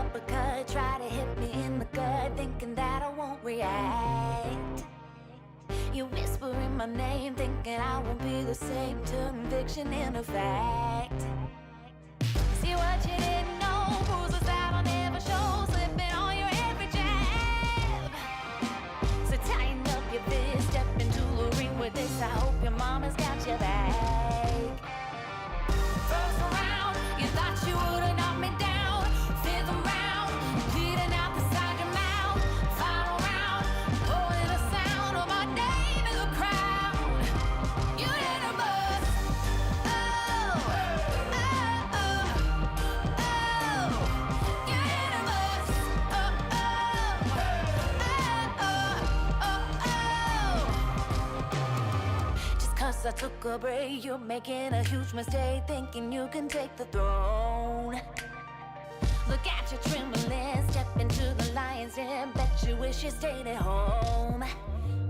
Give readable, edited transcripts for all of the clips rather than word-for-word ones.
uppercut, try to hit me in the gut, thinking that I won't react. You whispering my name, thinking I won't be the same. Turn fiction into fact. See what you didn't know, bruises that I'll never show, slipping on your every jab. So tighten up your fist, step into the ring with this. I hope your mama's got your back. First round, you thought you would've knocked me down. Fifth round, bleeding out the side of your mouth. Final round, pulling the sound of my name in the crowd. You hit a buzz. Oh, oh, oh, oh. You hit a buzz. Oh, oh, oh, oh, oh. Just 'cause I took a break, you're making a huge mistake, thinking you can take the throne. Look at you trembling, step into the lion's den. Bet you wish you stayed at home,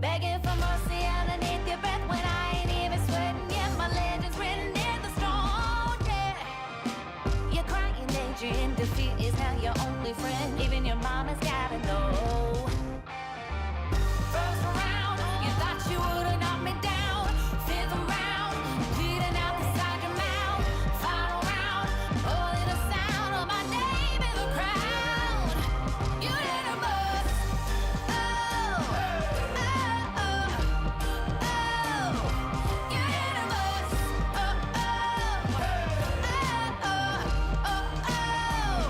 begging for mercy underneath your breath when I ain't even sweating yet. My legend's written in the stone, yeah. You're crying age in defeat is now your only friend. Even your mama's gotta know. First round, you thought you would've knocked me down. Fifth round, bleeding out the side of your mouth. Final round, pulling the sound of my name in the crowd. You hit a buzz. Oh, oh, oh, oh. You hit a buzz. Oh, oh, oh, oh, oh, oh.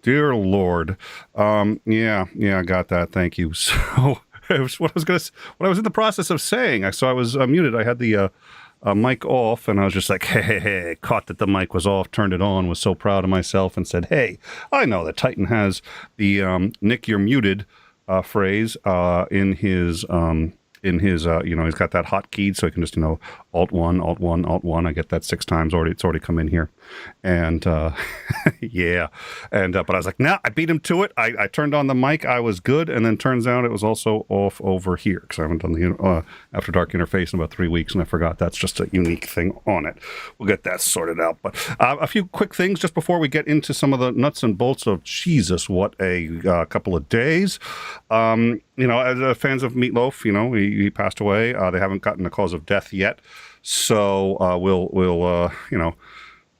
Dear Lord. Yeah, I got that. Thank you. So it was what I was in the process of saying. I was muted. I had the mic off, and I was just like, hey, caught that the mic was off, turned it on, was so proud of myself, and said, hey, I know that Titan has the Nick, you're muted phrase in his, he's got that hotkeyed, so he can just, Alt 1, Alt 1, Alt 1. I get that 6 times already. It's already come in here. And, yeah. And, but I was like, nah, I beat him to it. I turned on the mic. I was good. And then turns out it was also off over here because I haven't done the After Dark interface in about 3 weeks, and I forgot that's just a unique thing on it. We'll get that sorted out. But a few quick things just before we get into some of the nuts and bolts of Jesus, what a couple of days. As fans of Meat Loaf, he passed away. They haven't gotten the cause of death yet. So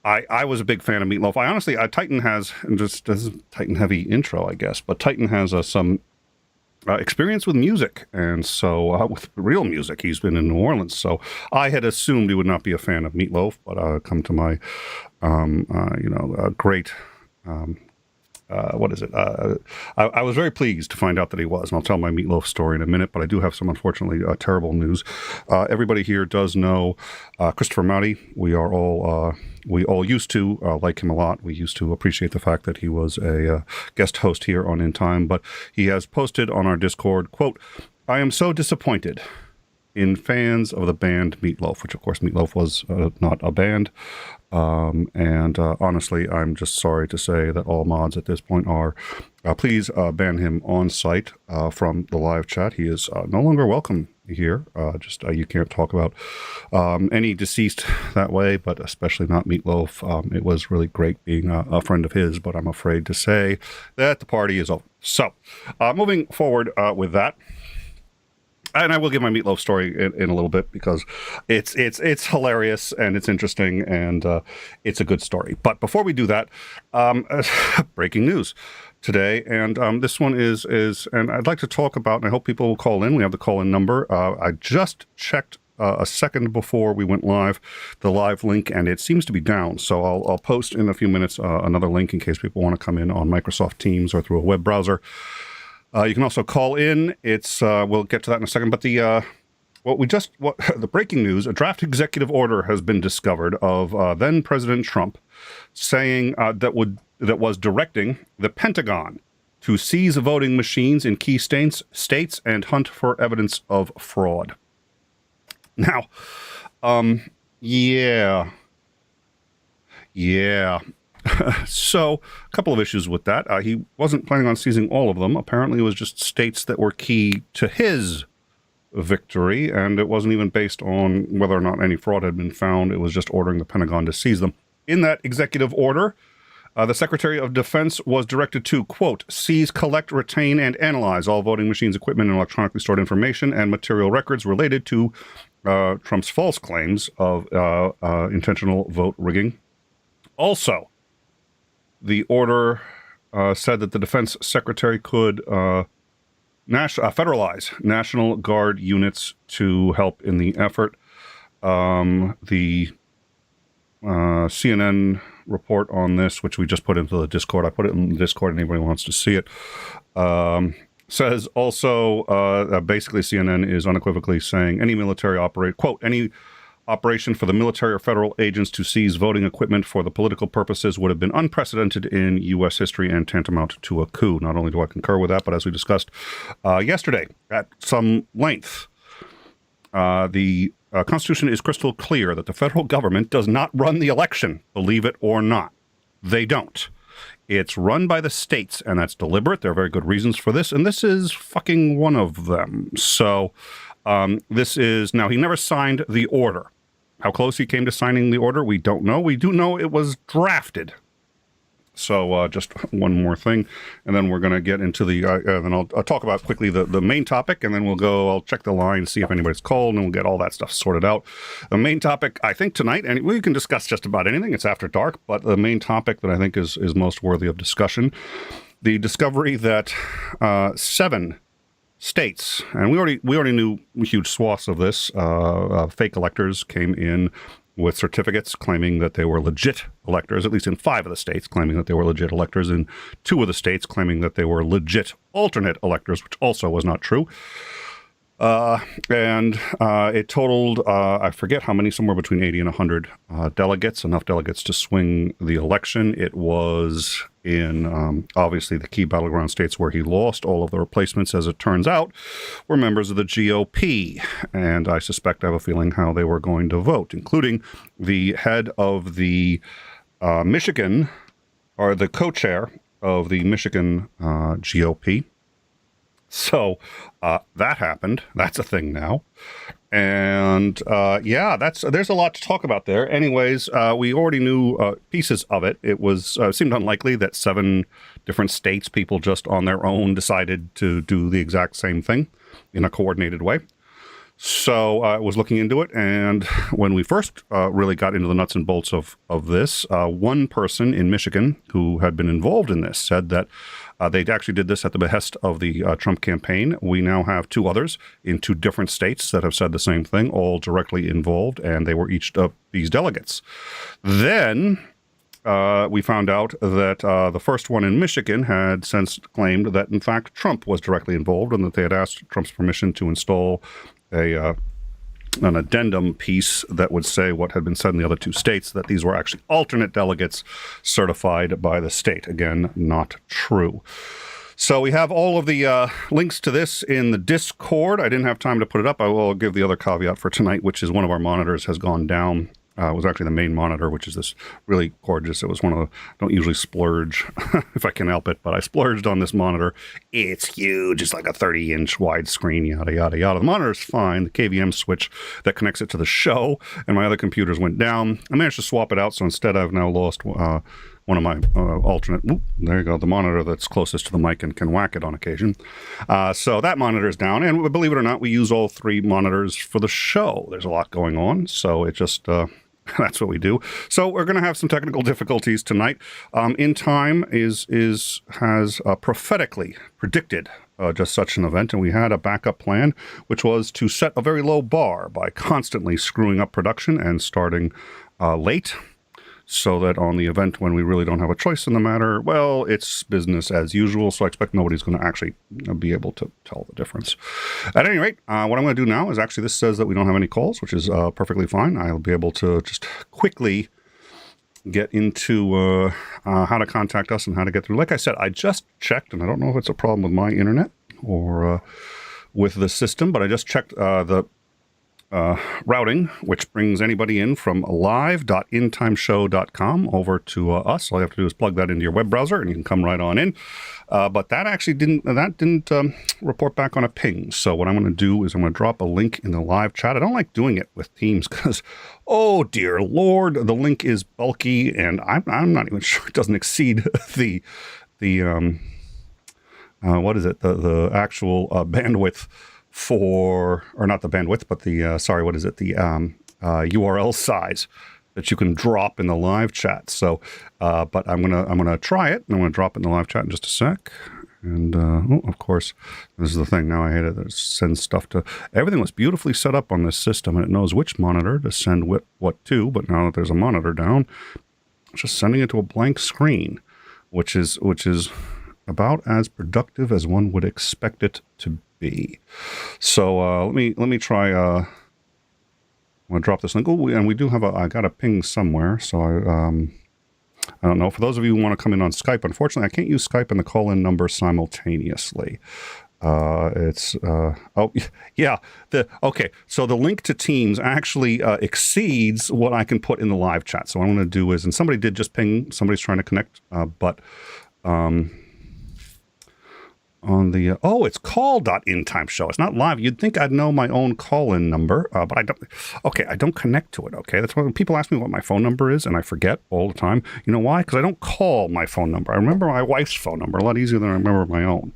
I was a big fan of Meat Loaf. I honestly, Titan has, and just this is Titan heavy intro, I guess, but Titan has some experience with music. And so with real music, he's been in New Orleans. So I had assumed he would not be a fan of Meat Loaf, but come to my, great... I was very pleased to find out that he was, and I'll tell my Meat Loaf story in a minute, but I do have some, unfortunately, terrible news. Everybody here does know Christopher 𝐓𝐢𝐬. We all used to like him a lot. We used to appreciate the fact that he was a guest host here on In Time, but he has posted on our Discord, quote, I am so disappointed in fans of the band Meat Loaf, which, of course, Meat Loaf was not a band. Honestly, I'm just sorry to say that all mods at this point are, please ban him on site from the live chat. He is no longer welcome here. You can't talk about any deceased that way, but especially not Meat Loaf. It was really great being a friend of his, but I'm afraid to say that the party is over. So, moving forward with that. And I will give my Meat Loaf story in a little bit because it's hilarious and it's interesting and it's a good story. But before we do that, breaking news today, and this one is and I'd like to talk about, and I hope people will call in. We have the call-in number. I just checked a second before we went live, the live link, and it seems to be down. So I'll post in a few minutes another link in case people want to come in on Microsoft Teams or through a web browser. You can also call in. We'll get to that in a second. But the breaking news: a draft executive order has been discovered of then President Trump, saying that was directing the Pentagon to seize voting machines in key states and hunt for evidence of fraud. Now, yeah. So, a couple of issues with that. He wasn't planning on seizing all of them. Apparently, it was just states that were key to his victory, and it wasn't even based on whether or not any fraud had been found. It was just ordering the Pentagon to seize them. In that executive order, the Secretary of Defense was directed to, quote, seize, collect, retain, and analyze all voting machines, equipment, and electronically stored information and material records related to Trump's false claims of intentional vote rigging. Also, the order said that the defense secretary could federalize National Guard units to help in the effort. The CNN report on this, which we just put into the Discord, I put it in the Discord, anybody wants to see it, says also, basically CNN is unequivocally saying any military any operation for the military or federal agents to seize voting equipment for the political purposes would have been unprecedented in U.S. history and tantamount to a coup. Not only do I concur with that, but as we discussed yesterday at some length, the Constitution is crystal clear that the federal government does not run the election, believe it or not. They don't. It's run by the states, and that's deliberate. There are very good reasons for this, and this is fucking one of them. So this is, now he never signed the order. How close he came to signing the order, we don't know. We do know it was drafted. So just one more thing, and then we're going to get into the, then I'll talk about quickly the main topic, and then I'll check the line, see if anybody's called, and we'll get all that stuff sorted out. The main topic, I think tonight, and we can discuss just about anything, it's after dark, but the main topic that I think is most worthy of discussion, the discovery that 7 states, and we already knew huge swaths of this, fake electors came in with certificates claiming that they were legit electors, at least in 5 of the states, claiming that they were legit electors, in 2 of the states claiming that they were legit alternate electors, which also was not true. And it totaled, I forget how many, somewhere between 80 and 100 delegates, enough delegates to swing the election. It was in, obviously, the key battleground states where he lost. All of the replacements, as it turns out, were members of the GOP. And I suspect, I have a feeling, how they were going to vote, including the head of the Michigan, or the co-chair of the Michigan GOP. So that happened. That's a thing now. And yeah, there's a lot to talk about there. Anyways, we already knew pieces of it. It was seemed unlikely that 7 different states, people just on their own decided to do the exact same thing in a coordinated way. So I was looking into it, and when we first really got into the nuts and bolts of this, one person in Michigan who had been involved in this said that they actually did this at the behest of the Trump campaign. We now have 2 others in 2 different states that have said the same thing, all directly involved, and they were each of these delegates. Then we found out that the first one in Michigan had since claimed that, in fact, Trump was directly involved and that they had asked Trump's permission to install an addendum piece that would say what had been said in the other 2 states, that these were actually alternate delegates certified by the state. Again, not true. So we have all of the links to this in the Discord. I didn't have time to put it up. I will give the other caveat for tonight, which is one of our monitors has gone down. It was actually the main monitor, which is this really gorgeous. It was one of the, I don't usually splurge if I can help it, but I splurged on this monitor. It's huge. It's like a 30-inch widescreen, yada, yada, yada. The monitor's fine. The KVM switch that connects it to the show and my other computers went down. I managed to swap it out, so instead I've now lost one of my alternate, there you go, the monitor that's closest to the mic and can whack it on occasion. So that monitor is down, and believe it or not, we use all 3 monitors for the show. There's a lot going on, so it just... that's what we do. So we're going to have some technical difficulties tonight. In Time has prophetically predicted just such an event, and we had a backup plan, which was to set a very low bar by constantly screwing up production and starting late, so that on the event when we really don't have a choice in the matter, well, it's business as usual, so I expect nobody's going to actually be able to tell the difference. At any rate, what I'm going to do now is actually, this says that we don't have any calls, which is perfectly fine. I'll be able to just quickly get into how to contact us and how to get through. Like I said, I just checked, and I don't know if it's a problem with my internet or with the system, but I just checked the routing, which brings anybody in from live.intimeshow.com over to us. All you have to do is plug that into your web browser, and you can come right on in. But that actually didn't report back on a ping. So what I'm going to do is I'm going to drop a link in the live chat. I don't like doing it with Teams because, oh dear Lord, the link is bulky, and I'm not even sure it doesn't exceed the what is it? The actual bandwidth for, or not the bandwidth, but the, sorry, what is it? The URL size that you can drop in the live chat. So, but I'm gonna try it, and I'm gonna drop it in the live chat in just a sec. And of course, this is the thing. Now I hate it. It sends stuff to. Everything was beautifully set up on this system, and it knows which monitor to send what to. But now that there's a monitor down, it's just sending it to a blank screen, which is about as productive as one would expect it to be. So let me try. I'm gonna drop this link. Oh, and we do have I got a ping somewhere. So I don't know. For those of you who want to come in on Skype, unfortunately, I can't use Skype and the call-in number simultaneously. It's oh yeah. Okay. So the link to Teams actually exceeds what I can put in the live chat. So what I'm going to do is, and somebody did just ping. Somebody's trying to connect, but. On the, it's call.intimeshow. It's not live. You'd think I'd know my own call-in number, but I don't. Okay, I don't connect to it, okay? That's why when people ask me what my phone number is, and I forget all the time. You know why? Because I don't call my phone number. I remember my wife's phone number a lot easier than I remember my own.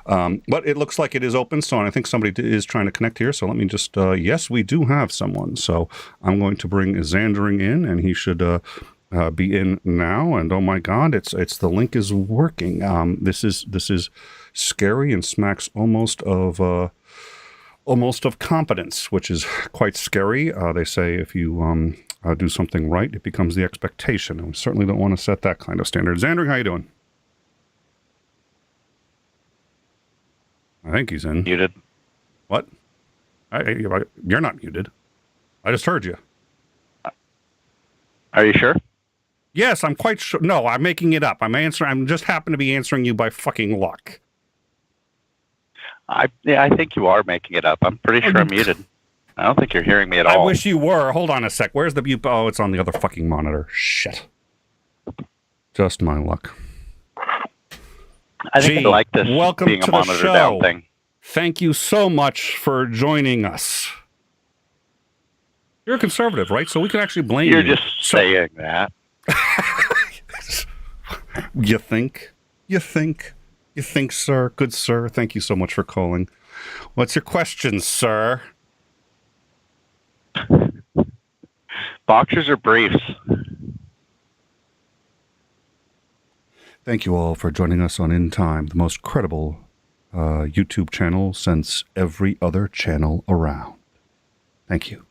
But it looks like it is open, so I think somebody is trying to connect here. So let me just, yes, we do have someone. So I'm going to bring Xandering in, and he should be in now. And oh my God, it's the link is working. This is scary and smacks almost of competence, which is quite scary. They say if you do something right, it becomes the expectation. And we certainly don't want to set that kind of standard. Xander, how you doing? I think he's in. Muted. What? You're not muted. I just heard you. Are you sure? Yes, I'm quite sure. No, I'm making it up. I'm just happen to be answering you by fucking luck. I think you are making it up. I'm pretty sure I'm muted. I don't think you're hearing me at all. I wish you were. Hold on a sec. Where's the mute? Oh, it's on the other fucking monitor. Shit. Just my luck. I think I like this welcome being to a monitor the show. down thing. Thank you so much for joining us. You're a conservative, right? So we can actually blame you. You're just saying that. You think? You think? You think, sir? Good sir. Thank you so much for calling. What's your question, sir? Boxers or briefs? Thank you all for joining us on In Time, the most credible YouTube channel since every other channel around. Thank you.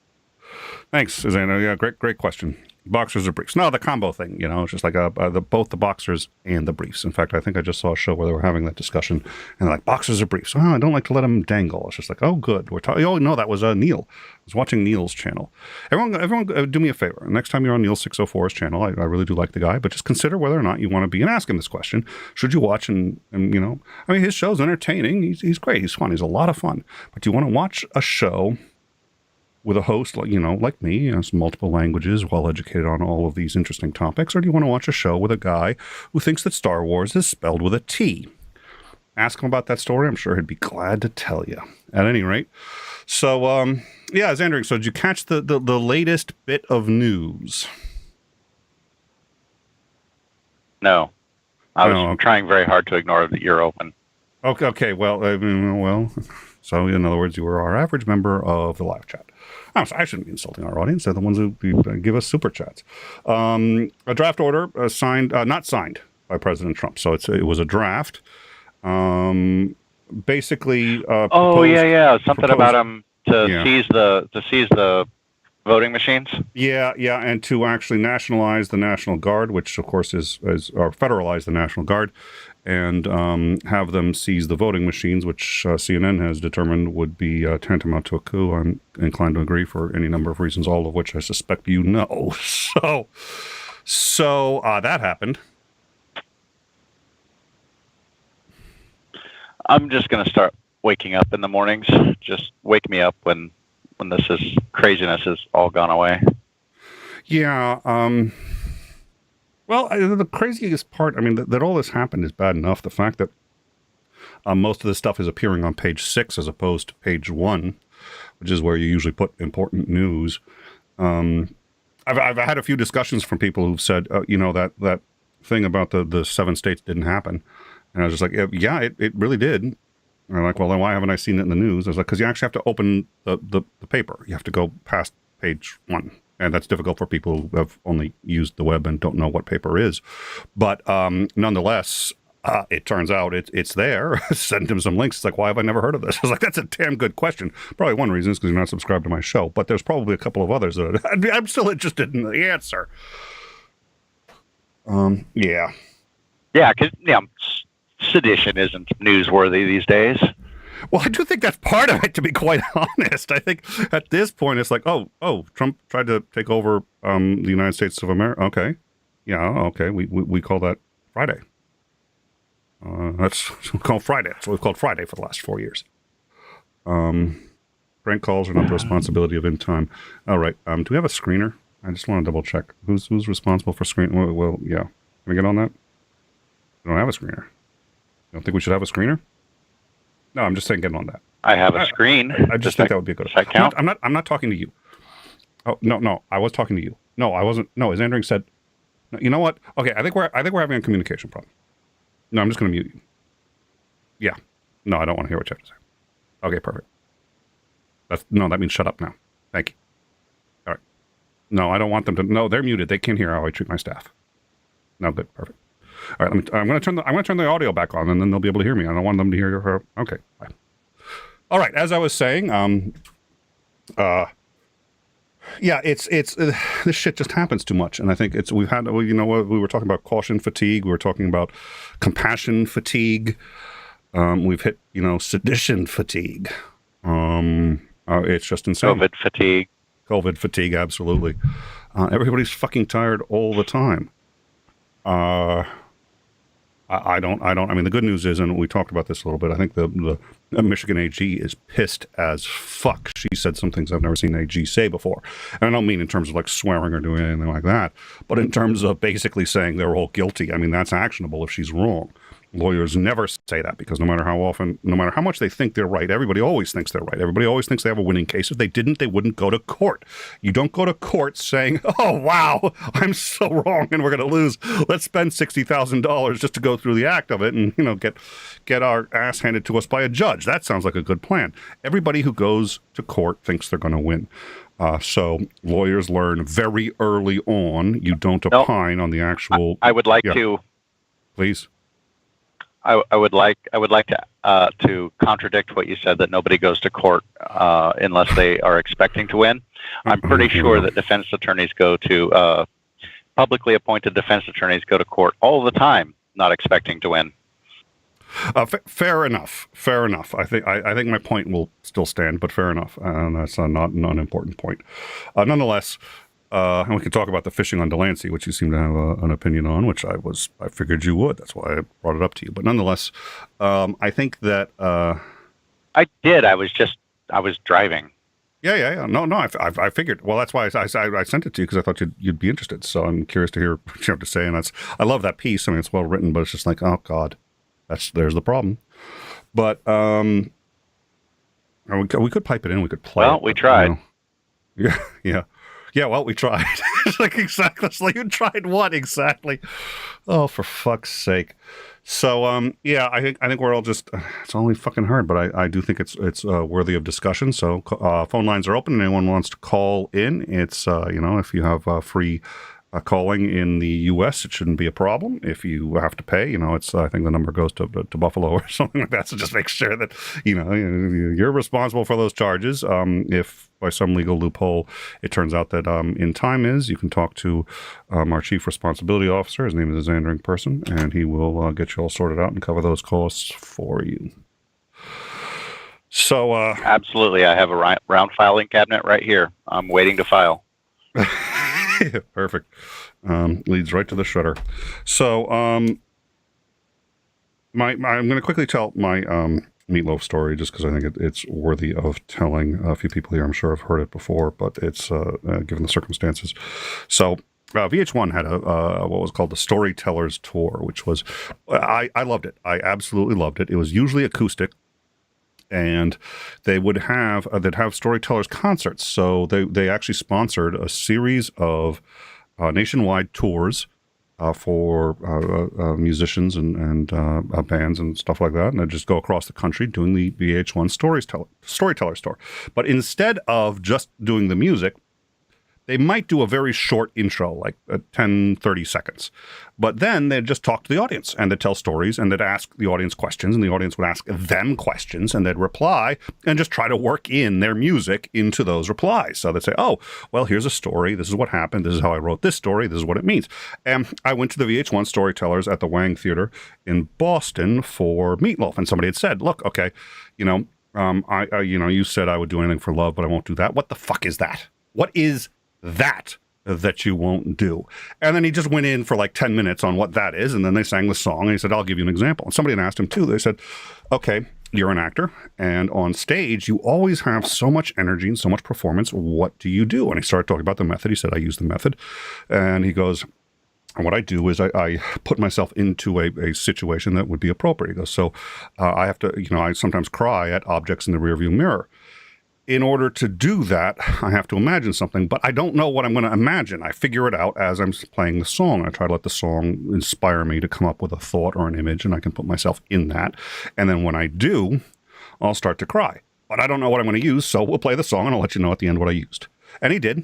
Thanks, Susanna. Yeah, great question. Boxers or briefs? No, the combo thing, it's just like both the boxers and the briefs. In fact, I think I just saw a show where they were having that discussion, and they're like, boxers or briefs? Oh, I don't like to let them dangle. It's just like, oh, good. We're talking. Oh, no, that was Neil. I was watching Neil's channel. Everyone, do me a favor. Next time you're on Neil 604's channel, I really do like the guy, but just consider whether or not you want to be, and ask him this question. Should you watch and his show's entertaining. He's great. He's fun. He's a lot of fun. But do you want to watch a show with a host like me, has multiple languages, well-educated on all of these interesting topics, or do you want to watch a show with a guy who thinks that Star Wars is spelled with a T? Ask him about that story. I'm sure he'd be glad to tell you. At any rate, so, Xander, so did you catch the latest bit of news? No. I was trying very hard to ignore that you're open. Okay, well, so in other words, you were our average member of the live chat. I shouldn't be insulting our audience. They're the ones who give us super chats. A draft order not signed by President Trump. So it was a draft. Basically, something about him seize the voting machines. Yeah, and to actually nationalize the National Guard, which of course is or federalize the National Guard, and have them seize the voting machines, which CNN has determined would be tantamount to a coup. I'm inclined to agree for any number of reasons, all of which I suspect you know. So that happened. I'm just going to start waking up in the mornings. Just wake me up when this craziness has all gone away. Yeah. Well, the craziest part, that all this happened is bad enough. The fact that most of this stuff is appearing on page 6 as opposed to page 1, which is where you usually put important news. I've had a few discussions from people who've said, that thing about the 7 states didn't happen. And I was just like, yeah, it really did. And they're like, well, then why haven't I seen it in the news? I was like, because you actually have to open the paper. You have to go past page 1. And that's difficult for people who have only used the web and don't know what paper is. But nonetheless, it turns out it's there. Send him some links. It's like, why have I never heard of this? I was like, that's a damn good question. Probably one reason is because you're not subscribed to my show. But there's probably a couple of others that I'm still interested in the answer. Yeah. Yeah, because sedition isn't newsworthy these days. Well, I do think that's part of it, to be quite honest. I think at this point, it's like, oh, Trump tried to take over the United States of America. Okay. Yeah, okay. We call that Friday. That's called Friday. That's what we've called Friday for the last 4 years. Prank calls are not the responsibility of In Time. All right. Do we have a screener? I just want to double check. Who's responsible for screen? Well, yeah. Can I get on that? I don't have a screener. You don't think we should have a screener? No, I'm just saying get on that. I have a screen. I just think that would be a good. Does that count? I'm not talking to you. Oh no, I was talking to you. No, I wasn't. No, as Andrew said, no, you know what? Okay, I think we're having a communication problem. No, I'm just going to mute you. Yeah. No, I don't want to hear what you have to say. Okay, perfect. That means shut up now. Thank you. All right. No, I don't want them to. No, they're muted. They can't hear how I treat my staff. No, good, perfect. All right, I'm going to turn the audio back on, and then they'll be able to hear me. I don't want them to hear her. Okay, fine. All right, as I was saying, Yeah, it's this shit just happens too much, and I think we've had, you know, we were talking about caution fatigue, we were talking about compassion fatigue, we've hit, you know, sedition fatigue. It's just insane. COVID fatigue, absolutely. Everybody's fucking tired all the time. I mean, the good news is, and we talked about this a little bit, I think the Michigan AG is pissed as fuck. She said some things I've never seen AG say before. And I don't mean in terms of like swearing or doing anything like that, but in terms of basically saying they're all guilty. I mean, that's actionable if she's wrong. Lawyers never say that, because no matter how much they think they're right, everybody always thinks they're right. Everybody always thinks they have a winning case. If they didn't, they wouldn't go to court. You don't go to court saying, oh, wow, I'm so wrong and we're going to lose. Let's spend $60,000 just to go through the act of it and, you know, get our ass handed to us by a judge. That sounds like a good plan. Everybody who goes to court thinks they're going to win. So lawyers learn very early on. You don't opine on the actual... I would like to... Please. I would like to contradict what you said, that nobody goes to court unless they are expecting to win. I'm pretty sure that defense attorneys publicly appointed defense attorneys go to court all the time, not expecting to win. Fair enough. I think my point will still stand, but fair enough. And that's not an unimportant point. Nonetheless, and we can talk about the fishing on Delancey, which you seem to have an opinion on, which I figured you would. That's why I brought it up to you. But nonetheless, I think that I did. I was driving. Yeah. No. I figured. Well, that's why I sent it to you, because I thought you'd be interested. So I'm curious to hear what you have to say. And I love that piece. I mean, it's well written, but it's just like, oh God, there's the problem. But we could pipe it in. We could play. Well, we tried. You know. Yeah. Yeah, well, we tried. It's like, exactly. It's like, you tried what exactly? Oh, for fuck's sake. So, yeah, I think we're all just, it's only fucking hard, but I do think it's worthy of discussion. So, phone lines are open and anyone wants to call in. It's, you know, if you have free calling in the U.S., it shouldn't be a problem. If you have to pay, you know, it's, I think the number goes to Buffalo or something like that. So just make sure that, you know, you're responsible for those charges. If by some legal loophole it turns out that in time you can talk to our chief responsibility officer. His name is a Zandering person, and he will get you all sorted out and cover those costs for you. So absolutely, I have a round filing cabinet right here. I'm waiting to file. Perfect. Leads right to the shredder. So I'm going to quickly tell my meatloaf story, just because I think it's worthy of telling. A few people here, I'm sure, have heard it before, but it's given the circumstances. So VH1 had what was called the Storytellers Tour, which was I loved it. I absolutely loved it. It was usually acoustic. And they would have storytellers concerts. So they actually sponsored a series of nationwide tours for musicians and bands and stuff like that. And they'd just go across the country doing the VH1 Storytellers Tour. But instead of just doing the music, they might do a very short intro, like 10, 30 seconds. But then they'd just talk to the audience, and they'd tell stories, and they'd ask the audience questions, and the audience would ask them questions, and they'd reply, and just try to work in their music into those replies. So they'd say, oh, well, here's a story. This is what happened. This is how I wrote this story. This is what it means. And I went to the VH1 Storytellers at the Wang Theater in Boston for Meatloaf, and somebody had said, look, okay, you know, you said I would do anything for love, but I won't do that. What the fuck is that? What is that you won't do? And then he just went in for like 10 minutes on what that is, and then they sang the song, and he said, I'll give you an example. And somebody had asked him too. They said, okay, you're an actor, and on stage you always have so much energy and so much performance. What do you do? And he started talking about the method. He said, I use the method. And he goes, and what I do is I put myself into a situation that would be appropriate. He goes, so I have to, you know, I sometimes cry at objects in the rearview mirror. In order to do that, I have to imagine something, but I don't know what I'm going to imagine. I figure it out as I'm playing the song. I try to let the song inspire me to come up with a thought or an image, and I can put myself in that. And then when I do, I'll start to cry. But I don't know what I'm going to use, so we'll play the song, and I'll let you know at the end what I used. And he did.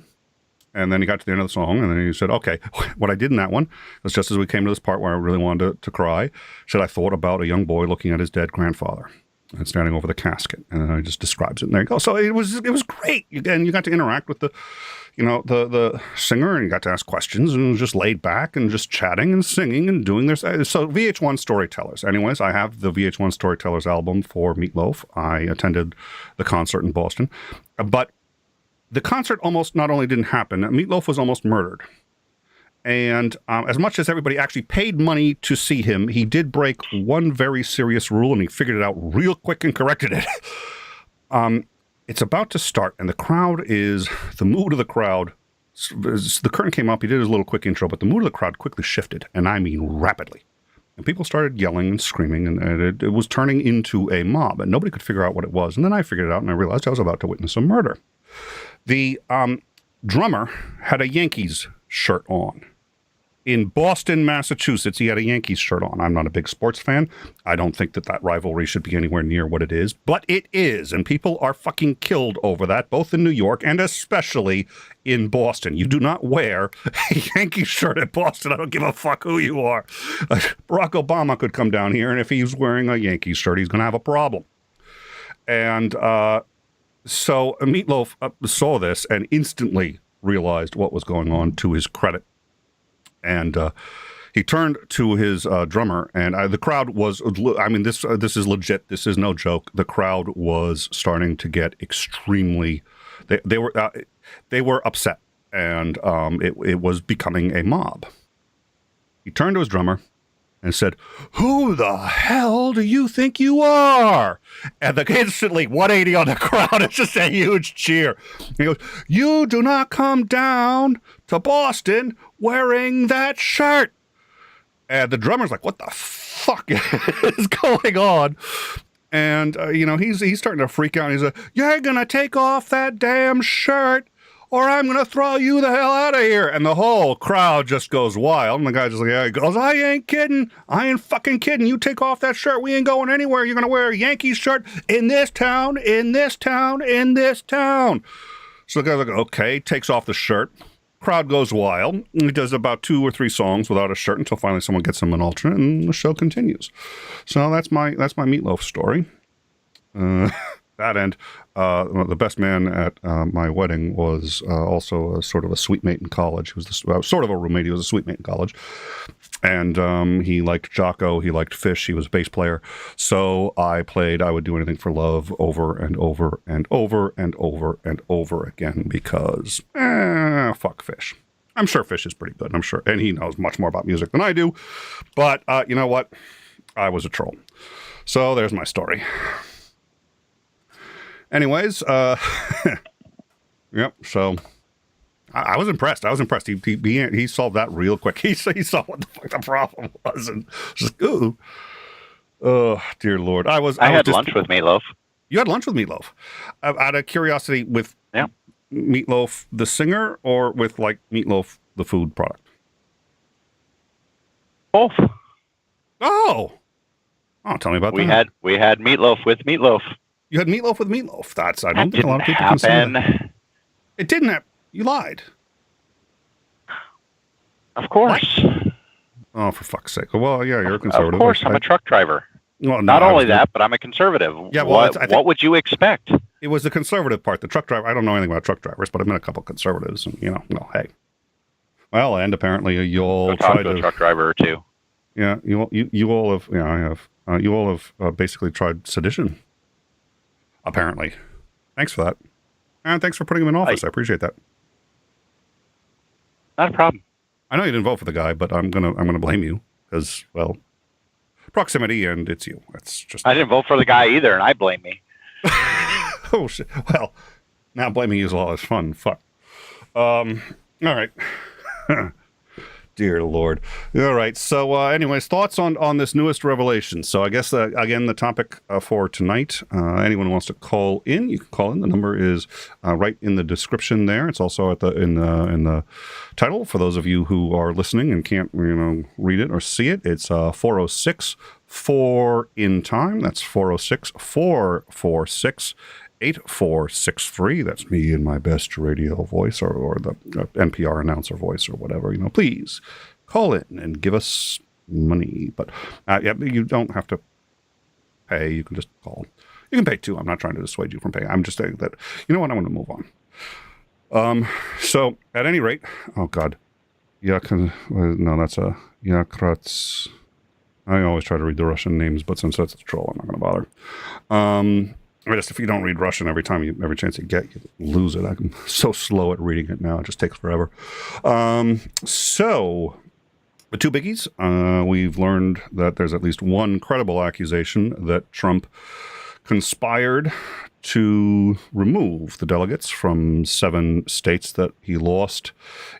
And then he got to the end of the song, and then he said, okay, what I did in that one was just as we came to this part where I really wanted to cry, said I thought about a young boy looking at his dead grandfather. and standing over the casket, and he just describes it. And there you go. So it was great. Again, you got to interact with the singer, and you got to ask questions, and it was just laid back and just chatting and singing and doing this. So VH1 Storytellers. Anyways, I have the VH1 Storytellers album for �紐𝐿oaf. I attended the concert in Boston, but the concert almost not only didn't happen, �紐𝐿oaf was almost murdered. And as much as everybody actually paid money to see him, he did break one very serious rule, and he figured it out real quick and corrected it. It's about to start, and the mood of the crowd, the curtain came up, he did his little quick intro, but the mood of the crowd quickly shifted, and I mean rapidly. And people started yelling and screaming, and it was turning into a mob, and nobody could figure out what it was. And then I figured it out, and I realized I was about to witness a murder. The drummer had a Yankees shirt on. In Boston, Massachusetts, he had a Yankees shirt on. I'm not a big sports fan. I don't think that rivalry should be anywhere near what it is, but it is, and people are fucking killed over that, both in New York and especially in Boston. You do not wear a Yankees shirt at Boston. I don't give a fuck who you are. Barack Obama could come down here, and if he's wearing a Yankees shirt, he's going to have a problem. And so �紐𝐿oaf saw this and instantly realized what was going on, to his credit. And he turned to his drummer, and the crowd was, I mean, this is legit. This is no joke. The crowd was starting to get extremely, they were upset, and it was becoming a mob. He turned to his drummer and said, "Who the hell do you think you are?" And instantly 180 on the crowd. It's just a huge cheer. He goes, "You do not come down to Boston wearing that shirt." And the drummer's like, "What the fuck is going on?" And, he's starting to freak out. He's like, "You're going to take off that damn shirt, or I'm going to throw you the hell out of here." And the whole crowd just goes wild. And the guy just like, he goes, "I ain't kidding. I ain't fucking kidding. You take off that shirt. We ain't going anywhere. You're going to wear a Yankees shirt in this town, in this town, in this town." So the guy's like, okay, takes off the shirt. Crowd goes wild. He does about 2 or 3 songs without a shirt until finally someone gets him an alternate, and the show continues. So that's my �紐𝐿oaf story. That end, the best man at my wedding was also a sort of a suite mate in college. He was sort of a roommate. He was a suite mate in college. And he liked 𝐒𝐚𝐥𝐿. He liked Fish. He was a bass player. So I would do anything for love over and over and over and over and over again because, fuck Fish. I'm sure Fish is pretty good. I'm sure. And he knows much more about music than I do. But you know what? I was a troll. So there's my story. Anyways, yep. So I was impressed. He solved that real quick. He saw what the fuck the problem was, and just ooh, oh dear Lord. I had lunch with �紐𝐿oaf. You had lunch with �紐𝐿oaf. Out of curiosity, with �紐𝐿oaf the singer, or with like �紐𝐿oaf the food product? Both. Oh, tell me about that. We had �紐𝐿oaf with �紐𝐿oaf. You had �紐𝐿oaf with �紐𝐿oaf. I don't think a lot of people consider that. It didn't happen. You lied. Of course. What? Oh, for fuck's sake. Well, yeah, you're a conservative. Of course, I'm a truck driver. Well, no, Not only that, but I'm a conservative. Yeah, well, what would you expect? It was the conservative part. The truck driver, I don't know anything about truck drivers, but I've met a couple of conservatives, and, hey. Well, and apparently you all tried to... a truck driver or two. Yeah, you all have... Yeah, I have. You all have basically tried sedition. Apparently. Thanks for that. And thanks for putting him in office. I appreciate that. Not a problem. I know you didn't vote for the guy, but I'm gonna blame you because, well, proximity, and it's you. It's just... I didn't vote for the guy either, and I blame me. Oh, shit. Well, now blaming you is all as fun. Fuck. All right. Dear Lord. All right. So anyways, thoughts on this newest revelation. So I guess, again, the topic for tonight, anyone who wants to call in, you can call in. The number is right in the description there. It's also in the title for those of you who are listening and can't read it or see it. It's 406-4 in time. That's 406-446 8463. That's me in my best radio voice, or the NPR announcer voice, or whatever. Please call in and give us money. But you don't have to pay, you can just call. You can pay too. I'm not trying to dissuade you from paying. I'm just saying that, you know what, I'm going to move on. So, at any rate, oh God. No, that's a 𝐂𝐚𝐥𝐥. I always try to read the Russian names, but since that's a troll, I'm not going to bother. If you don't read Russian every chance you get, you lose it. I'm so slow at reading it now. It just takes forever. So, the two biggies. We've learned that there's at least one credible accusation that Trump conspired to remove the delegates from 7 states that he lost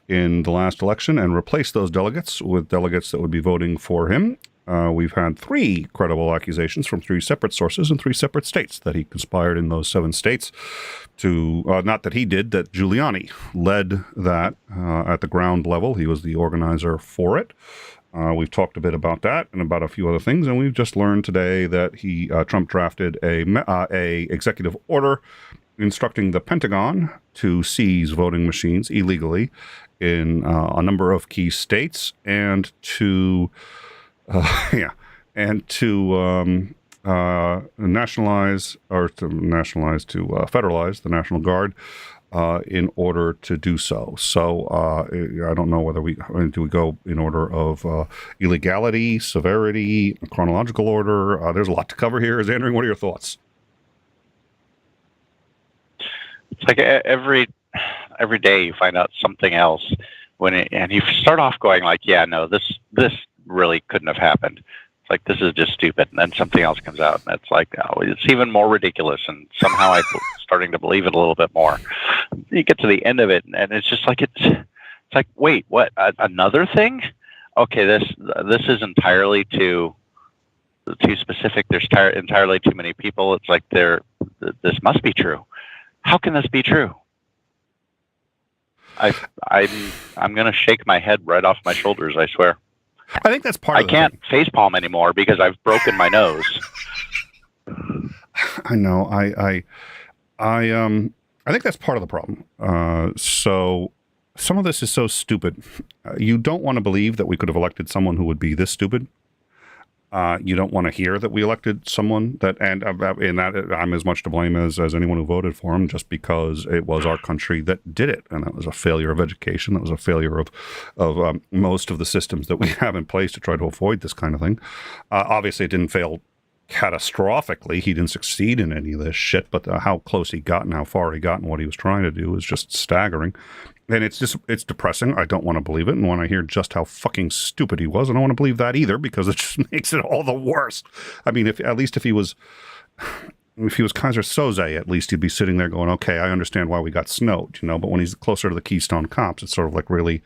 in the last election and replace those delegates with delegates that would be voting for him. We've had 3 credible accusations from 3 separate sources in 3 separate states that he conspired in those 7 states to, not that he did, that Giuliani led that at the ground level. He was the organizer for it. We've talked a bit about that and about a few other things, and we've just learned today that Trump drafted a executive order instructing the Pentagon to seize voting machines illegally in a number of key states and to federalize the National Guard in order to do so. So I don't know whether we go in order of illegality, severity, chronological order. There's a lot to cover here. Andrew, what are your thoughts? It's like every day you find out something else and you start off going like, yeah, no, this really couldn't have happened. It's like, this is just stupid. And then something else comes out and it's like, oh, it's even more ridiculous. And somehow I'm starting to believe it a little bit more. You get to the end of it and it's just like, it's like, wait, what? Another thing? Okay, this is entirely too specific. There's entirely too many people. It's like this must be true. How can this be true? I'm going to shake my head right off my shoulders, I swear. I think that's part of it. I can't facepalm anymore because I've broken my nose. I know. I think that's part of the problem. So some of this is so stupid. You don't want to believe that we could have elected someone who would be this stupid. You don't want to hear that we elected someone that, and in that I'm as much to blame as anyone who voted for him, just because it was our country that did it, and that was a failure of education. That was a failure of most of the systems that we have in place to try to avoid this kind of thing. Obviously, it didn't fail catastrophically. He didn't succeed in any of this shit, but how close he got and how far he got and what he was trying to do is just staggering. And it's depressing. I don't want to believe it. And when I hear just how fucking stupid he was, I don't want to believe that either, because it just makes it all the worse. I mean, if he was 𝐋𝐢𝐳, at least he'd be sitting there going, okay, I understand why we got snowed, you know, but when he's closer to the Keystone Cops, it's sort of like really,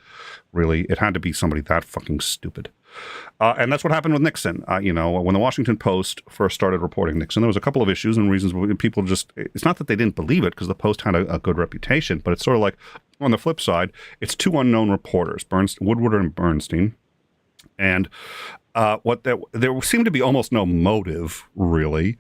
it had to be somebody that fucking stupid. And that's what happened with Nixon. You know, when the Washington Post first started reporting Nixon, there was a couple of issues and reasons why people it's not that they didn't believe it, because the Post had a good reputation, but it's sort of like, on the flip side, it's 2 unknown reporters, Woodward and Bernstein. And there seemed to be almost no motive, really.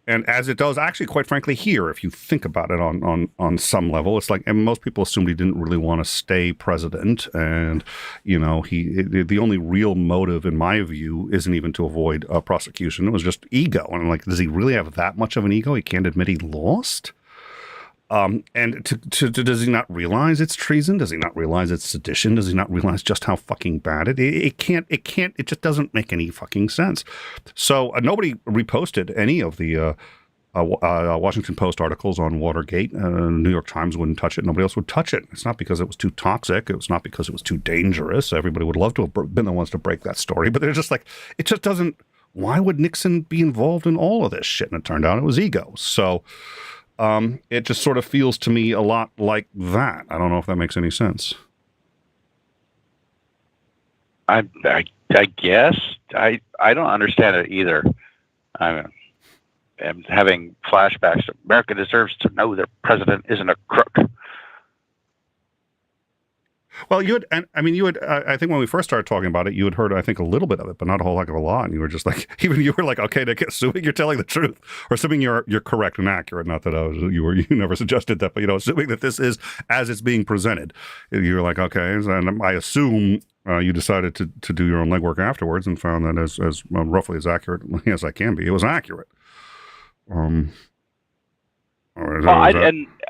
And as it does, actually, quite frankly, here, if you think about it on some level, it's like, and most people assumed he didn't really want to stay president. And, you know, the only real motive, in my view, isn't even to avoid prosecution. It was just ego. And I'm like, does he really have that much of an ego? He can't admit he lost? And does he not realize it's treason? Does he not realize it's sedition? Does he not realize just how fucking bad it just doesn't make any fucking sense. So nobody reposted any of the Washington Post articles on Watergate. New York Times wouldn't touch it. Nobody else would touch it. It's not because it was too toxic. It was not because it was too dangerous. Everybody would love to have been the ones to break that story, but they're just like, it just doesn't, why would Nixon be involved in all of this shit? And it turned out it was ego. So it just sort of feels to me a lot like that. I don't know if that makes any sense. I guess I don't understand it either. I'm having flashbacks. America deserves to know their president isn't a crook. Well, I think when we first started talking about it, you had heard, I think, a little bit of it, but not a whole heck of a lot. And you were just like, even you were like, okay, assuming you're telling the truth, or assuming you're correct and accurate. Not that you never suggested that, but, you know, assuming that this is as it's being presented, you're like, okay. And I assume you decided to do your own legwork afterwards and found that as roughly as accurate as I can be, it was accurate. And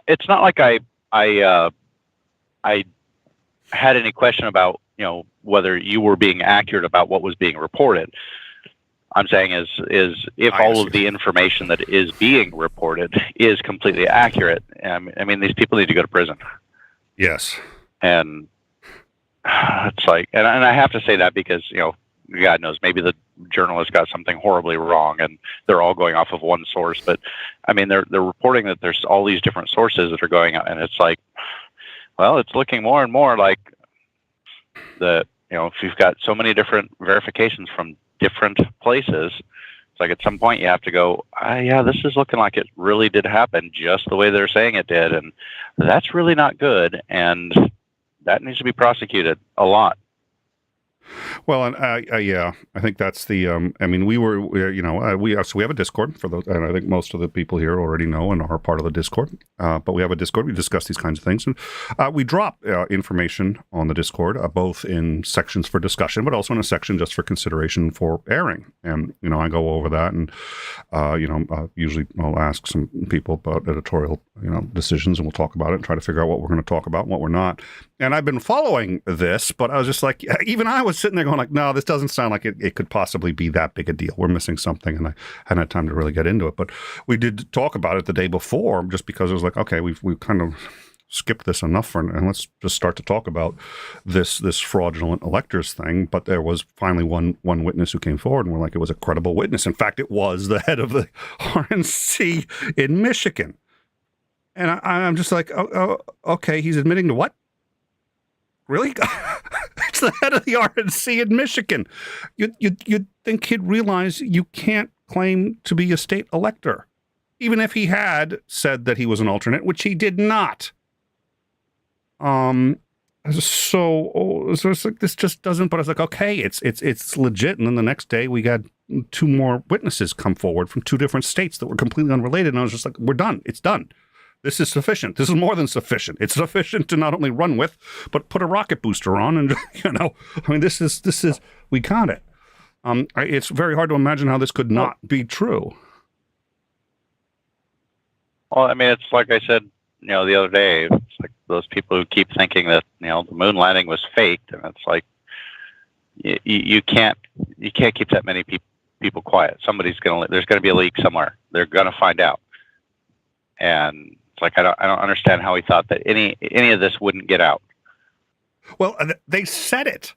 it's not like I had any question about, whether you were being accurate about what was being reported. I'm saying is if all of the information that is being reported is completely accurate, I mean, these people need to go to prison. Yes. And it's like, and I have to say that because, God knows, maybe the journalist got something horribly wrong and they're all going off of one source. But I mean, they're reporting that there's all these different sources that are going out, and it's like, well, it's looking more and more like that, if you've got so many different verifications from different places, it's like at some point you have to go, yeah, this is looking like it really did happen just the way they're saying it did. And that's really not good. And that needs to be prosecuted a lot. Well, and yeah, I think that's the. I mean, we have a Discord for those, and I think most of the people here already know and are part of the Discord. But we have a Discord. We discuss these kinds of things, and we drop information on the Discord, both in sections for discussion, but also in a section just for consideration for airing. And I go over that, and usually I'll ask some people about editorial decisions, and we'll talk about it and try to figure out what we're going to talk about and what we're not. And I've been following this, but I was just like, even I was sitting there going like, no, this doesn't sound like it could possibly be that big a deal. We're missing something, and I hadn't had time to really get into it. But we did talk about it the day before, just because it was like, okay, we've kind of skipped this enough, and let's just start to talk about this fraudulent electors thing. But there was finally one witness who came forward, and we're like, it was a credible witness. In fact, it was the head of the RNC in Michigan. And I'm just like, oh, okay, he's admitting to what? Really? It's the head of the RNC in Michigan. You'd think he'd realize you can't claim to be a state elector, even if he had said that he was an alternate, which he did not. So it's like, this just doesn't. But I was like, okay, it's legit. And then the next day, we got 2 more witnesses come forward from 2 different states that were completely unrelated, and I was just like, we're done. It's done. This is sufficient. This is more than sufficient. It's sufficient to not only run with, but put a rocket booster on. And, I mean, this is, we got it. It's very hard to imagine how this could not be true. Well, I mean, it's like I said, the other day, it's like those people who keep thinking that, the moon landing was faked. And it's like, you can't keep that many people quiet. There's going to be a leak somewhere. They're going to find out. And it's like, I don't understand how he thought that any of this wouldn't get out. Well, they said it.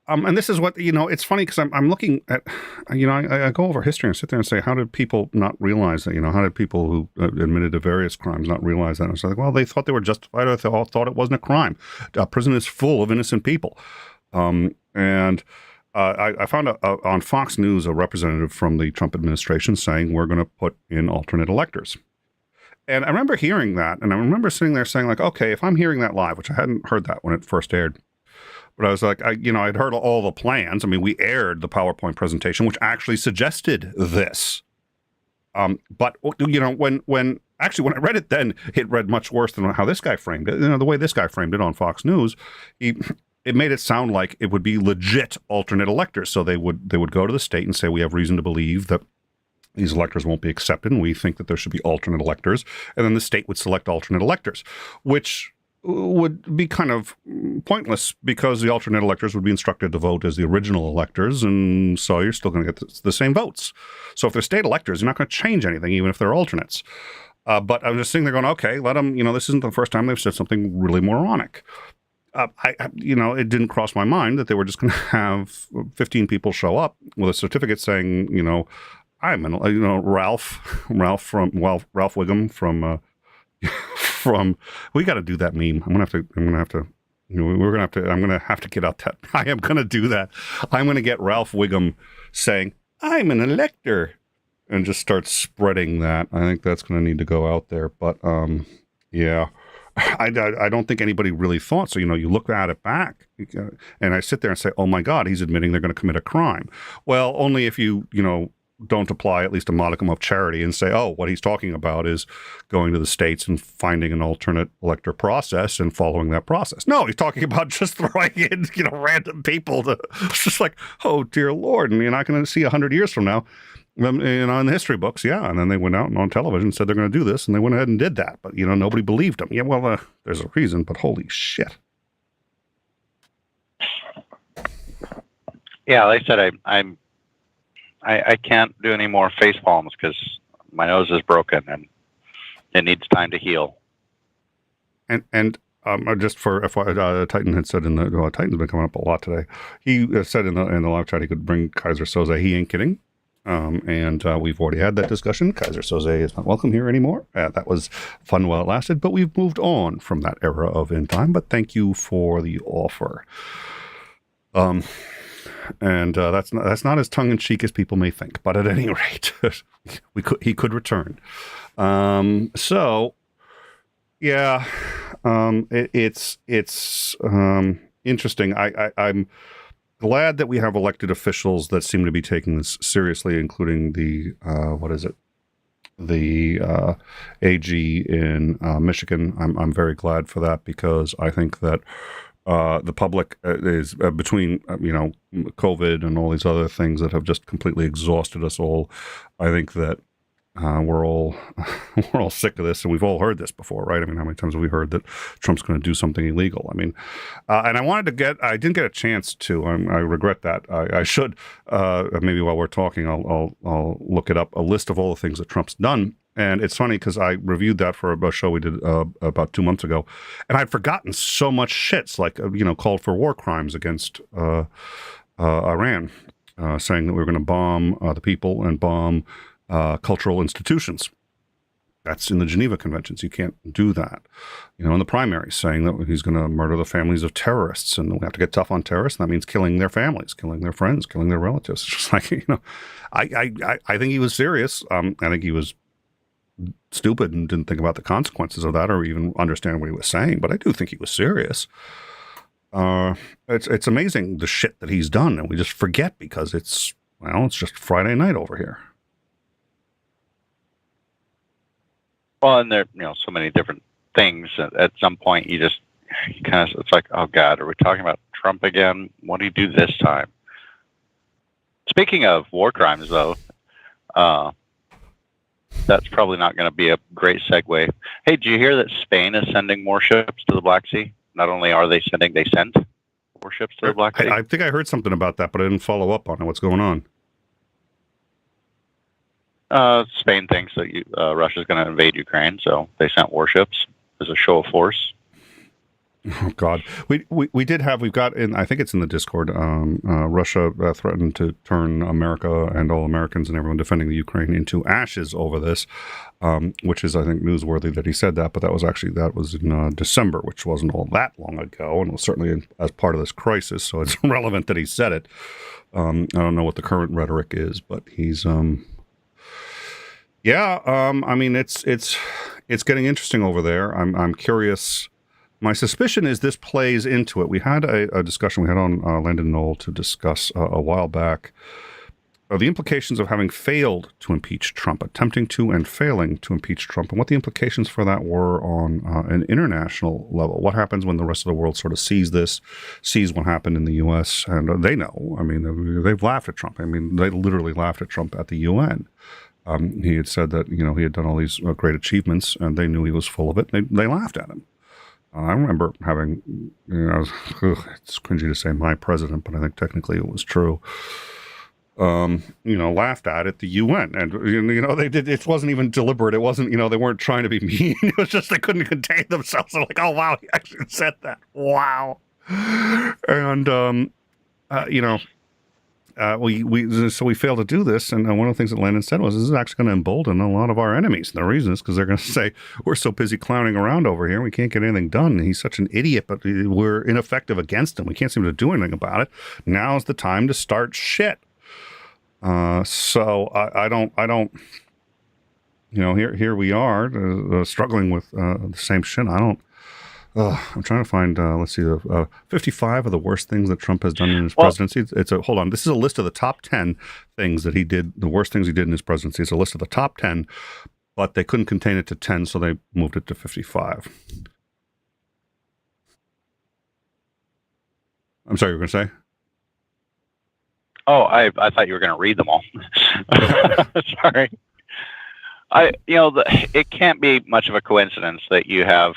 And this is what, it's funny because I'm looking at, I go over history and sit there and say, how did people not realize that, how did people who admitted to various crimes not realize that? And it's like, well, they thought they were justified, or they all thought it wasn't a crime. Prison is full of innocent people. I found on Fox News a representative from the Trump administration saying, we're going to put in alternate electors. And I remember hearing that, and I remember sitting there saying, like, okay, if I'm hearing that live, which I hadn't heard that when it first aired, but I was like, I'd heard all the plans. I mean, we aired the PowerPoint presentation, which actually suggested this. But when I read it, then it read much worse than how this guy framed it. The way this guy framed it on Fox News, it made it sound like it would be legit alternate electors. So they would go to the state and say, we have reason to believe that these electors won't be accepted, and we think that there should be alternate electors. And then the state would select alternate electors, which would be kind of pointless because the alternate electors would be instructed to vote as the original electors, and so you're still going to get the same votes. So if they're state electors, you're not going to change anything, even if they're alternates. But I'm just sitting there going, okay, let them, this isn't the first time they've said something really moronic. It didn't cross my mind that they were just going to have 15 people show up with a certificate saying, I'm Ralph Wiggum from we got to do that meme. I'm gonna have to get out that. I am gonna do that. I'm gonna get Ralph Wiggum saying, I'm an elector, and just start spreading that. I think that's gonna need to go out there. But yeah, I don't think anybody really thought. So, you look at it back, and I sit there and say, oh my God, he's admitting they're going to commit a crime. Well, only if you don't apply at least a modicum of charity and say, oh, what he's talking about is going to the states and finding an alternate elector process and following that process. No, he's talking about just throwing in, random people to, it's just like, oh, dear Lord. And you're not going to see 100 years from now in the history books, yeah. And then they went out and on television and said they're going to do this, and they went ahead and did that. But, nobody believed them. Yeah, well, there's a reason, but holy shit. Yeah, like I said, I can't do any more face palms because my nose is broken and it needs time to heal. And just for FYI, Titan had said Titan's been coming up a lot today. He said in the live chat he could bring 𝐂𝐤𝐳𝐶. He ain't kidding. And we've already had that discussion. 𝐂𝐤𝐳𝐶 is not welcome here anymore. That was fun while it lasted, but we've moved on from that era of in time. But thank you for the offer. And that's not as tongue in cheek as people may think. But at any rate, he could return. So yeah, it's interesting. I'm glad that we have elected officials that seem to be taking this seriously, including the AG in Michigan. I'm very glad for that because I think that the public is between COVID and all these other things that have just completely exhausted us all. I think that we're all sick of this, and we've all heard this before, right? I mean, how many times have we heard that Trump's going to do something illegal? I mean, and I didn't get a chance to. I regret that. I should maybe while we're talking, I'll look it up. A list of all the things that Trump's done. And it's funny because I reviewed that for a show we did about 2 months ago, and I'd forgotten so much shits like called for war crimes against Iran, saying that we were going to bomb the people and bomb cultural institutions. That's in the Geneva Conventions. You can't do that. In the primaries, saying that he's going to murder the families of terrorists, and we have to get tough on terrorists. And that means killing their families, killing their friends, killing their relatives. It's just like I think he was serious. I think he was stupid and didn't think about the consequences of that or even understand what he was saying. But I do think he was serious. It's amazing the shit that he's done, and we just forget because it's just Friday night over here. Well, and there, so many different things. At some point, it's like, oh God, are we talking about Trump again? What did he do this time? Speaking of war crimes, though, that's probably not going to be a great segue. Hey, did you hear that Spain is sending more ships to the Black Sea? Not only are they sent warships to the Black Sea. I think I heard something about that, but I didn't follow up on it. What's going on? Spain thinks that Russia's going to invade Ukraine, so they sent warships as a show of force. Oh God, we've got in, I think it's in the Discord. Russia threatened to turn America and all Americans and everyone defending the Ukraine into ashes over this, which is, I think, newsworthy that he said that. But that was in December, which wasn't all that long ago, and was certainly as part of this crisis. So it's relevant that he said it. I don't know what the current rhetoric is, but he's. I mean, it's getting interesting over there. I'm curious. My suspicion is this plays into it. We had a discussion we had on Landon Knoll to discuss a while back the implications of having failed to impeach Trump, attempting to and failing to impeach Trump, and what the implications for that were on an international level. What happens when the rest of the world sort of sees what happened in the U.S., and they know. I mean, they've laughed at Trump. I mean, they literally laughed at Trump at the UN. He had said that, he had done all these great achievements, and they knew he was full of it. They laughed at him. I remember having, it's cringy to say my president, but I think technically it was true. Laughed at the UN, and they did. It wasn't even deliberate. It wasn't. They weren't trying to be mean. It was just they couldn't contain themselves. They're like, oh wow, he actually said that. Wow, and we failed to do this, and one of the things that Landon said was, this is actually going to embolden a lot of our enemies. And the reason is because they're going to say, we're so busy clowning around over here, we can't get anything done. He's such an idiot, but we're ineffective against him. We can't seem to do anything about it. Now's the time to start shit. So I don't. Here we are struggling with the same shit. I'm trying to find, let's see, 55 of the worst things that Trump has done in his presidency. Hold on. This is a list of the top 10 things that he did, the worst things he did in his presidency. It's a list of the top 10, but they couldn't contain it to 10, so they moved it to 55. I'm sorry, you were going to say? Oh, I thought you were going to read them all. Sorry. It can't be much of a coincidence that you have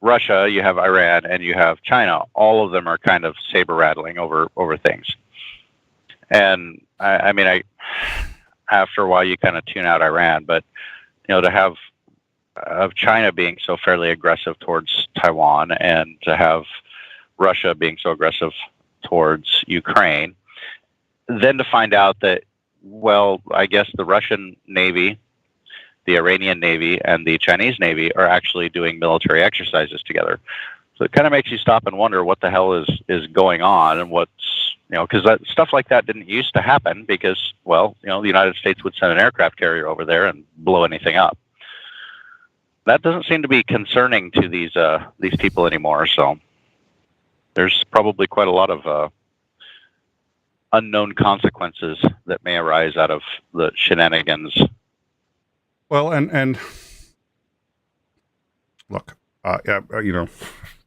Russia, you have Iran, and you have China. All of them are kind of saber rattling over things. And I mean, after a while, you kind of tune out Iran, but to have of China being so fairly aggressive towards Taiwan, and to have Russia being so aggressive towards Ukraine, then to find out that, well, I guess the Russian Navy, the Iranian Navy, and the Chinese Navy are actually doing military exercises together. So it kind of makes you stop and wonder what the hell is going on, and what's, because stuff like that didn't used to happen, because, well, the United States would send an aircraft carrier over there and blow anything up. That doesn't seem to be concerning to these people anymore. So there's probably quite a lot of unknown consequences that may arise out of the shenanigans. Well, and look,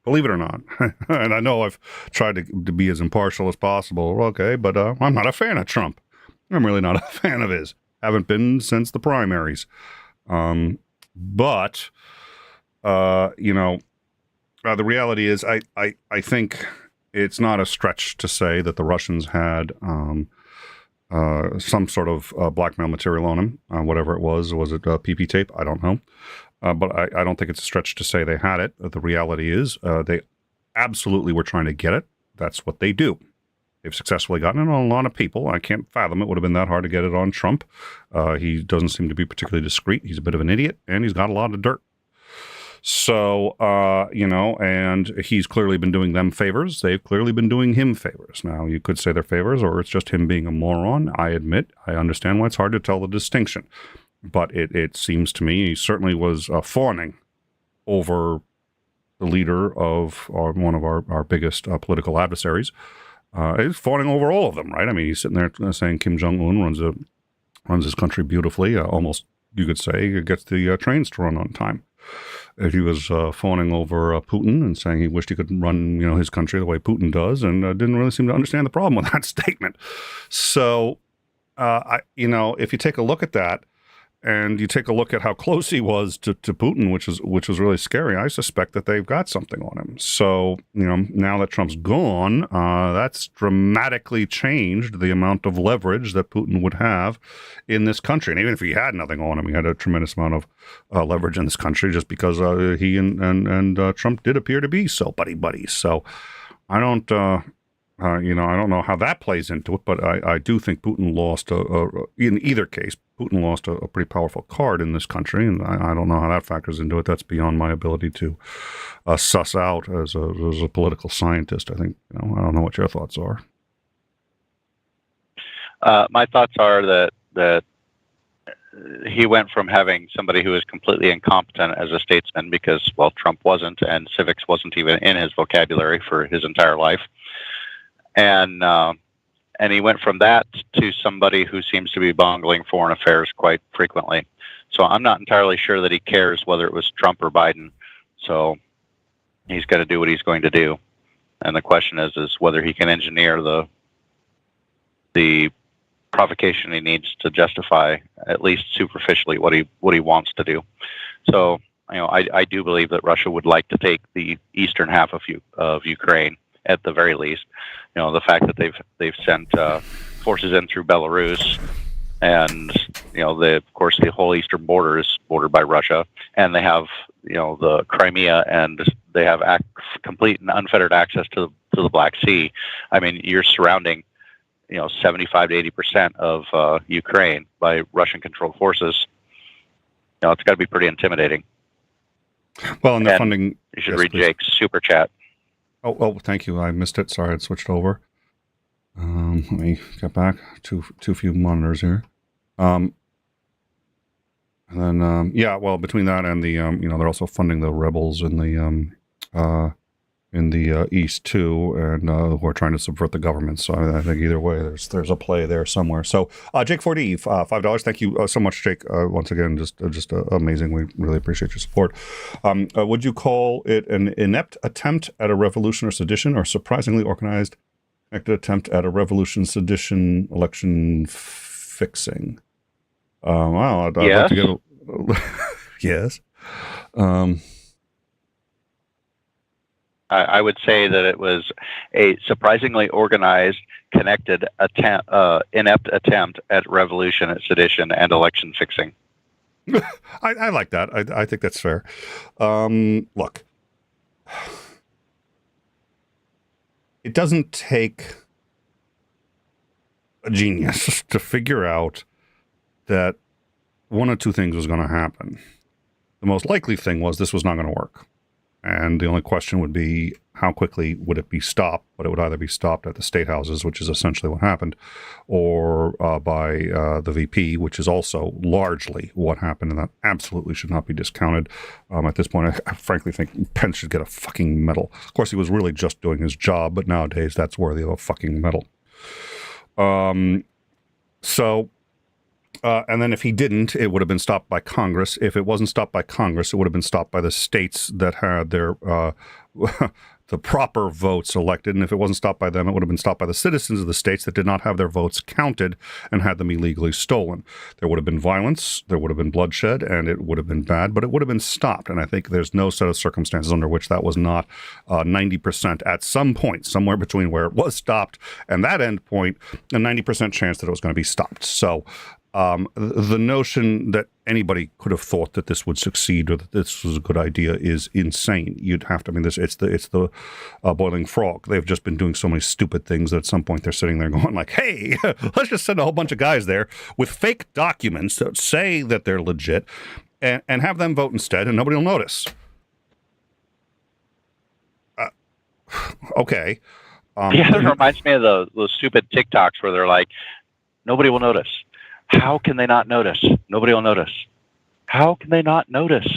believe it or not, and I know I've tried to be as impartial as possible, okay, but I'm not a fan of Trump. I'm really not a fan of his. Haven't been since the primaries. But the reality is, I think it's not a stretch to say that the Russians had some sort of blackmail material on him, whatever it was. Was it PP tape? I don't know. But I don't think it's a stretch to say they had it. The reality is they absolutely were trying to get it. That's what they do. They've successfully gotten it on a lot of people. I can't fathom it would have been that hard to get it on Trump. He doesn't seem to be particularly discreet. He's a bit of an idiot, and he's got a lot of dirt. So, and he's clearly been doing them favors. They've clearly been doing him favors. Now, you could say they're favors, or it's just him being a moron. I admit, I understand why it's hard to tell the distinction. But it seems to me he certainly was fawning over the leader of one of our biggest political adversaries. He's fawning over all of them, right? I mean, he's sitting there saying Kim Jong-un runs his country beautifully. Almost, you could say, he gets the trains to run on time. He was fawning over Putin and saying he wished he could run, his country the way Putin does, and didn't really seem to understand the problem with that statement. So, if you take a look at that, and you take a look at how close he was to Putin, which was really scary, I suspect that they've got something on him. So, now that Trump's gone, that's dramatically changed the amount of leverage that Putin would have in this country. And even if he had nothing on him, he had a tremendous amount of leverage in this country just because he and Trump did appear to be so buddy-buddies. So I don't... I don't know how that plays into it, but I do think Putin lost, in either case, Putin lost a pretty powerful card in this country, and I don't know how that factors into it. That's beyond my ability to suss out as a political scientist. I think, I don't know what your thoughts are. My thoughts are that he went from having somebody who was completely incompetent as a statesman, because, well, Trump wasn't, and civics wasn't even in his vocabulary for his entire life. And he went from that to somebody who seems to be bungling foreign affairs quite frequently. So I'm not entirely sure that he cares whether it was Trump or Biden. So he's got to do what he's going to do. And the question is whether he can engineer the provocation he needs to justify, at least superficially, what he wants to do. So I do believe that Russia would like to take the eastern half of Ukraine. At the very least, the fact that they've sent forces in through Belarus, and of course the whole eastern border is bordered by Russia, and they have the Crimea, and they have complete and unfettered access to the Black Sea. I mean, you're surrounding 75 to 80% of Ukraine by Russian-controlled forces. It's got to be pretty intimidating. Well, and they're funding. You should read Jake's super chat. Oh, thank you. I missed it. Sorry, it switched over. Let me get back. Too few monitors here. And then, between that and the, they're also funding the rebels in the east too, and who are trying to subvert the government. So I think either way, there's a play there somewhere. So Jake 4D, $5. Thank you so much, Jake. Once again, just amazing. We really appreciate your support. Would you call it an inept attempt at a revolution or sedition, or surprisingly organized Acted attempt at a revolution, sedition, election fixing. Wow, I'd like Yes. to get a... Yes. I would say that it was a surprisingly organized, connected inept attempt at revolution, at sedition, and election fixing. I like that. I think that's fair. Look, it doesn't take a genius to figure out that one of two things was going to happen. The most likely thing was this was not going to work. And the only question would be, how quickly would it be stopped? But it would either be stopped at the state houses, which is essentially what happened, or by the VP, which is also largely what happened, and that absolutely should not be discounted. At this point, I frankly think Pence should get a fucking medal. Of course, he was really just doing his job, but nowadays that's worthy of a fucking medal. And then if he didn't, it would have been stopped by Congress. If it wasn't stopped by Congress, it would have been stopped by the states that had their the proper votes elected. And if it wasn't stopped by them, it would have been stopped by the citizens of the states that did not have their votes counted and had them illegally stolen. There would have been violence, there would have been bloodshed, and it would have been bad, but it would have been stopped. And I think there's no set of circumstances under which that was not 90% at some point, somewhere between where it was stopped and that end point, a 90% chance that it was going to be stopped. So the notion that anybody could have thought that this would succeed or that this was a good idea is insane. You'd have to, it's the boiling frog. They've just been doing so many stupid things that at some point they're sitting there going like, hey, let's just send a whole bunch of guys there with fake documents that say that they're legit and have them vote instead and nobody will notice. Okay. Yeah, it reminds me of those stupid TikToks where they're like, nobody will notice. How can they not notice? Nobody will notice. How can they not notice?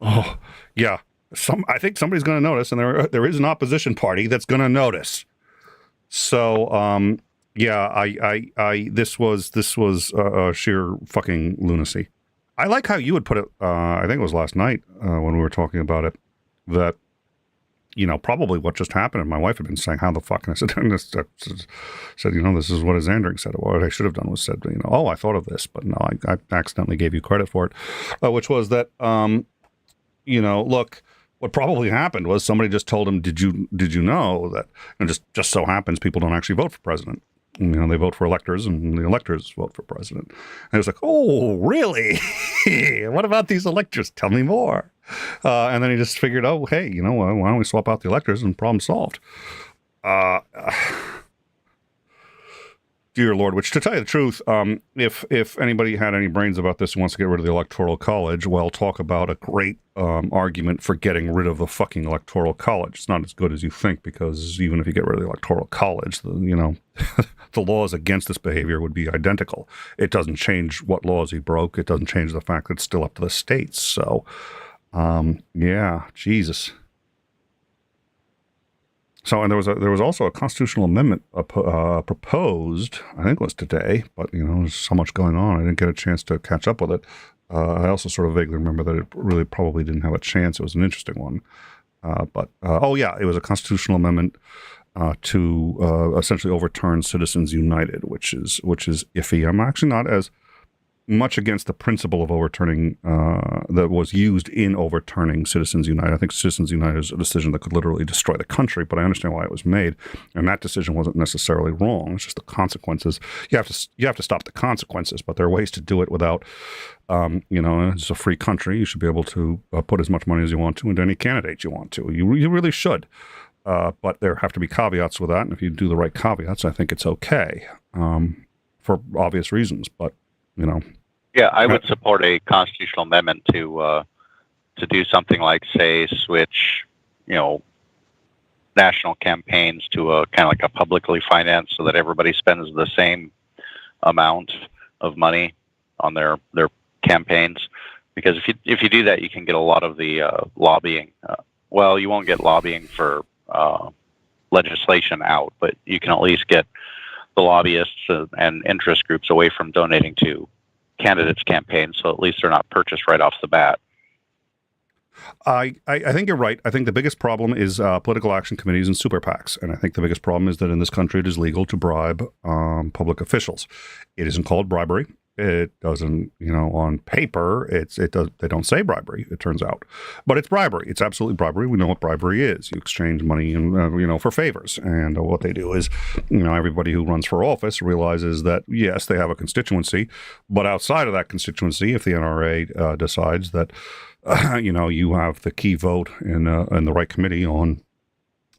Oh, yeah. I think somebody's going to notice, and there is an opposition party that's going to notice. So, yeah, this was sheer fucking lunacy. I like how you would put it. I think it was last night when we were talking about it that. Probably what just happened. And my wife had been saying, how the fuck? And I said, this is what _𝐓𝐢𝐬 said. What I should have done was said, oh, I thought of this, but no, I accidentally gave you credit for it, which was that, look, what probably happened was somebody just told him, did you know that, just so happens people don't actually vote for president. They vote for electors, and the electors vote for president. And it was like, oh, really? What about these electors? Tell me more. And then he just figured, oh, hey, why don't we swap out the electors and problem solved? Dear Lord, which to tell you the truth, if anybody had any brains about this and wants to get rid of the Electoral College, well, talk about a great argument for getting rid of the fucking Electoral College. It's not as good as you think, because even if you get rid of the Electoral College, the laws against this behavior would be identical. It doesn't change what laws he broke. It doesn't change the fact that it's still up to the states. So, yeah, Jesus. So, and there was also a constitutional amendment proposed, I think it was today, but, there's so much going on, I didn't get a chance to catch up with it. I also sort of vaguely remember that it really probably didn't have a chance. It was an interesting one. It was a constitutional amendment to essentially overturn Citizens United, which is iffy. I'm actually not as much against the principle of overturning that was used in overturning Citizens United. I think Citizens United is a decision that could literally destroy the country, but I understand why it was made, and that decision wasn't necessarily wrong. It's just the consequences. You have to stop the consequences, but there are ways to do it without. It's a free country. You should be able to put as much money as you want to into any candidate you want to. You really should. But there have to be caveats with that, and if you do the right caveats, I think it's okay for obvious reasons. But yeah, I would support a constitutional amendment to do something like, say, switch, national campaigns to a kind of like a publicly financed, so that everybody spends the same amount of money on their campaigns. Because if you do that, you can get a lot of the lobbying. You won't get lobbying for legislation out, but you can at least get the lobbyists and interest groups away from donating to candidates' campaigns, so at least they're not purchased right off the bat. I think you're right. I think the biggest problem is political action committees and super PACs. And I think the biggest problem is that in this country it is legal to bribe public officials. It isn't called bribery. It doesn't, on paper, they don't say bribery, it turns out. But it's bribery. It's absolutely bribery. We know what bribery is. You exchange money, for favors. And what they do is, everybody who runs for office realizes that, yes, they have a constituency, but outside of that constituency, if the NRA decides that, you have the key vote in the right committee on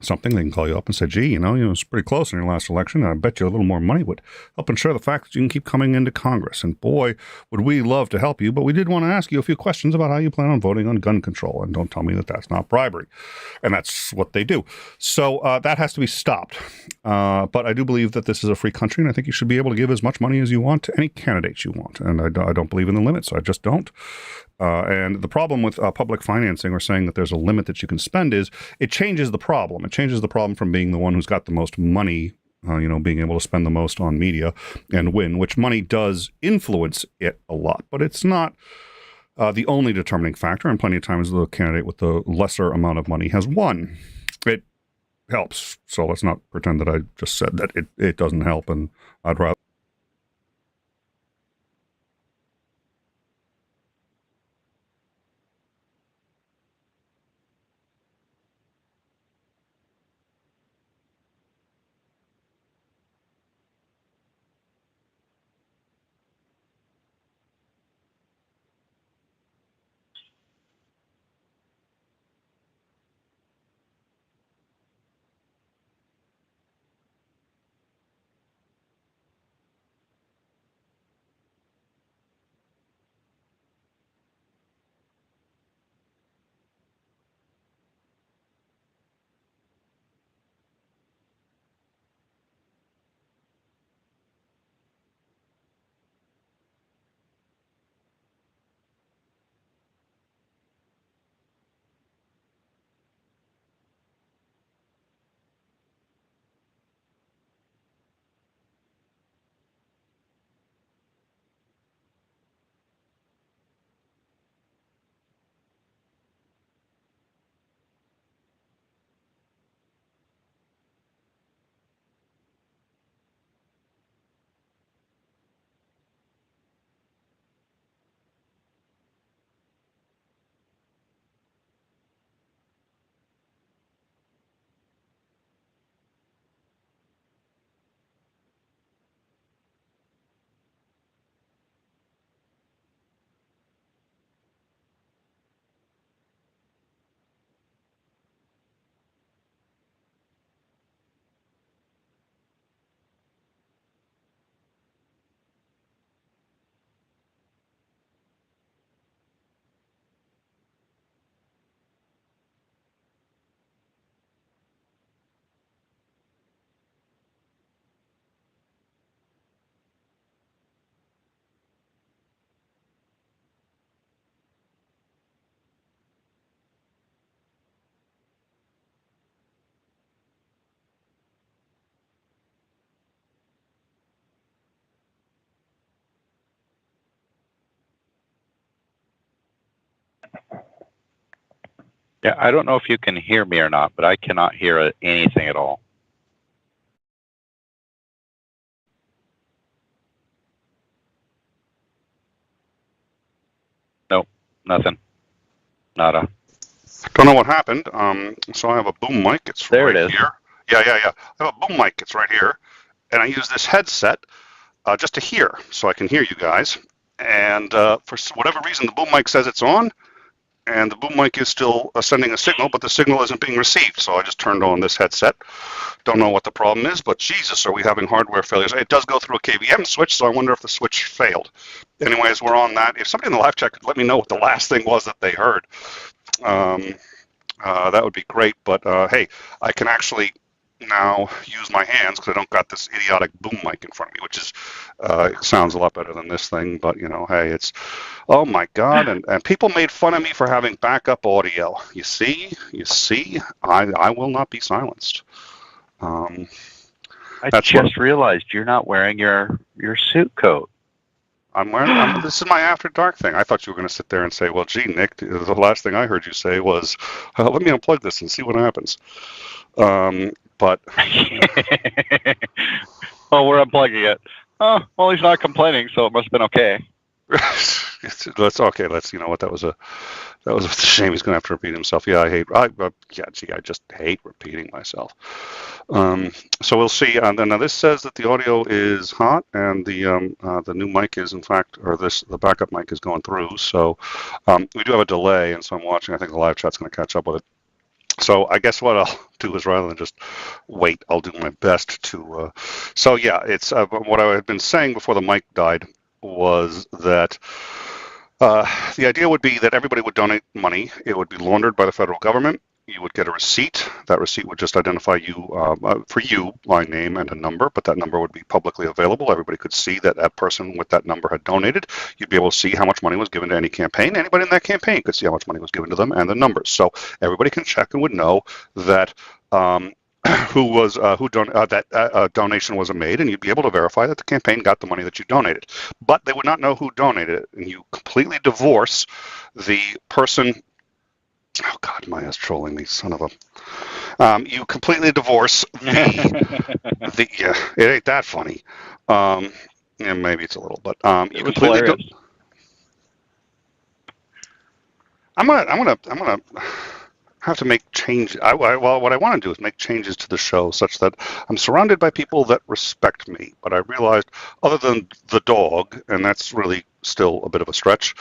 something, they can call you up and say, gee, it's pretty close in your last election. I bet you a little more money would help ensure the fact that you can keep coming into Congress. And boy, would we love to help you, but we did want to ask you a few questions about how you plan on voting on gun control. And don't tell me that that's not bribery. And that's what they do. So that has to be stopped. But I do believe that this is a free country, and I think you should be able to give as much money as you want to any candidates you want. And I don't believe in the limits. I just don't. And the problem with public financing or saying that there's a limit that you can spend is it changes the problem. It changes the problem from being the one who's got the most money, being able to spend the most on media and win, which money does influence it a lot. But it's not the only determining factor. And plenty of times the candidate with the lesser amount of money has won. It helps. So let's not pretend that I just said that it doesn't help. And I'd rather. Yeah, I don't know if you can hear me or not, but I cannot hear anything at all. Nope, nothing. Nada. Don't know what happened. So I have a boom mic. It's There right it is. here. Yeah. I have a boom mic. It's right here. And I use this headset just to hear, so I can hear you guys. And for whatever reason, the boom mic says it's on, and the boom mic is still sending a signal, but the signal isn't being received. So I just turned on this headset. Don't know what the problem is, but Jesus, are we having hardware failures? It does go through a KVM switch, so I wonder if the switch failed. Anyways, we're on that. If somebody in the live chat could let me know what the last thing was that they heard, that would be great. But hey, I can actually now use my hands because I don't got this idiotic boom mic in front of me, which is it sounds a lot better than this thing. But hey, it's oh my God, and people made fun of me for having backup audio. You see, I will not be silenced. I just realized you're not wearing your suit coat. This is my After Dark thing. I thought you were going to sit there and say, well, gee, Nick, the last thing I heard you say was, let me unplug this and see what happens. But well, we're unplugging it. Oh, well, he's not complaining, so it must have been okay. Let's, you know what, that was a shame. He's going to have to repeat himself. Yeah, I just hate repeating myself. So we'll see. Now this says that the audio is hot, and the new mic is, in fact, the backup mic is going through. So we do have a delay, and so I'm watching. I think the live chat's going to catch up with it. So I guess what I'll do is, rather than just wait, I'll do my best to. So yeah, it's what I had been saying before the mic died was that the idea would be that everybody would donate money. It would be laundered by the federal government. You would get a receipt. That receipt would just identify you, for you, line name and a number, but that number would be publicly available. Everybody could see that that person with that number had donated. You'd be able to see how much money was given to any campaign. Anybody in that campaign could see how much money was given to them and the numbers. So everybody can check and would know that that donation was made, and you'd be able to verify that the campaign got the money that you donated. But they would not know who donated it, and you completely divorce the person. Oh God, Maya's trolling me, son of a. You completely divorce the yeah, it ain't that funny. Yeah, maybe it's a little, but you completely. I'm gonna have to make changes. Well, what I want to do is make changes to the show such that I'm surrounded by people that respect me. But I realized, other than the dog, and that's really still a bit of a stretch,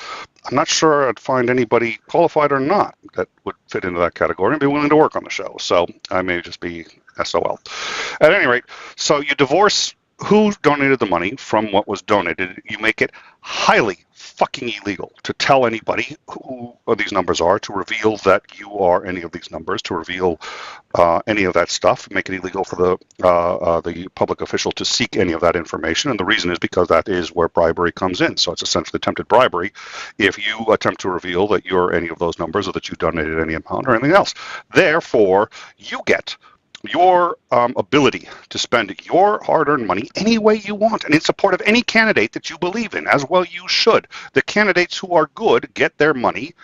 I'm not sure I'd find anybody qualified or not that would fit into that category and be willing to work on the show. So I may just be SOL. At any rate, so you divorce who donated the money from what was donated. You make it highly fucking illegal to tell anybody who these numbers are, to reveal that you are any of these numbers, to reveal any of that stuff, make it illegal for the public official to seek any of that information. And the reason is because that is where bribery comes in. So it's essentially attempted bribery if you attempt to reveal that you're any of those numbers or that you donated any amount or anything else. Therefore, you get your ability to spend your hard-earned money any way you want and in support of any candidate that you believe in, as well you should. The candidates who are good get their money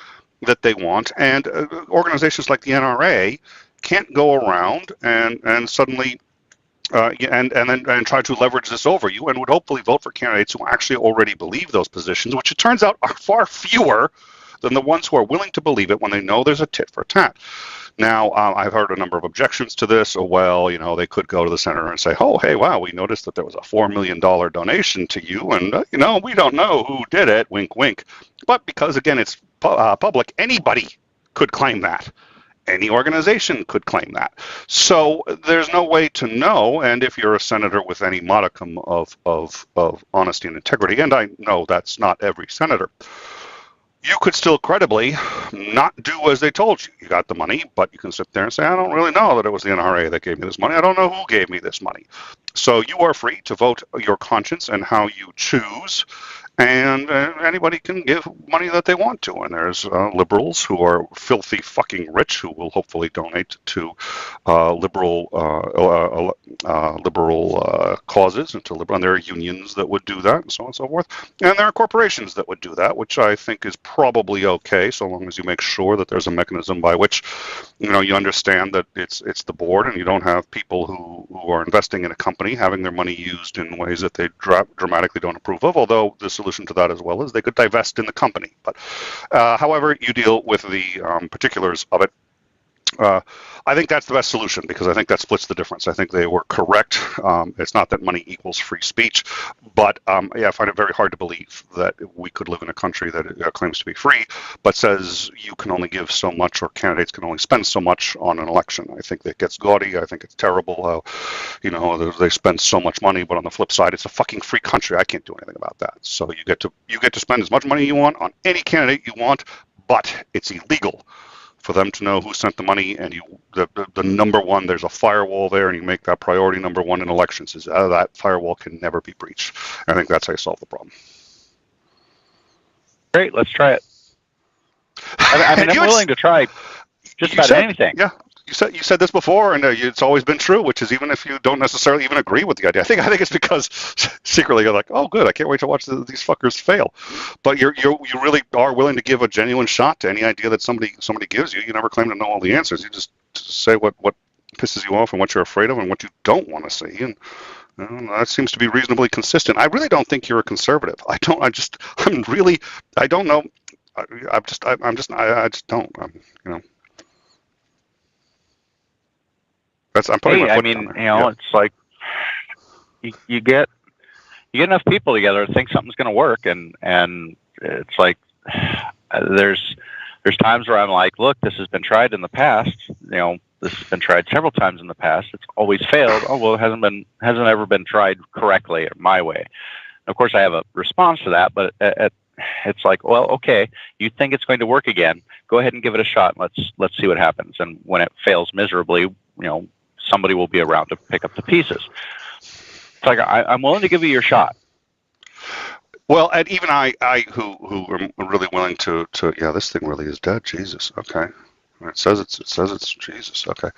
that they want, and organizations like the NRA can't go around and suddenly and try to leverage this over you, and would hopefully vote for candidates who actually already believe those positions, which it turns out are far fewer than the ones who are willing to believe it when they know there's a tit for tat. Now, I've heard a number of objections to this. Well, you know, they could go to the senator and say, oh, hey, wow, we noticed that there was a $4 million donation to you, and, you know, we don't know who did it, wink, wink. But because, again, it's public, anybody could claim that. Any organization could claim that. So there's no way to know, and if you're a senator with any modicum of honesty and integrity, and I know that's not every senator, you could still credibly not do as they told you. You got the money, but you can sit there and say, I don't really know that it was the NRA that gave me this money. I don't know who gave me this money. So you are free to vote your conscience and how you choose. And anybody can give money that they want to. And there's liberals who are filthy fucking rich who will hopefully donate to liberal causes and to liberal. And there are unions that would do that and so on and so forth. And there are corporations that would do that, which I think is probably okay, so long as you make sure that there's a mechanism by which, you know, you understand that it's the board, and you don't have people who are investing in a company having their money used in ways that they dramatically don't approve of. Although the solution to that as well is they could divest in the company. But however you deal with the particulars of it, I think that's the best solution, because I think that splits the difference. I think they were correct. It's not that money equals free speech, but yeah, I find it very hard to believe that we could live in a country that claims to be free, but says you can only give so much, or candidates can only spend so much on an election. I think that gets gaudy. I think it's terrible how, you know, they spend so much money, but on the flip side, it's a fucking free country. I can't do anything about that. So you get to spend as much money you want on any candidate you want, but it's illegal for them to know who sent the money, and the number one, there's a firewall there, and you make that priority number one in elections. Is that firewall can never be breached. I think that's how you solve the problem. Great, let's try it. I mean, I'm willing to try just about anything. Yeah, you said this before, and it's always been true. Which is, even if you don't necessarily even agree with the idea, I think it's because secretly you're like, oh, good, I can't wait to watch these fuckers fail. But you really are willing to give a genuine shot to any idea that somebody gives you. You never claim to know all the answers. You just say what pisses you off and what you're afraid of and what you don't want to see, and that seems to be reasonably consistent. I really don't think you're a conservative. I don't know. I just don't. You know. I'm putting my foot down there. It's like you get enough people together to think something's going to work, and it's like there's times where I'm like, look, this has been tried in the past. This has been tried several times in the past. It's always failed. Oh, well, it hasn't ever been tried correctly my way. Of course, I have a response to that, but it's like, well, okay, you think it's going to work again? Go ahead and give it a shot. Let's see what happens. And when it fails miserably, somebody will be around to pick up the pieces. It's like I'm willing to give you your shot. Well, and even I who am really willing to this thing really is dead. Jesus. Okay. It says it's Jesus. Okay.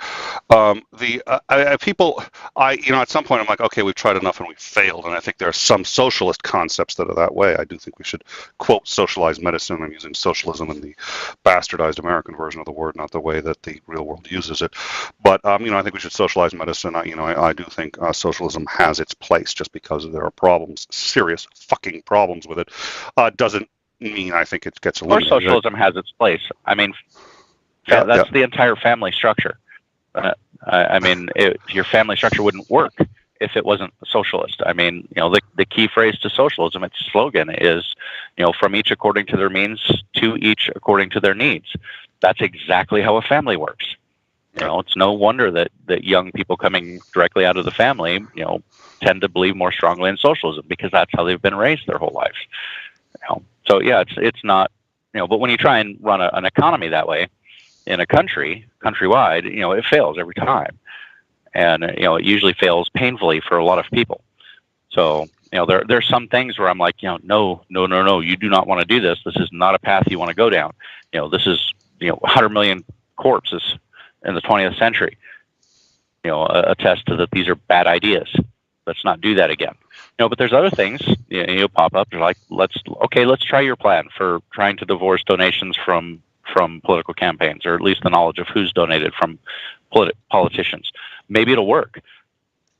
People, at some point I'm like, okay, we've tried enough and we've failed. And I think there are some socialist concepts that are that way. I do think we should quote socialized medicine. I'm using socialism in the bastardized American version of the word, not the way that the real world uses it. But, I think we should socialize medicine. I do think socialism has its place. Just because there are problems, serious fucking problems with it, doesn't mean I think it gets eliminated. Or socialism has its place. I mean, that's the entire family structure. Your family structure wouldn't work if it wasn't socialist. The key phrase to socialism, its slogan is, from each according to their means, to each according to their needs. That's exactly how a family works. It's no wonder that young people coming directly out of the family, tend to believe more strongly in socialism, because that's how they've been raised their whole lives. So yeah, it's not, but when you try and run an economy that way, in a countrywide, it fails every time. And, it usually fails painfully for a lot of people. So, there's some things where I'm like, no, you do not want to do this. This is not a path you want to go down. This is, 100 million corpses in the 20th century, attest to that these are bad ideas. Let's not do that again. But there's other things, you'll pop up. You're like, let's try your plan for trying to divorce donations from political campaigns, or at least the knowledge of who's donated from politicians. Maybe it'll work.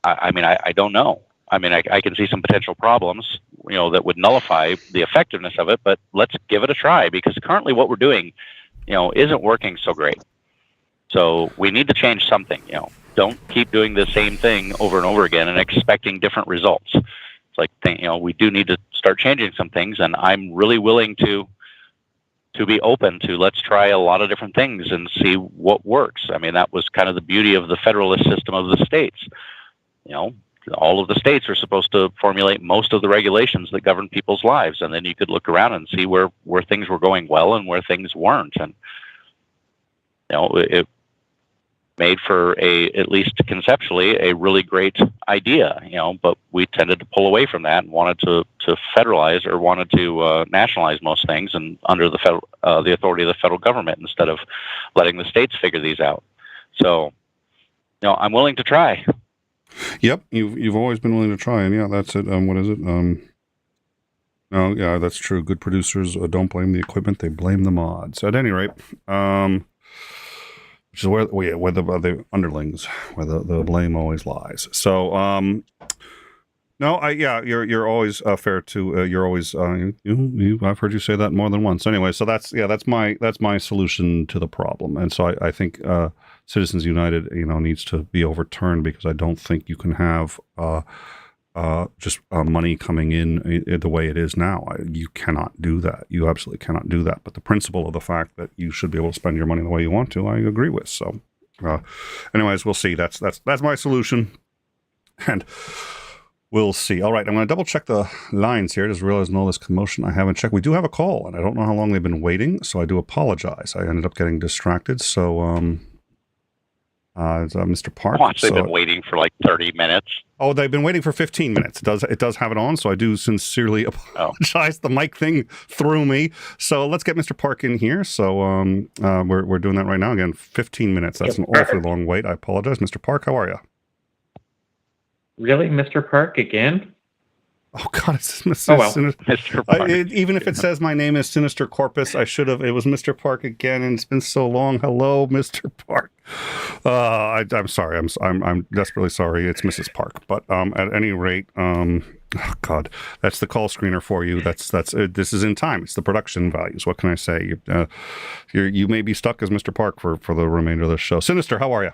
I don't know. I can see some potential problems, that would nullify the effectiveness of it, but let's give it a try, because currently what we're doing, isn't working so great. So we need to change something. Don't keep doing the same thing over and over again and expecting different results. It's like, we do need to start changing some things, and I'm really willing to be open to, let's try a lot of different things and see what works. That was kind of the beauty of the federalist system of the states. All of the states are supposed to formulate most of the regulations that govern people's lives, and then you could look around and see where things were going well and where things weren't. And it made for at least conceptually, a really great idea, but we tended to pull away from that and wanted to federalize, or wanted to nationalize most things, and under the authority of the federal government, instead of letting the states figure these out. So, I'm willing to try. Yep, you've always been willing to try, and that's it. What is it? No, yeah, that's true. Good producers don't blame the equipment; they blame the mods. At any rate, which is where the underlings, where the blame always lies. So, you're always fair to. You're always. I've heard you say that more than once. Anyway, so that's my solution to the problem. And so I think Citizens United, needs to be overturned, because I don't think you can have just money coming in the way it is now. You cannot do that. You absolutely cannot do that. But the principle of the fact that you should be able to spend your money the way you want to, I agree with. So, anyways, we'll see. That's my solution, and we'll see. All right, I'm going to double check the lines here. I just realized in all this commotion I haven't checked. We do have a call, and I don't know how long they've been waiting, so I do apologize. I ended up getting distracted. So, it's Mr. Park. They've been waiting for like 30 minutes. Oh, they've been waiting for 15 minutes. It does have it on, so I do sincerely apologize. The mic thing threw me. So let's get Mr. Park in here. So we're doing that right now. Again, 15 minutes. That's an awfully long wait. I apologize. Mr. Park, how are you? Really, Mr. Park again? Oh God, it's Mr. Park. Even if it says my name is Sinister Corpus, I should have. It was Mr. Park again, and it's been so long. Hello, Mr. Park. I'm sorry. I'm desperately sorry. It's Mrs. Park. But at any rate, oh God, that's the call screener for you. That's this is in time. It's the production values. What can I say? You may be stuck as Mr. Park for the remainder of the show. Sinister, how are you?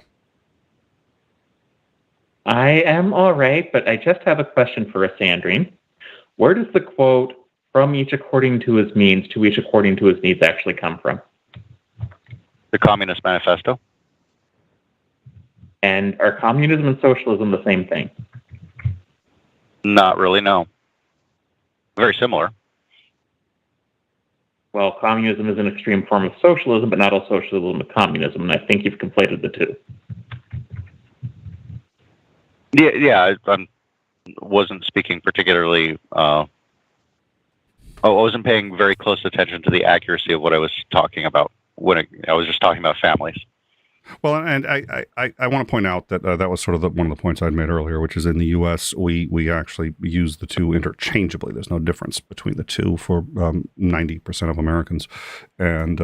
I am all right, but I just have a question for a Sandrine. Where does the quote, "from each according to his means, to each according to his needs," actually come from? The Communist Manifesto. And are communism and socialism the same thing? Not really, no. Very similar. Well, communism is an extreme form of socialism, but not all socialism is communism, and I think you've conflated the two. Yeah, I wasn't speaking particularly. I wasn't paying very close attention to the accuracy of what I was talking about when I was just talking about families. Well, and I want to point out that that was sort of one of the points I'd made earlier, which is in the U.S. we actually use the two interchangeably. There's no difference between the two for 90% of Americans, and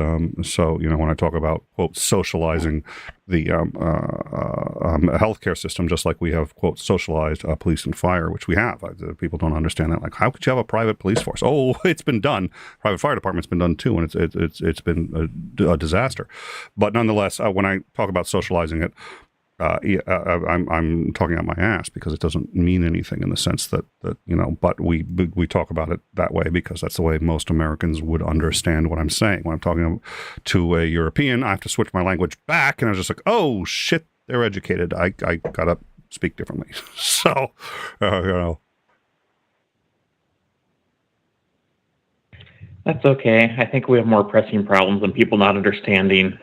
so when I talk about quote socializing the healthcare system, just like we have quote socialized police and fire, which we have. People don't understand that. Like, how could you have a private police force? Oh, it's been done. Private fire department's been done too, and it's been a disaster. But nonetheless, when I talk about socializing it, I'm talking out my ass because it doesn't mean anything in the sense that But we talk about it that way because that's the way most Americans would understand what I'm saying. When I'm talking to a European, I have to switch my language back, and I was just like, oh shit, they're educated. I gotta speak differently. So, That's okay. I think we have more pressing problems than people not understanding.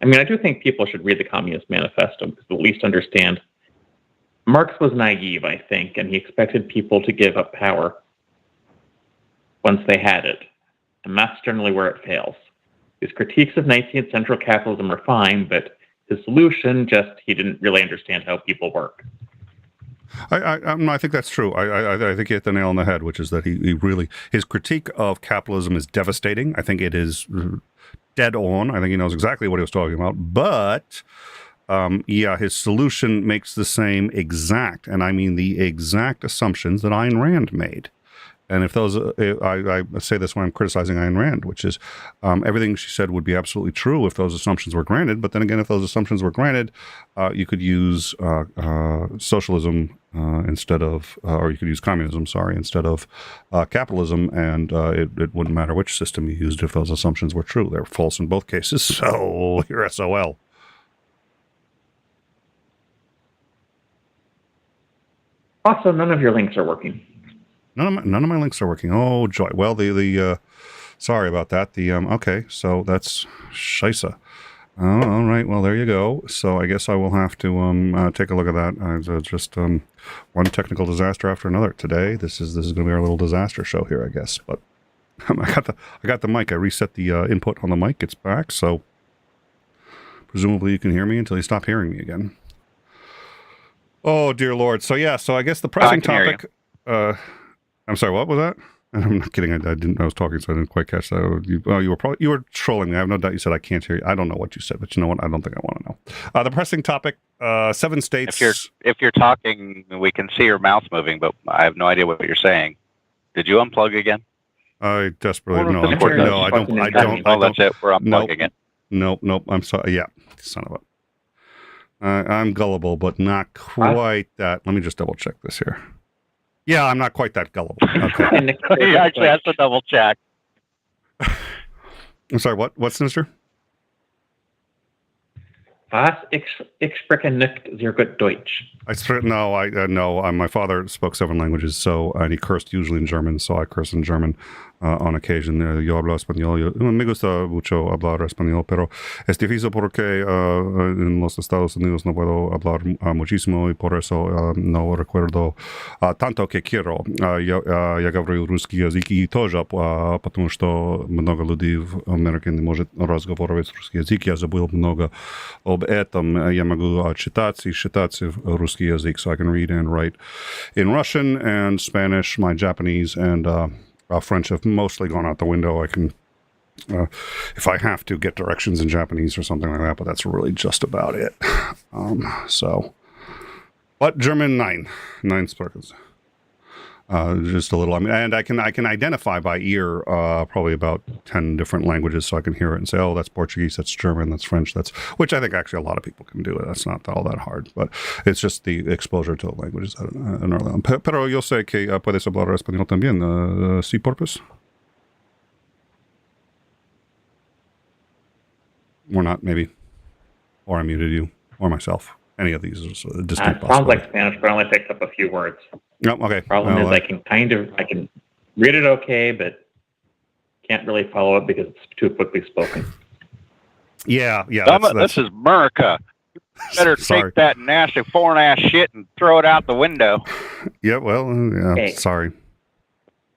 I mean, I do think people should read the Communist Manifesto because at least understand. Marx was naive, I think, and he expected people to give up power once they had it. And that's generally where it fails. His critiques of 19th century capitalism are fine, but his solution, he didn't really understand how people work. I think that's true. I think you hit the nail on the head, which is that he really, his critique of capitalism is devastating. I think it is dead on. I think he knows exactly what he was talking about. But, his solution makes the same exact, and I mean the exact assumptions that Ayn Rand made. And if those, I say this when I'm criticizing Ayn Rand, which is everything she said would be absolutely true if those assumptions were granted. But then again, if those assumptions were granted, you could use socialism instead of, or you could use communism, instead of capitalism, and it wouldn't matter which system you used if those assumptions were true. They're false in both cases, so you're SOL. Also, none of your links are working. None of my links are working. Oh, joy. Well, sorry about that. Okay, so that's scheisse. Oh, all right. Well, there you go. So I guess I will have to take a look at that. Just one technical disaster after another today. This is going to be our little disaster show here, I guess. But I got the mic. I reset the input on the mic. It's back. So presumably you can hear me until you stop hearing me again. Oh, dear Lord. So yeah. So I guess the pressing topic. I'm sorry, what was that? I'm not kidding. I was talking, so I didn't quite catch that. You were trolling me. I have no doubt you said I can't hear you. I don't know what you said, but you know what? I don't think I want to know. The pressing topic, 7 states. If you're talking, we can see your mouth moving, but I have no idea what you're saying. Did you unplug again? I desperately I don't. Oh, that's it. We're unplugging it. Nope. I'm sorry. Yeah, son of a. I'm gullible, but not quite that. Let me just double check this here. Yeah, I'm not quite that gullible. Okay. He actually has to double check. I'm sorry, what? What's Sinister? ich spreche nicht sehr gut Deutsch. My father spoke 7 languages, and he cursed usually in German, so I curse in German on occasion. Yo hablo español. Me gusta mucho hablar español, pero es difícil porque en los Estados Unidos no puedo hablar muchísimo y por eso no recuerdo tanto que quiero. Я говорю русский язык и тоже, потому что много людей в Америке не может разговаривать русский язык. Я забыл много об этом. Я могу читать и считать русский язык, so I can read and write in Russian and Spanish. My Japanese and French have mostly gone out the window. I can, if I have to, get directions in Japanese or something like that, but that's really just about it. But German 9 sparkles. Just a little. And I can identify by ear probably about 10 different languages, so I can hear it and say, oh, that's Portuguese, that's German, that's French, which I think actually a lot of people can do it. That's not all that hard, but it's just the exposure to the languages. Pero yo sé que puedes hablar español también. ¿Sí, Porpoise? Or not, maybe. Or I muted you, or myself. Any of these is a distinct possibility. Sounds like Spanish, but I only picked up a few words. No, okay. Problem is I can read it okay, but can't really follow it because it's too quickly spoken. Yeah. This is America. You better take that nasty foreign ass shit and throw it out the window. Yeah, well, yeah. Okay. Sorry.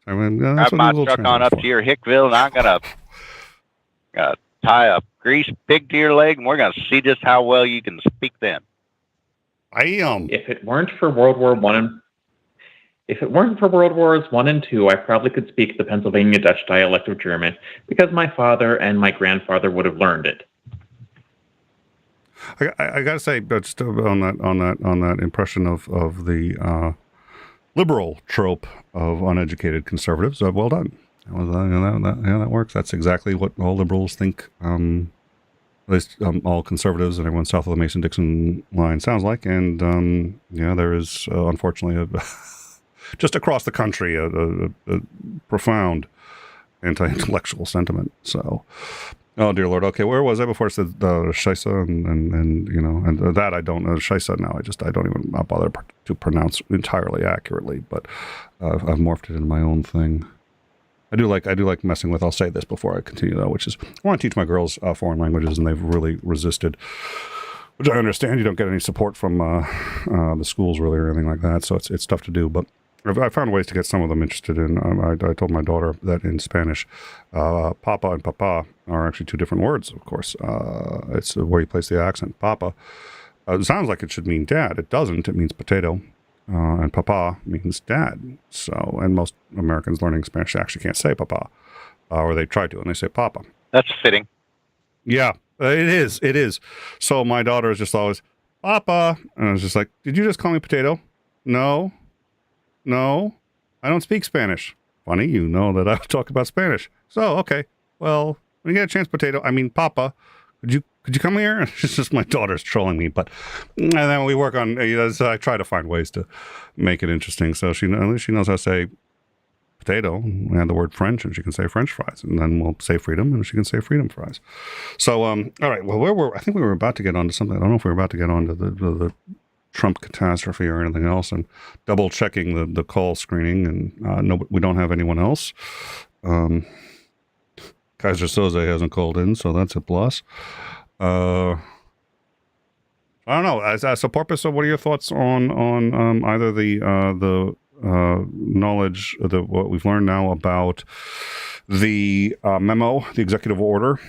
I mean, I might truck on up to your Hickville, and I'm gonna tie a grease pig to your leg, and we're gonna see just how well you can speak then. If it weren't for World Wars I and II, I probably could speak the Pennsylvania Dutch dialect of German because my father and my grandfather would have learned it. I gotta say, just on that impression of the liberal trope of uneducated conservatives, well done. That works. That's exactly what all liberals think. At least all conservatives and everyone south of the Mason-Dixon line sounds like. And there is unfortunately just across the country a profound anti-intellectual sentiment. So, oh dear Lord. Okay, where was I before I said Scheisse and that I don't know Scheisse now. I don't even bother to pronounce entirely accurately, but I've morphed it into my own thing. I do like messing with. I'll say this before I continue though, which is I want to teach my girls foreign languages, and they've really resisted. Which I understand. You don't get any support from the schools really or anything like that, so it's tough to do. But I found ways to get some of them interested in. I told my daughter that in Spanish, papa and papa are actually 2 different words. Of course, it's where you place the accent. Papa it sounds like it should mean dad. It doesn't. It means potato. And papa means dad. So, and most Americans learning Spanish actually can't say papa, or they try to, and they say papa. That's fitting. Yeah, it is. So my daughter is just always, papa. And I was just like, did you just call me potato? No, I don't speak Spanish. Funny, you know that I talk about Spanish. So, okay, well, when you get a chance, potato, I mean, papa, could you come here? It's just my daughter's trolling me, and then we work on. I try to find ways to make it interesting, so at least she knows how to say potato and the word French, and she can say French fries, and then we'll say freedom, and she can say freedom fries. So, all right. Well, I think we were about to get onto something. I don't know if we were about to get onto the Trump catastrophe or anything else, and double checking the call screening, and no, we don't have anyone else. 𝐋𝐢𝐬𝐧 hasn't called in, so that's a plus. I don't know. As a porpoise, what are your thoughts on either the knowledge that what we've learned now about the memo, the executive order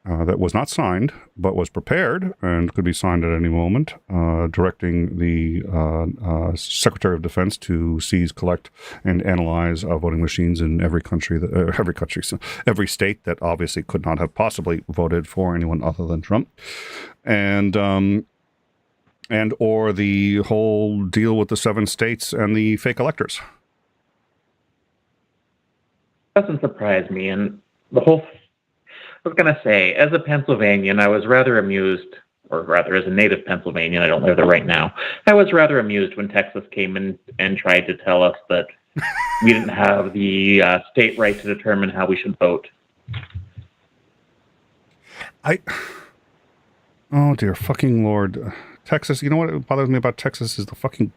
that was not signed but was prepared and could be signed at any moment, directing the Secretary of Defense to seize, collect, and analyze voting machines in every state that obviously could not have possibly voted for anyone other than Trump, and or the whole deal with the 7 states and the fake electors. Doesn't surprise me, and I was going to say, as a Pennsylvanian, I was rather amused, or rather as a native Pennsylvanian, I don't live there right now, I was rather amused when Texas came in and tried to tell us that we didn't have the state right to determine how we should vote. Oh, dear fucking Lord. Texas, you know what bothers me about Texas is the fucking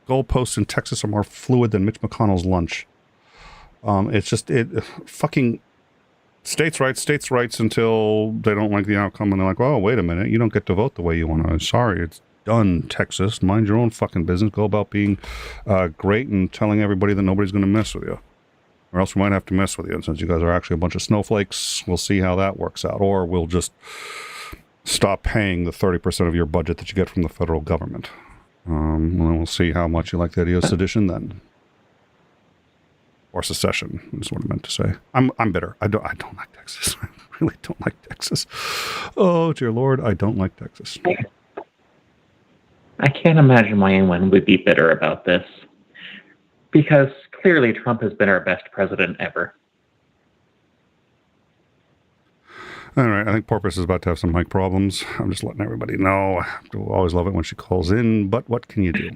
goalposts in Texas are more fluid than Mitch McConnell's lunch. It's just, fucking states' rights until they don't like the outcome and they're like, oh, wait a minute, you don't get to vote the way you want to. Sorry, it's done, Texas. Mind your own fucking business. Go about being great and telling everybody that nobody's going to mess with you. Or else we might have to mess with you. And since you guys are actually a bunch of snowflakes, we'll see how that works out. Or we'll just stop paying the 30% of your budget that you get from the federal government. And we'll see how much you like the idea of sedition then. Or secession, is what I meant to say. I'm bitter. I don't like Texas. I really don't like Texas. Oh, dear Lord, I don't like Texas. I can't imagine why anyone would be bitter about this. Because clearly Trump has been our best president ever. All right, I think Porpoise is about to have some mic problems. I'm just letting everybody know. I always love it when she calls in, but what can you do?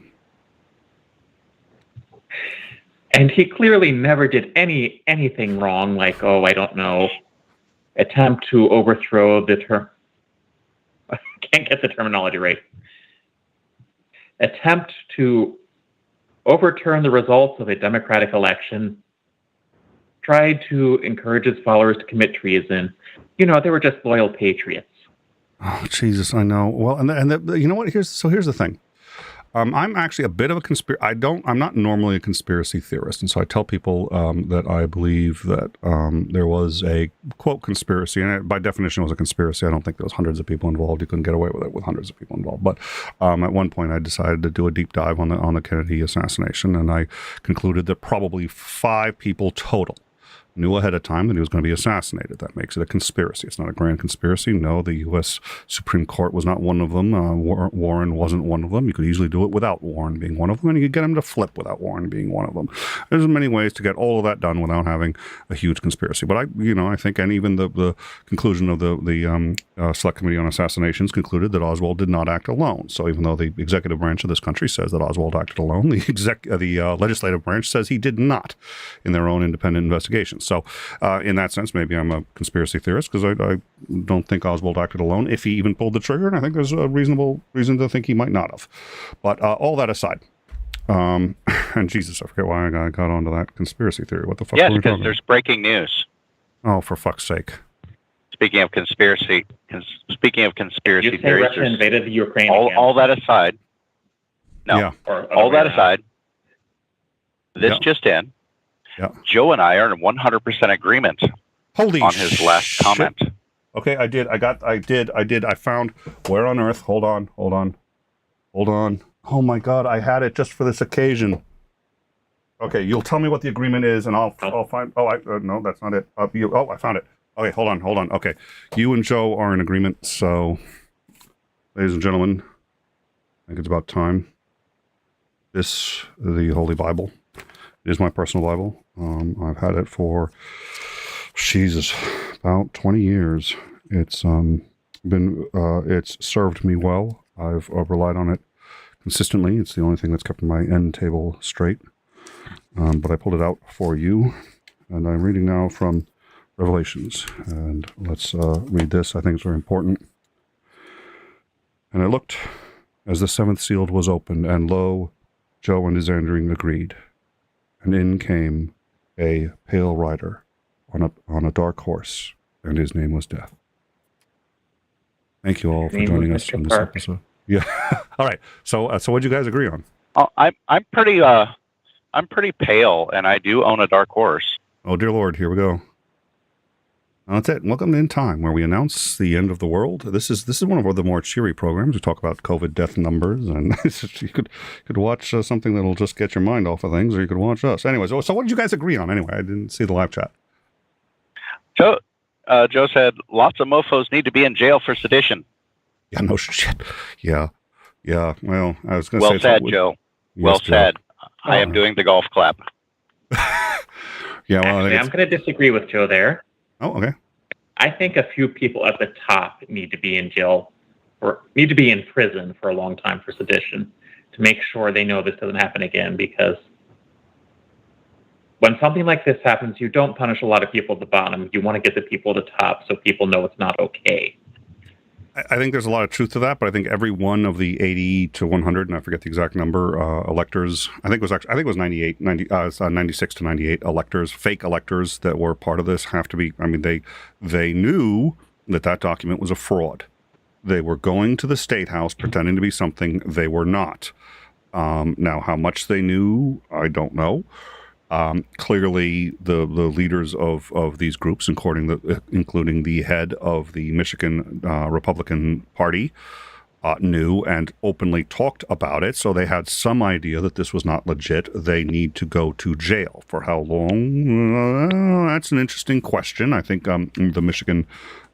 And he clearly never did anything wrong, like, oh, I don't know, attempt to overthrow I can't get the terminology right. Attempt to overturn the results of a democratic election, tried to encourage his followers to commit treason. You know, they were just loyal patriots. Oh, Jesus, I know. Well, and you know what? Here's the thing. I'm actually a bit of a I'm not normally a conspiracy theorist. And so I tell people that I believe that there was a, quote, conspiracy. And by definition, it was a conspiracy. I don't think there was hundreds of people involved. You couldn't get away with it with hundreds of people involved. But at one point, I decided to do a deep dive on the Kennedy assassination. And I concluded that probably 5 people total knew ahead of time that he was going to be assassinated. That makes it a conspiracy. It's not a grand conspiracy. No, the U.S. Supreme Court was not one of them. Warren wasn't one of them. You could easily do it without Warren being one of them, and you could get him to flip without Warren being one of them. There's many ways to get all of that done without having a huge conspiracy. But I think, and even the conclusion of the Select Committee on Assassinations concluded that Oswald did not act alone. So even though the executive branch of this country says that Oswald acted alone, the legislative branch says he did not in their own independent investigations. So in that sense, maybe I'm a conspiracy theorist because I don't think Oswald acted alone, if he even pulled the trigger, and I think there's a reasonable reason to think he might not have. But all that aside, and Jesus, I forget why I got onto that conspiracy theory. What the fuck? Yes, because there's breaking news. Oh, for fuck's sake. Speaking of conspiracy You say theories, Russia invaded the Ukraine all that aside. No, Yeah. all that aside, this Yeah. just in. Yeah. Joe and I are in 100% agreement Holy on his last shit. comment. Okay, I did. I found, where on earth? Hold on. Oh my God, I had it just for this occasion. Okay, you'll tell me what the agreement is, and I'll find. No, that's not it. I found it. Okay, hold on. Okay, you and Joe are in agreement. So, ladies and gentlemen, I think it's about time. The Holy Bible. It is my personal Bible. I've had it for, Jesus, about 20 years. It's served me well. I've relied on it consistently. It's the only thing that's kept my end table straight. But I pulled it out for you, and I'm reading now from Revelations. And let's read this. I think it's very important. And I looked as the 7th seal was opened, and lo, Joe and his Andring agreed. And in came a pale rider on a dark horse, and his name was Death. Thank you all for joining us in this episode. Yeah. All right. So what'd you guys agree on? I'm pretty pale, and I do own a dark horse. Oh dear Lord, here we go. That's it. Welcome to In Time, where we announce the end of the world. This is one of the more cheery programs. We talk about COVID death numbers, and you could watch something that'll just get your mind off of things, or you could watch us. Anyways, so what did you guys agree on? Anyway, I didn't see the live chat. Joe said lots of mofos need to be in jail for sedition. Yeah, no shit. Yeah. Well, I was going to say. Well said, Joe. Yes, well Joe. said. I am doing the golf clap. Yeah, well, Actually, I'm going to disagree with Joe there. Oh, okay. I think a few people at the top need to be in jail or need to be in prison for a long time for sedition to make sure they know this doesn't happen again, because when something like this happens, you don't punish a lot of people at the bottom. You want to get the people at the top so people know it's not okay. I think there's a lot of truth to that, but I think every one of the 80 to 100, and I forget the exact number, electors, I think it was 96 to 98 electors, fake electors that were part of this have to be, I mean, they knew that document was a fraud. They were going to the State House pretending to be something they were not. Now, how much they knew, I don't know. Clearly, the leaders of these groups, including the head of the Michigan Republican Party, knew and openly talked about it. So they had some idea that this was not legit. They need to go to jail. For how long? That's an interesting question. I think the Michigan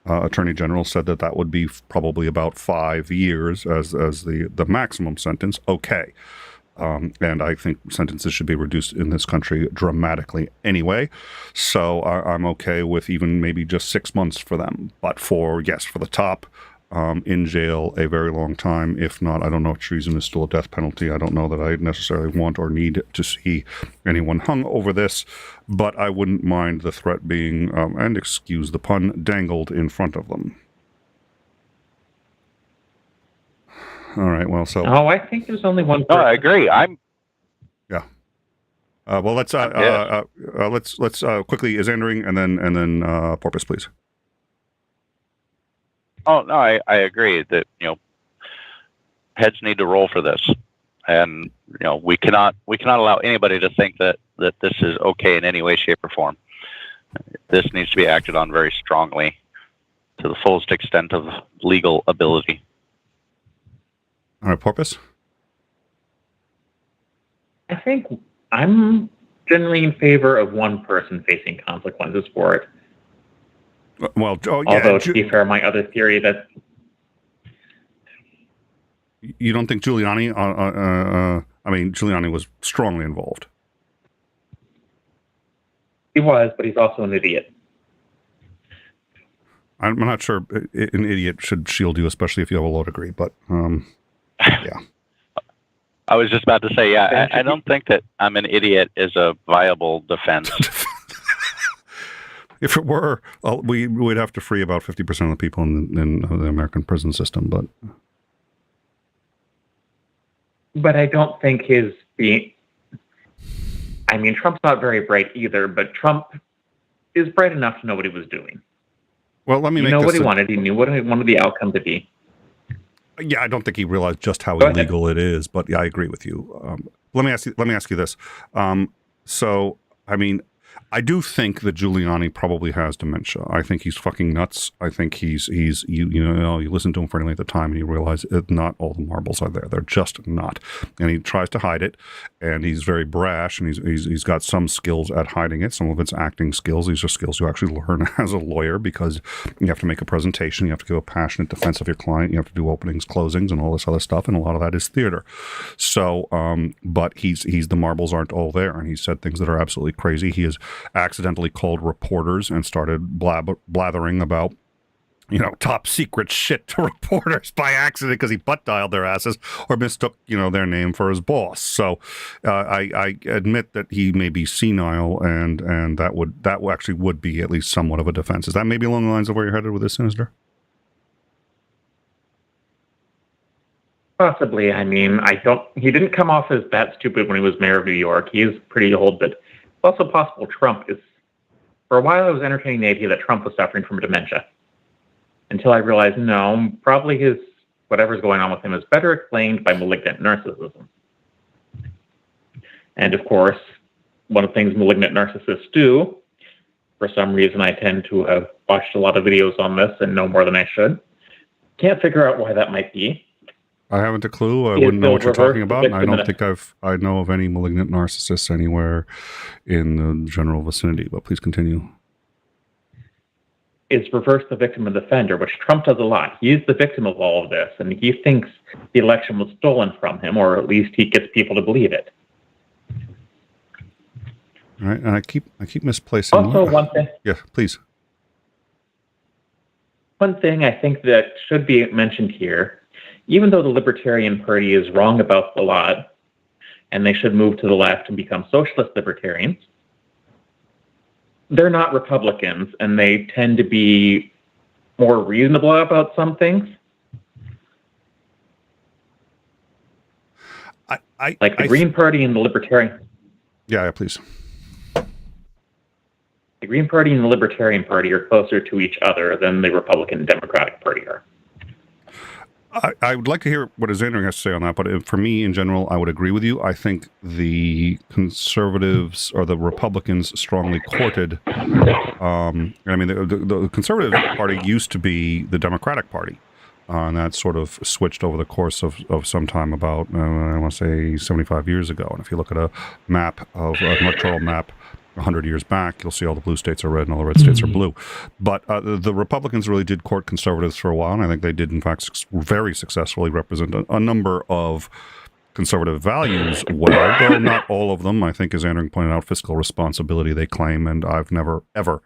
Attorney General said that would be probably about 5 years as the maximum sentence. Okay. And I think sentences should be reduced in this country dramatically anyway. So I'm okay with even maybe just 6 months for them. But for the top, in jail a very long time. If not, I don't know if treason is still a death penalty. I don't know that I necessarily want or need to see anyone hung over this, but I wouldn't mind the threat being, and excuse the pun, dangled in front of them. All right. Well, so. Oh, I think there's only one. No, I agree. Yeah. Well, let's quickly is entering and then Porpoise, please. Oh no, I agree that heads need to roll for this, and we cannot allow anybody to think that this is okay in any way, shape, or form. This needs to be acted on very strongly, to the fullest extent of legal ability. All right, Porpoise? I think I'm generally in favor of one person facing consequences for it. Well, yeah. Although, to be fair, my other theory that... You don't think Giuliani... Giuliani was strongly involved. He was, but he's also an idiot. I'm not sure an idiot should shield you, especially if you have a law degree, but... Yeah. I was just about to say, yeah, I don't think that I'm an idiot is a viable defense. If it were, we would have to free about 50% of the people in the American prison system, but... But I don't think his being... I mean, Trump's not very bright either, but Trump is bright enough to know what he was doing. Well, let me make this... He knew what he wanted. He knew what he wanted the outcome to be. Yeah, I don't think he realized just how illegal it is, but yeah, I agree with you. Let me ask you this. So, I mean, I do think that Giuliani probably has dementia. I think he's fucking nuts. I think he's you listen to him for any length of time and you realize not all the marbles are there. They're just not. And he tries to hide it, and he's very brash, and he's got some skills at hiding it. Some of it's acting skills. These are skills you actually learn as a lawyer, because you have to make a presentation, you have to give a passionate defense of your client, you have to do openings, closings, and all this other stuff, and a lot of that is theater. So, but he's the marbles aren't all there, and he said things that are absolutely crazy. He has accidentally called reporters and started blathering about top secret shit to reporters by accident because he butt dialed their asses or mistook their name for his boss. So I admit that he may be senile, and that actually would be at least somewhat of a defense. Is that maybe along the lines of where you're headed with this, Sinister? Possibly. I mean, he didn't come off as that stupid when he was mayor of New York. He is pretty old, but it's also possible Trump is... For a while, I was entertaining the idea that Trump was suffering from dementia, until I realized, no, probably whatever's going on with him is better explained by malignant narcissism. And of course, one of the things malignant narcissists do, for some reason I tend to have watched a lot of videos on this and know more than I should. Can't figure out why that might be. I haven't a clue. I wouldn't know what you're talking about. And I don't think I know of any malignant narcissists anywhere in the general vicinity, but please continue. Is reverse the victim and defender, which Trump does a lot. He is the victim of all of this, and he thinks the election was stolen from him, or at least he gets people to believe it. All right, and I keep misplacing. Also, one thing. Yeah, please. One thing I think that should be mentioned here, even though the Libertarian Party is wrong about a lot, and they should move to the left and become socialist libertarians, they're not Republicans, and they tend to be more reasonable about some things. Like the Green Party and the Libertarian. Yeah, please. The Green Party and the Libertarian Party are closer to each other than the Republican and Democratic Party are. I would like to hear what Andrew has to say on that, but for me, in general, I would agree with you. I think the conservatives or the Republicans strongly courted. I mean, the Conservative Party used to be the Democratic Party, and that sort of switched over the course of some time, about, I want to say 75 years ago. And if you look at a map of an electoral map 100 years back, you'll see all the blue states are red and all the red states are blue. But the Republicans really did court conservatives for a while, and I think they did, in fact, very successfully represent a number of conservative values well, though not all of them. I think, as Andrew pointed out, fiscal responsibility they claim, and I've never, ever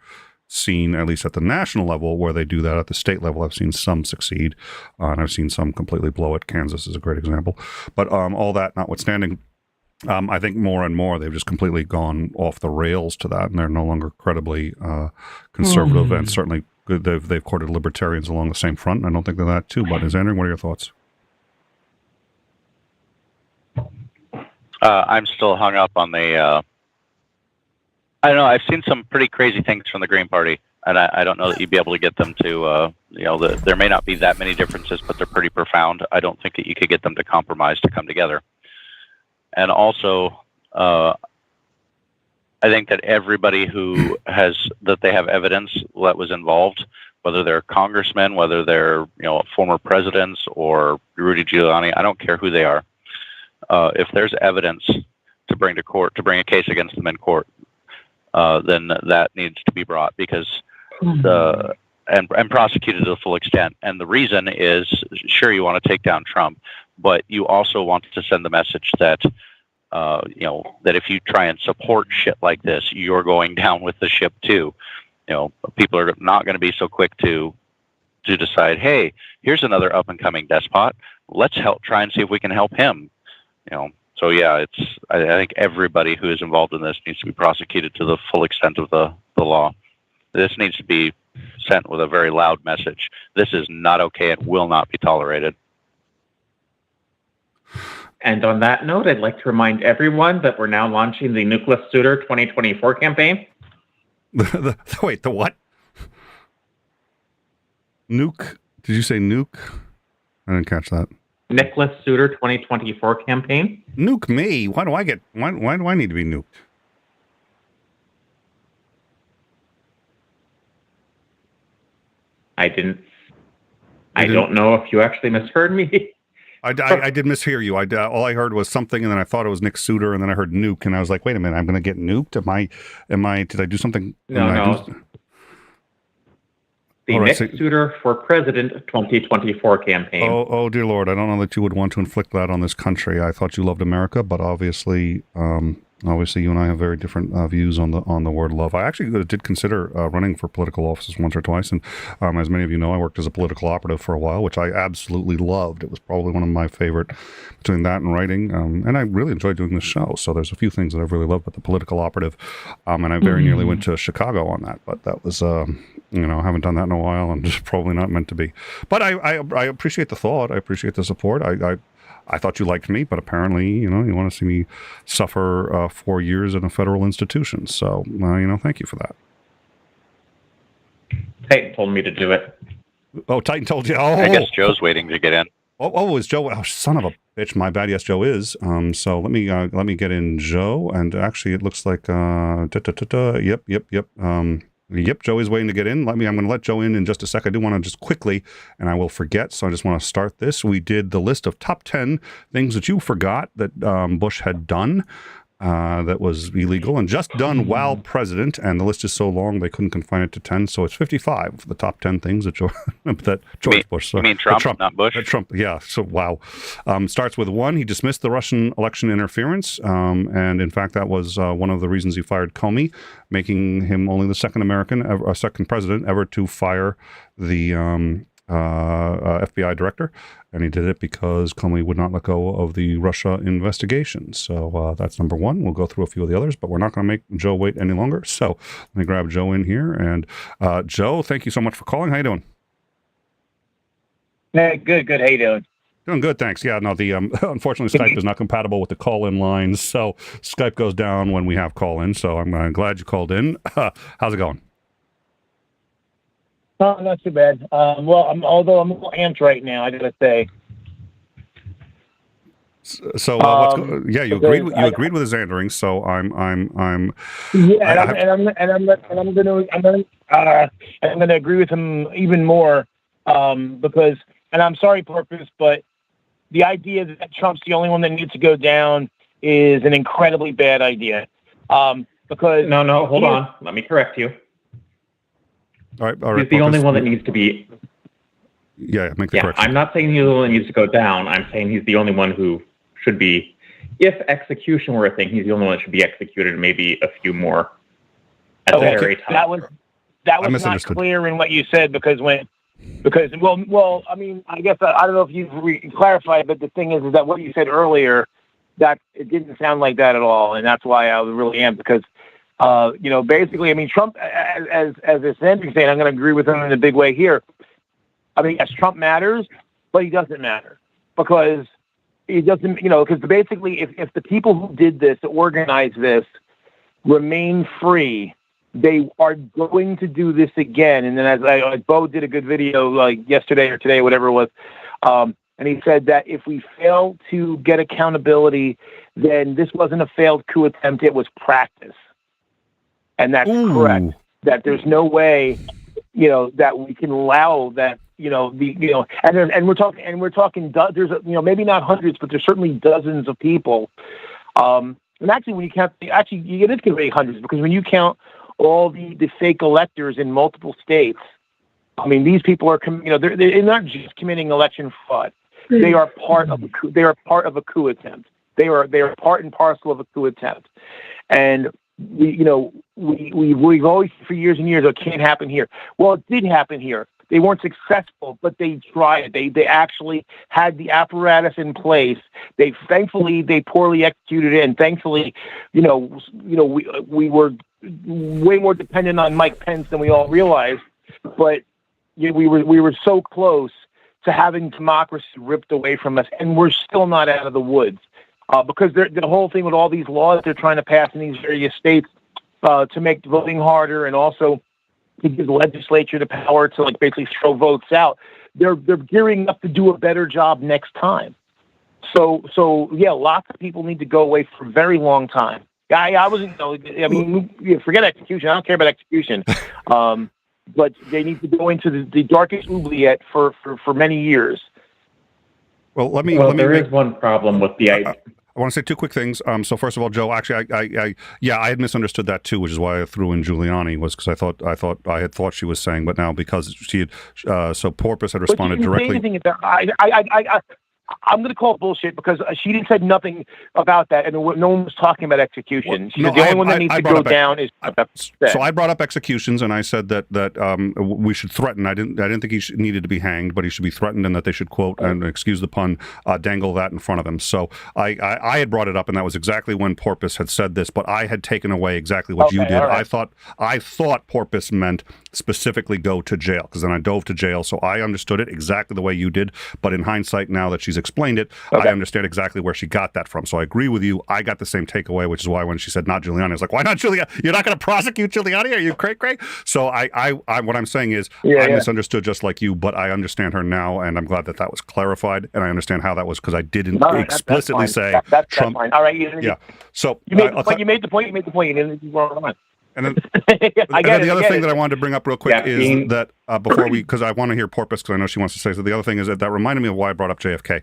seen, at least at the national level, where they do that. At the state level, I've seen some succeed, and I've seen some completely blow it. Kansas is a great example. But all that notwithstanding, I think more and more they've just completely gone off the rails to that, and they're no longer credibly conservative, and certainly they've courted libertarians along the same front, and I don't think they're that too. But Andrew, what are your thoughts? I'm still hung up on the, I don't know, I've seen some pretty crazy things from the Green Party, and I don't know that you'd be able to get them to, there may not be that many differences, but they're pretty profound. I don't think that you could get them to compromise to come together. And also, I think that everybody that they have evidence that was involved, whether they're congressmen, whether they're, former presidents or Rudy Giuliani, I don't care who they are. If there's evidence to bring to court, to bring a case against them in court, then that needs to be brought, because and prosecuted to the full extent. And the reason is, sure, you want to take down Trump, but you also want to send the message that, that if you try and support shit like this, you're going down with the ship too. People are not going to be so quick to decide, hey, here's another up and coming despot. Let's try and see if we can help him. So yeah, I think everybody who is involved in this needs to be prosecuted to the full extent of the law. This needs to be sent with a very loud message. This is not okay and will not be tolerated. And on that note, I'd like to remind everyone that we're now launching the Nucleus Suitor 2024 campaign. Wait, the what? Nuke? Did you say nuke? I didn't catch that. Nicholas Suitor 2024 campaign. Nuke me? Why do I need to be nuked? I don't know if you actually misheard me. I did mishear you. All I heard was something, and then I thought it was Nick Suitor, and then I heard nuke, and I was like, wait a minute, I'm going to get nuked? Did I do something? No. The Nick Suitor for President 2024 campaign. Oh, dear Lord. I don't know that you would want to inflict that on this country. I thought you loved America, but obviously you and I have very different views on the word love. I actually did consider running for political offices once or twice, and as many of you know, I worked as a political operative for a while, which I absolutely loved. It was probably one of my favorite, between that and writing, and I really enjoyed doing this show. So there's a few things that I've really loved about the political operative, and I very nearly went to Chicago on that, but that was, I haven't done that in a while, and just probably not meant to be. But I appreciate the thought. I appreciate the support. I thought you liked me, but apparently, you want to see me suffer 4 years in a federal institution. So, thank you for that. Titan told me to do it. Oh, Titan told you. Oh, I guess Joe's waiting to get in. Is Joe? Oh, son of a bitch! My bad. Yes, Joe is. So let me get in Joe, and actually, it looks like Yep. Yep, Joey's waiting to get in. I'm going to let Joe in just a sec. I do want to just quickly, and I will forget, so I just want to start this. We did the list of top 10 things that you forgot that Bush had done that was illegal and just done while president, and the list is so long they couldn't confine it to 10, so it's 55, the top 10 things that George Bush. You mean Trump, not Bush? Trump, yeah, so wow. Starts with 1, he dismissed the Russian election interference, and in fact that was one of the reasons he fired Comey, making him only the second president ever to fire the FBI director, and he did it because Comey would not let go of the Russia investigation. So that's number 1. We'll go through a few of the others, but we're not going to make Joe wait any longer. So let me grab Joe in here. And Joe, thank you so much for calling. How you doing? Hey, good. How you doing? Doing good, thanks. Yeah, no, the unfortunately Skype is not compatible with the call-in lines, so Skype goes down when we have call-in. So I'm glad you called in. How's it going? Oh, not too bad. Although I'm a little amped right now, I gotta say. So you agreed with his andering. So I'm gonna agree with him even more because, and I'm sorry, Porpoise, but the idea that Trump's the only one that needs to go down is an incredibly bad idea. Because no, hold on, let me correct you. All right. He's the only one that needs to be. Yeah, make the correction. I'm not saying he's the only one that needs to go down. I'm saying he's the only one who should be, if execution were a thing, he's the only one that should be executed, and maybe a few more at the very top. That was not clear in what you said because I mean, I guess I don't know if you've clarified, but the thing is that what you said earlier, that it didn't sound like that at all, and that's why I was really amped because basically, I mean, Trump, as a standing saying, I'm going to agree with him in a big way here. I mean, yes, Trump matters, but he doesn't matter because he doesn't, because basically if the people who did this, organized this, remain free, they are going to do this again. And then as Bo did a good video like yesterday or today, whatever it was, and he said that if we fail to get accountability, then this wasn't a failed coup attempt, it was practice. And that's correct. That there's no way, that we can allow that, and we're talking, there's, maybe not hundreds, but there's certainly dozens of people. And actually, when you count, it is going to be hundreds because when you count all the fake electors in multiple states, I mean, these people are, they're not just committing election fraud. They are part of a coup. They are part of a coup attempt. They are part and parcel of a coup attempt. And we've always for years and years, it can't happen here. Well, it did happen here. They weren't successful, but they tried. They actually had the apparatus in place. Thankfully they poorly executed it, and thankfully, we were way more dependent on Mike Pence than we all realized. But we were so close to having democracy ripped away from us, and we're still not out of the woods. Because the whole thing with all these laws they're trying to pass in these various states to make voting harder and also to give the legislature the power to basically throw votes out. They're gearing up to do a better job next time. So yeah, lots of people need to go away for a very long time. I wasn't. Forget execution. I don't care about execution. But they need to go into the darkest oubliette for many years. Well, there is one problem with the idea. I want to say two quick things. So first of all, Joe, actually, I had misunderstood that too, which is why I threw in Giuliani, was because I had thought she was saying, but now because she had, so Porpoise had responded directly. I'm going to call it bullshit because she didn't say nothing about that, and no one was talking about execution. The only one that needs to go down is. So I brought up executions, and I said that we should threaten. I didn't think he needed to be hanged, but he should be threatened, and that they should quote and excuse the pun, dangle that in front of him. So I had brought it up, and that was exactly when Porpoise had said this, but I had taken away exactly what you did. Right. I thought Porpoise meant specifically go to jail, because then I dove to jail, so I understood it exactly the way you did. But in hindsight, now that she's explained it, I understand exactly where she got that from. So I agree with you. I got the same takeaway, which is why when she said not Giuliani, I was like, why not Giuliani? You're not going to prosecute Giuliani? Are you cray-cray? So I what I'm saying is I misunderstood just like you, but I understand her now, and I'm glad that was clarified, and I understand how that was because I didn't explicitly say that's Trump. Fine. All right. So you made the point. You didn't go on. And then, the other thing that I wanted to bring up real quick is that before because I want to hear Porpoise, because I know she wants to say so. The other thing is that reminded me of why I brought up JFK.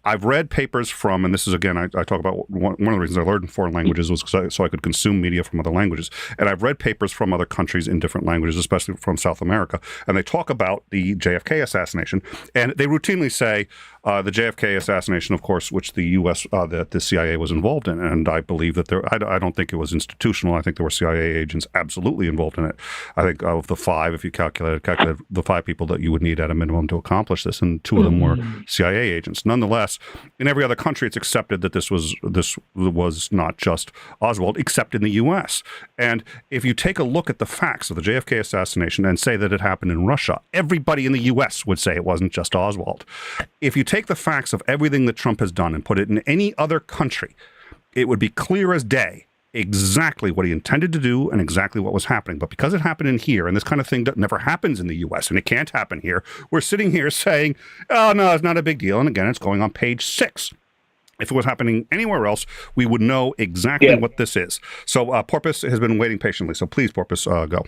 I've read papers from, and this is again, I talk about one of the reasons I learned foreign languages was so I could consume media from other languages. And I've read papers from other countries in different languages, especially from South America, and they talk about the JFK assassination, and they routinely say the JFK assassination, of course, which the U.S. That the CIA was involved in, and I believe that I don't think it was institutional. I think there were CIA agents absolutely involved in it. I think of the 5, if you calculate it, calculated the 5 people that you would need at a minimum to accomplish this, and 2 of them were CIA agents. Nonetheless, in every other country, it's accepted that this was not just Oswald, except in the U.S. And if you take a look at the facts of the JFK assassination and say that it happened in Russia, everybody in the U.S. would say it wasn't just Oswald. If you take the facts of everything that Trump has done and put it in any other country, it would be clear as day exactly what he intended to do and exactly what was happening. But because it happened in here, and this kind of thing that never happens in the U.S., and it can't happen here, we're sitting here saying, oh, no, it's not a big deal. And again, it's going on page 6. If it was happening anywhere else, we would know exactly what this is. So Porpoise has been waiting patiently. So please, Porpoise, go.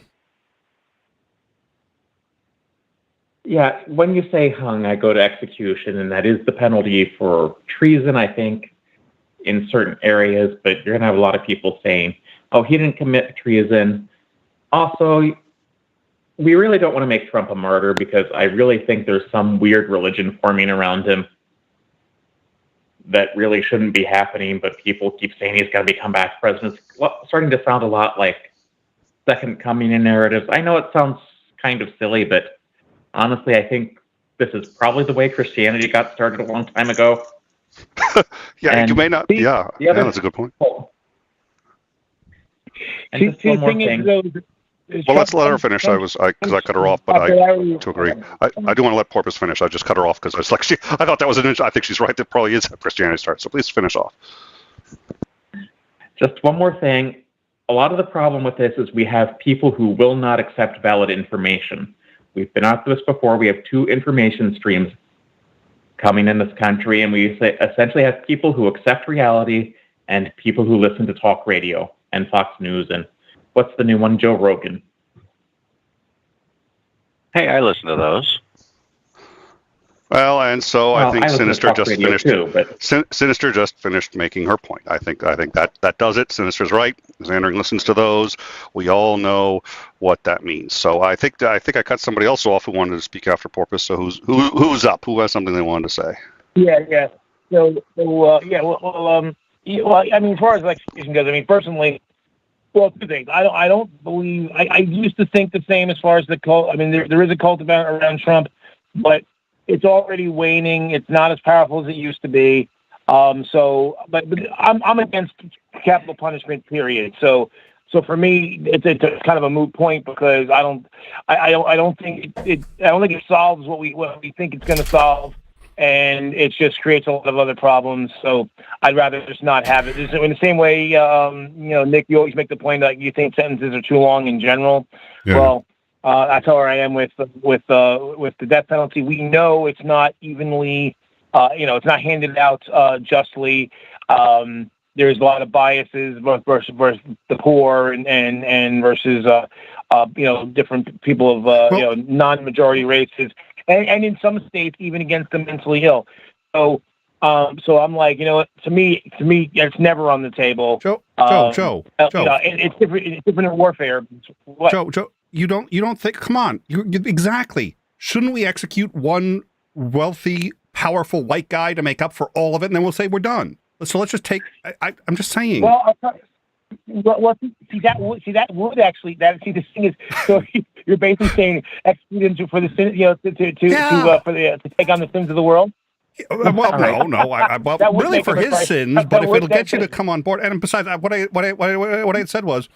Yeah, when you say hung, I go to execution, and that is the penalty for treason, I think, in certain areas, but you're going to have a lot of people saying, oh, he didn't commit treason. Also, we really don't want to make Trump a martyr, because I really think there's some weird religion forming around him that really shouldn't be happening, but people keep saying he's got to become back president. It's starting to sound a lot like second coming in narratives. I know it sounds kind of silly, but honestly, I think this is probably the way Christianity got started a long time ago. Yeah, you may not. That's a good point. And just one more thing. Well, let's let her finish. Because I cut her off, but I to agree. I do want to let Porpoise finish. I just cut her off because I was like, I thought that was an. I think she's right. That probably is how Christianity starts. So please finish off. Just one more thing. A lot of the problem with this is we have people who will not accept valid information. We've been after this before. We have 2 information streams coming in this country, and we essentially have people who accept reality and people who listen to talk radio and Fox News and what's the new one, Joe Rogan. Hey, I listen to those. Well, and so I think Sinister just finished. Sinister just finished making her point. I think that does it. Sinister's right. Xandering listens to those. We all know what that means. So I think I cut somebody else off who wanted to speak after Porpoise. So who's up? Who has something they wanted to say? Yeah. So I mean, as far as execution goes, I mean, personally, well, 2 things. I don't believe. I used to think the same as far as the cult. I mean, there is a cult around Trump, but it's already waning. It's not as powerful as it used to be. But I'm against capital punishment, period. So for me, it's kind of a moot point, because I don't think it solves what we think it's going to solve, and it just creates a lot of other problems. So I'd rather just not have it. In the same way, Nick, you always make the point that you think sentences are too long in general. Yeah. Well, that's how I am with the death penalty. We know it's not evenly, it's not handed out justly. There's a lot of biases versus the poor and versus different people of non-majority races, and in some states even against the mentally ill. So I'm like, to me, it's never on the table. Joe. It's different. It's different in warfare. What? Joe. You don't think? Come on, exactly. Shouldn't we execute one wealthy, powerful white guy to make up for all of it, and then we'll say we're done? So let's just take. I'm just saying. Well, that would actually. The thing is, so you're basically saying execute him for the sin, to take on the sins of the world. Well, no. Really for his sins, but if it'll get you to come on board, and besides, what I had said was,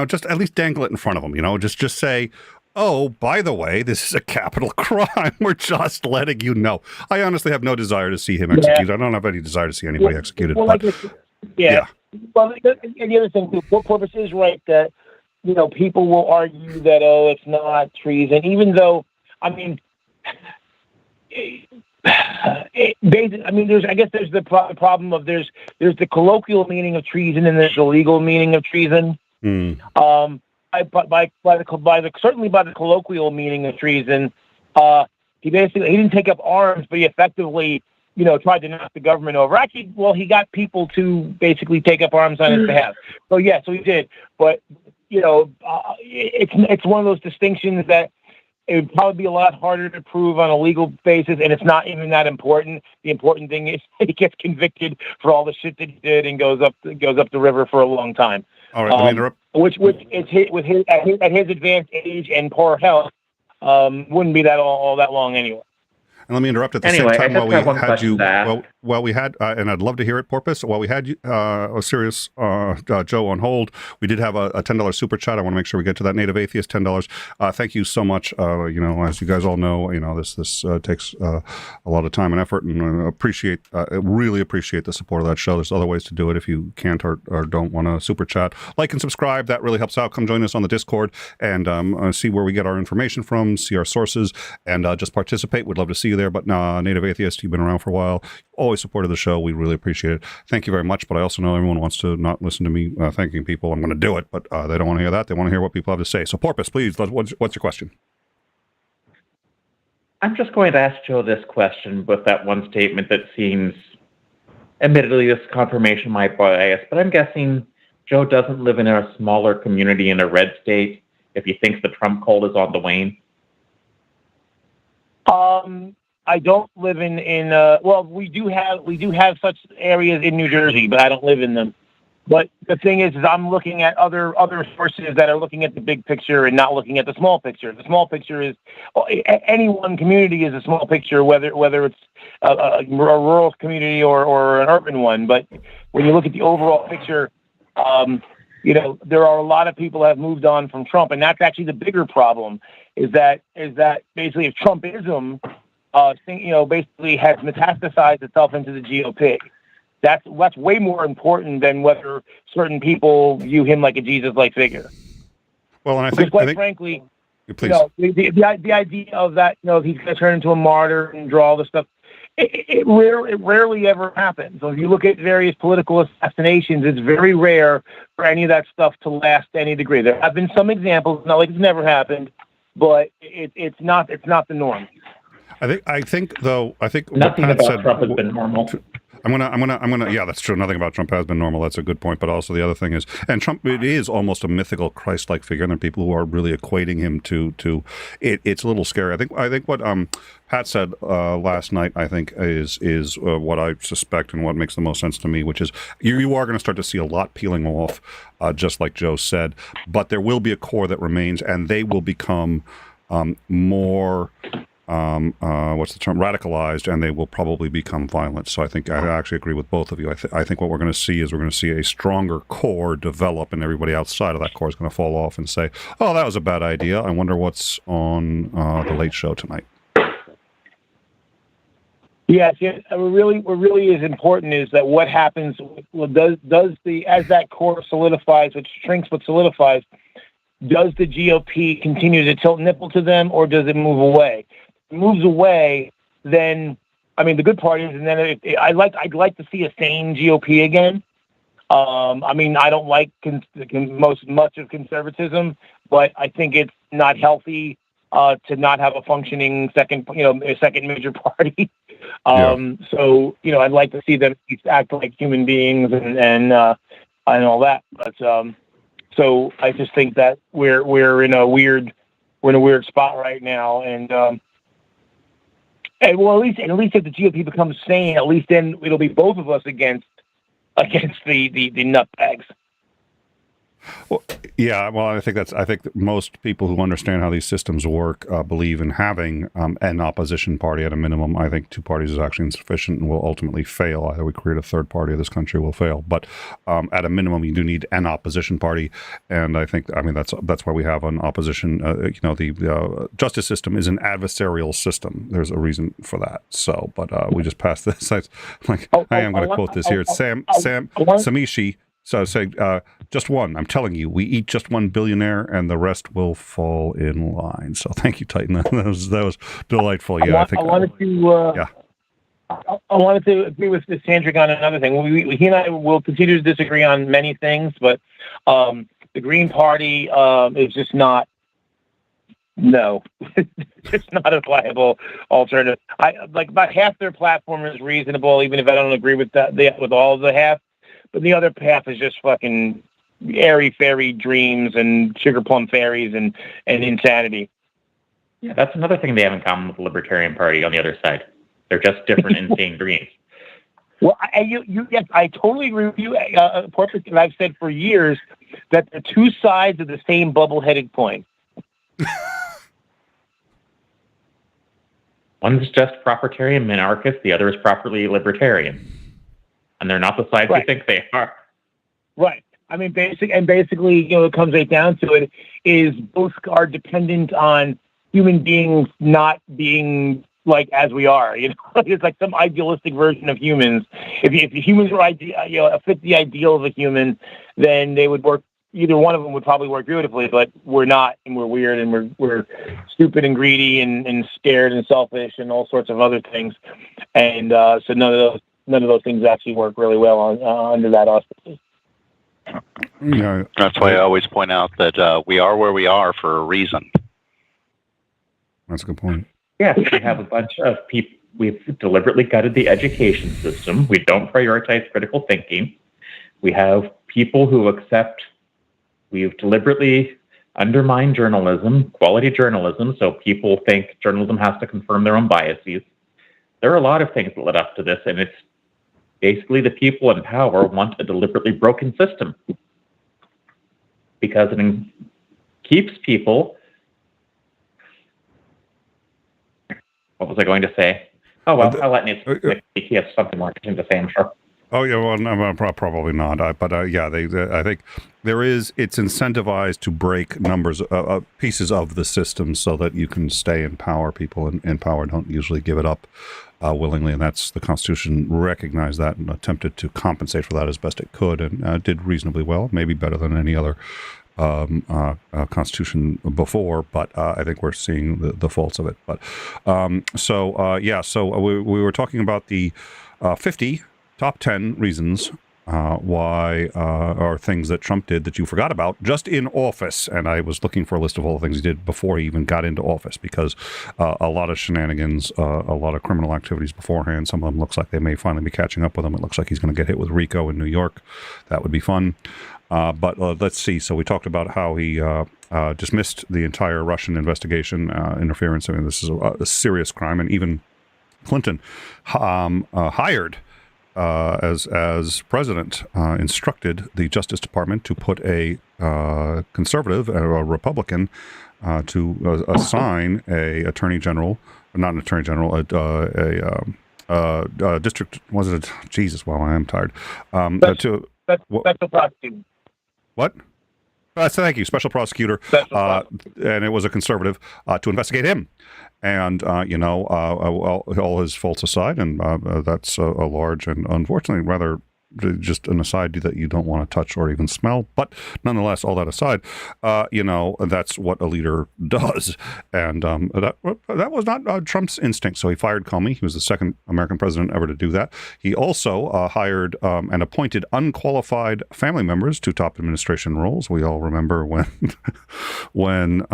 just at least dangle it in front of them. Just say, oh, by the way, this is a capital crime. We're just letting you know. I honestly have no desire to see him executed. I don't have any desire to see anybody executed. Well, Well, and the other thing, Porpoise is right that people will argue that it's not treason, even though there's the problem of there's the colloquial meaning of treason and there's the legal meaning of treason. Certainly by the colloquial meaning of treason, he didn't take up arms, but he effectively tried to knock the government over. Actually, well, he got people to basically take up arms on his behalf. So he did. But it's one of those distinctions that it would probably be a lot harder to prove on a legal basis, and it's not even that important. The important thing is he gets convicted for all the shit that he did and goes up the river for a long time. All right, let me interrupt. Which is at his advanced age and poor health, wouldn't be that all that long anyway. And let me interrupt at the same time while we had you. While we had, and I'd love to hear it, Porpoise. While we had you, Serious Joe on hold, we did have a $10 super chat. I want to make sure we get to that. Native Atheist $10. Thank you so much. As you guys all know, this takes a lot of time and effort, and really appreciate the support of that show. There's other ways to do it if you can't or don't want to super chat. Like and subscribe. That really helps out. Come join us on the Discord and see where we get our information from, see our sources, and just participate. We'd love to see you there. But Native Atheist, you've been around for a while, always supported the show. We really appreciate it. Thank you very much. But I also know everyone wants to not listen to me thanking people. I'm going to do it, but they don't want to hear that. They want to hear what people have to say. So Porpoise, please, what's your question? I'm just going to ask Joe this question with that one statement that seems, admittedly, this confirmation might bias, but I'm guessing Joe doesn't live in a smaller community in a red state if he thinks the Trump cult is on the wane. I don't live well, we do have such areas in New Jersey, but I don't live in them. But the thing is I'm looking at other sources that are looking at the big picture and not looking at the small picture. The small picture is any one community is a small picture, whether it's a rural community or an urban one. But when you look at the overall picture, there are a lot of people that have moved on from Trump, and that's actually the bigger problem. Is that basically if Trumpism basically has metastasized itself into the GOP. That's way more important than whether certain people view him like a Jesus-like figure. Well, and I think, frankly, please. The idea of that, he's going to turn into a martyr and draw all this stuff, it rarely ever happens. So if you look at various political assassinations, it's very rare for any of that stuff to last to any degree. There have been some examples, not like it's never happened, but it's not the norm. I think nothing about Trump has been normal. I'm gonna. Yeah, that's true. Nothing about Trump has been normal. That's a good point. But also the other thing is, and Trump, it is almost a mythical Christ-like figure, and there are people who are really equating him to it. It's a little scary. I think what Pat said last night, I think is what I suspect and what makes the most sense to me, which is you are going to start to see a lot peeling off, just like Joe said. But there will be a core that remains, and they will become more. What's the term? Radicalized, and they will probably become violent. So I think I actually agree with both of you. I think what we're going to see is a stronger core develop, and everybody outside of that core is going to fall off and say, "Oh, that was a bad idea. I wonder what's on the Late Show tonight." Yes. What really is important is that what happens as that core solidifies, which shrinks but solidifies. Does the GOP continue to tilt nipple to them, or does it move away? Moves away, then the good part is, and then I'd like to see a sane GOP again. I don't like much of conservatism, but I think it's not healthy to not have a functioning second major party. So I'd like to see them act like human beings and all that. But so I just think that we're in a weird spot right now, and at least if the GOP becomes sane, at least then it'll be both of us against the nutbags. Well, yeah. Well, I think most people who understand how these systems work believe in having an opposition party at a minimum. I think two parties is actually insufficient and will ultimately fail. Either we create a third party, or this country will fail. But at a minimum, you do need an opposition party, and I think that's why we have an opposition. The justice system is an adversarial system. There's a reason for that. So, but we just passed this. I am going to quote this here. It's Sam Samishi. So say just one. I'm telling you, we eat just one billionaire, and the rest will fall in line. So thank you, Titan. That was delightful. Yeah, I wanted to agree with Sandrick on another thing. He and I will continue to disagree on many things, but the Green Party is just not. No, it's not a viable alternative. About half their platform is reasonable, even if I don't agree with that with all of the half. But the other half is just fucking airy-fairy dreams and sugar plum fairies and insanity. Yeah, that's another thing they have in common with the Libertarian Party on the other side. They're just different insane dreams. Well, yes, I totally agree with you. Portrait, and I've said for years that they're two sides of the same bubble-headed coin. One's just propertarian minarchist, the other is properly libertarian. And they're not the sides you think they are. Right. I mean, basically, it comes right down to it, is both are dependent on human beings not being like as we are. It's like some idealistic version of humans. If humans were fit the ideal of a human, then they would work. Either one of them would probably work beautifully, but we're not, and we're weird, and we're stupid and greedy and scared and selfish and all sorts of other things. And so none of those things actually work really well under that auspices. Yeah, that's why I always point out that we are where we are for a reason. That's a good point. Yes, we have a bunch of people. We've deliberately gutted the education system. We don't prioritize critical thinking. We have people who accept. We've deliberately undermined journalism, quality journalism, so people think journalism has to confirm their own biases. There are a lot of things that led up to this, and it's basically the people in power want a deliberately broken system because it keeps people. What was I going to say? Oh, well, I'll let Nick he has something more interesting to say, I'm sure. Oh, yeah, well, no, probably not. But I think it's incentivized to break pieces of the system so that you can stay in power. People in power don't usually give it up willingly, and that's the Constitution recognized that and attempted to compensate for that as best it could, and did reasonably well, maybe better than any other Constitution before, but I think we're seeing the faults of it. But so we were talking about the 50 top 10 reasons why or things that Trump did that you forgot about just in office. And I was looking for a list of all the things he did before he even got into office, because a lot of shenanigans, a lot of criminal activities beforehand. Some of them looks like they may finally be catching up with him. It looks like he's going to get hit with RICO in New York. That would be fun. But let's see. So we talked about how he dismissed the entire Russian investigation, interference. I mean, this is a serious crime. And even Clinton hired, as president, instructed the Justice Department to put a conservative, a Republican, to assign a attorney general, not an attorney general, a district. Was it? Jesus, wow, I am tired. Special prosecutor. What? So thank you, special prosecutor, and it was a conservative to investigate him, and all his faults aside, and that's a large and unfortunately rather just an aside that you don't want to touch or even smell, but nonetheless, all that aside, that's what a leader does, and that was not Trump's instinct. So he fired Comey. He was the second American president ever to do that. He also hired and appointed unqualified family members to top administration roles. We all remember when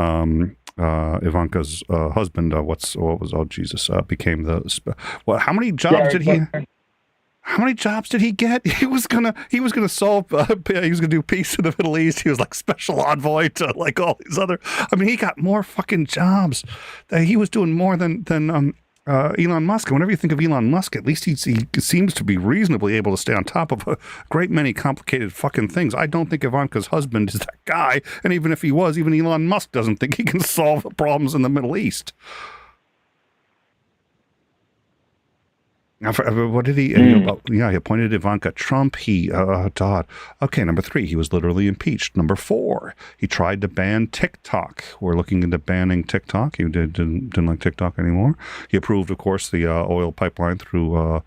Ivanka's husband, became the. How many jobs did he? How many jobs did he get? He was gonna solve. He was gonna do peace in the Middle East. He was like special envoy to like all these other. I mean, he got more fucking jobs. He was doing more than Elon Musk. And whenever you think of Elon Musk, at least he seems to be reasonably able to stay on top of a great many complicated fucking things. I don't think Ivanka's husband is that guy. And even if he was, even Elon Musk doesn't think he can solve problems in the Middle East. Now, what did he? He appointed Ivanka Trump. Okay, number 3, he was literally impeached. Number 4, he tried to ban TikTok. We're looking into banning TikTok. He didn't like TikTok anymore. He approved, of course, the oil pipeline through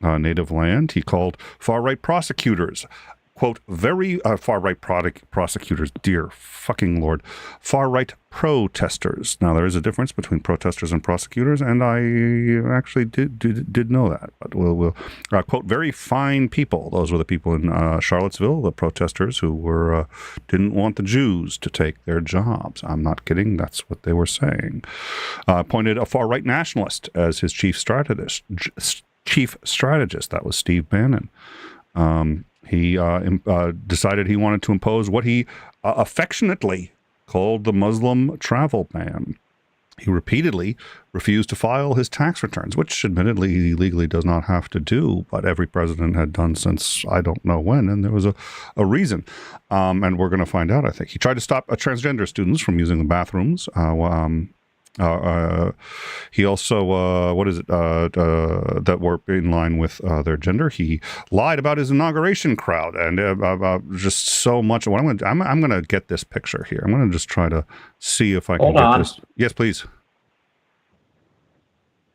native land. He called far-right prosecutors, quote, very far-right prosecutors, dear fucking Lord, far-right protesters. Now, there is a difference between protesters and prosecutors, and I actually did know that. But we'll quote, very fine people. Those were the people in Charlottesville, the protesters who didn't want the Jews to take their jobs. I'm not kidding. That's what they were saying. Appointed a far-right nationalist as his chief strategist. That was Steve Bannon. He decided he wanted to impose what he affectionately called the Muslim travel ban. He repeatedly refused to file his tax returns, which admittedly he legally does not have to do, but every president had done since I don't know when, and there was a reason. And we're going to find out, I think. He tried to stop transgender students from using the bathrooms He also, what is it, that were in line with their gender. He lied about his inauguration crowd, and just so much. What I'm going to get this picture here. I'm going to just try to see if I can get this. Yes, please.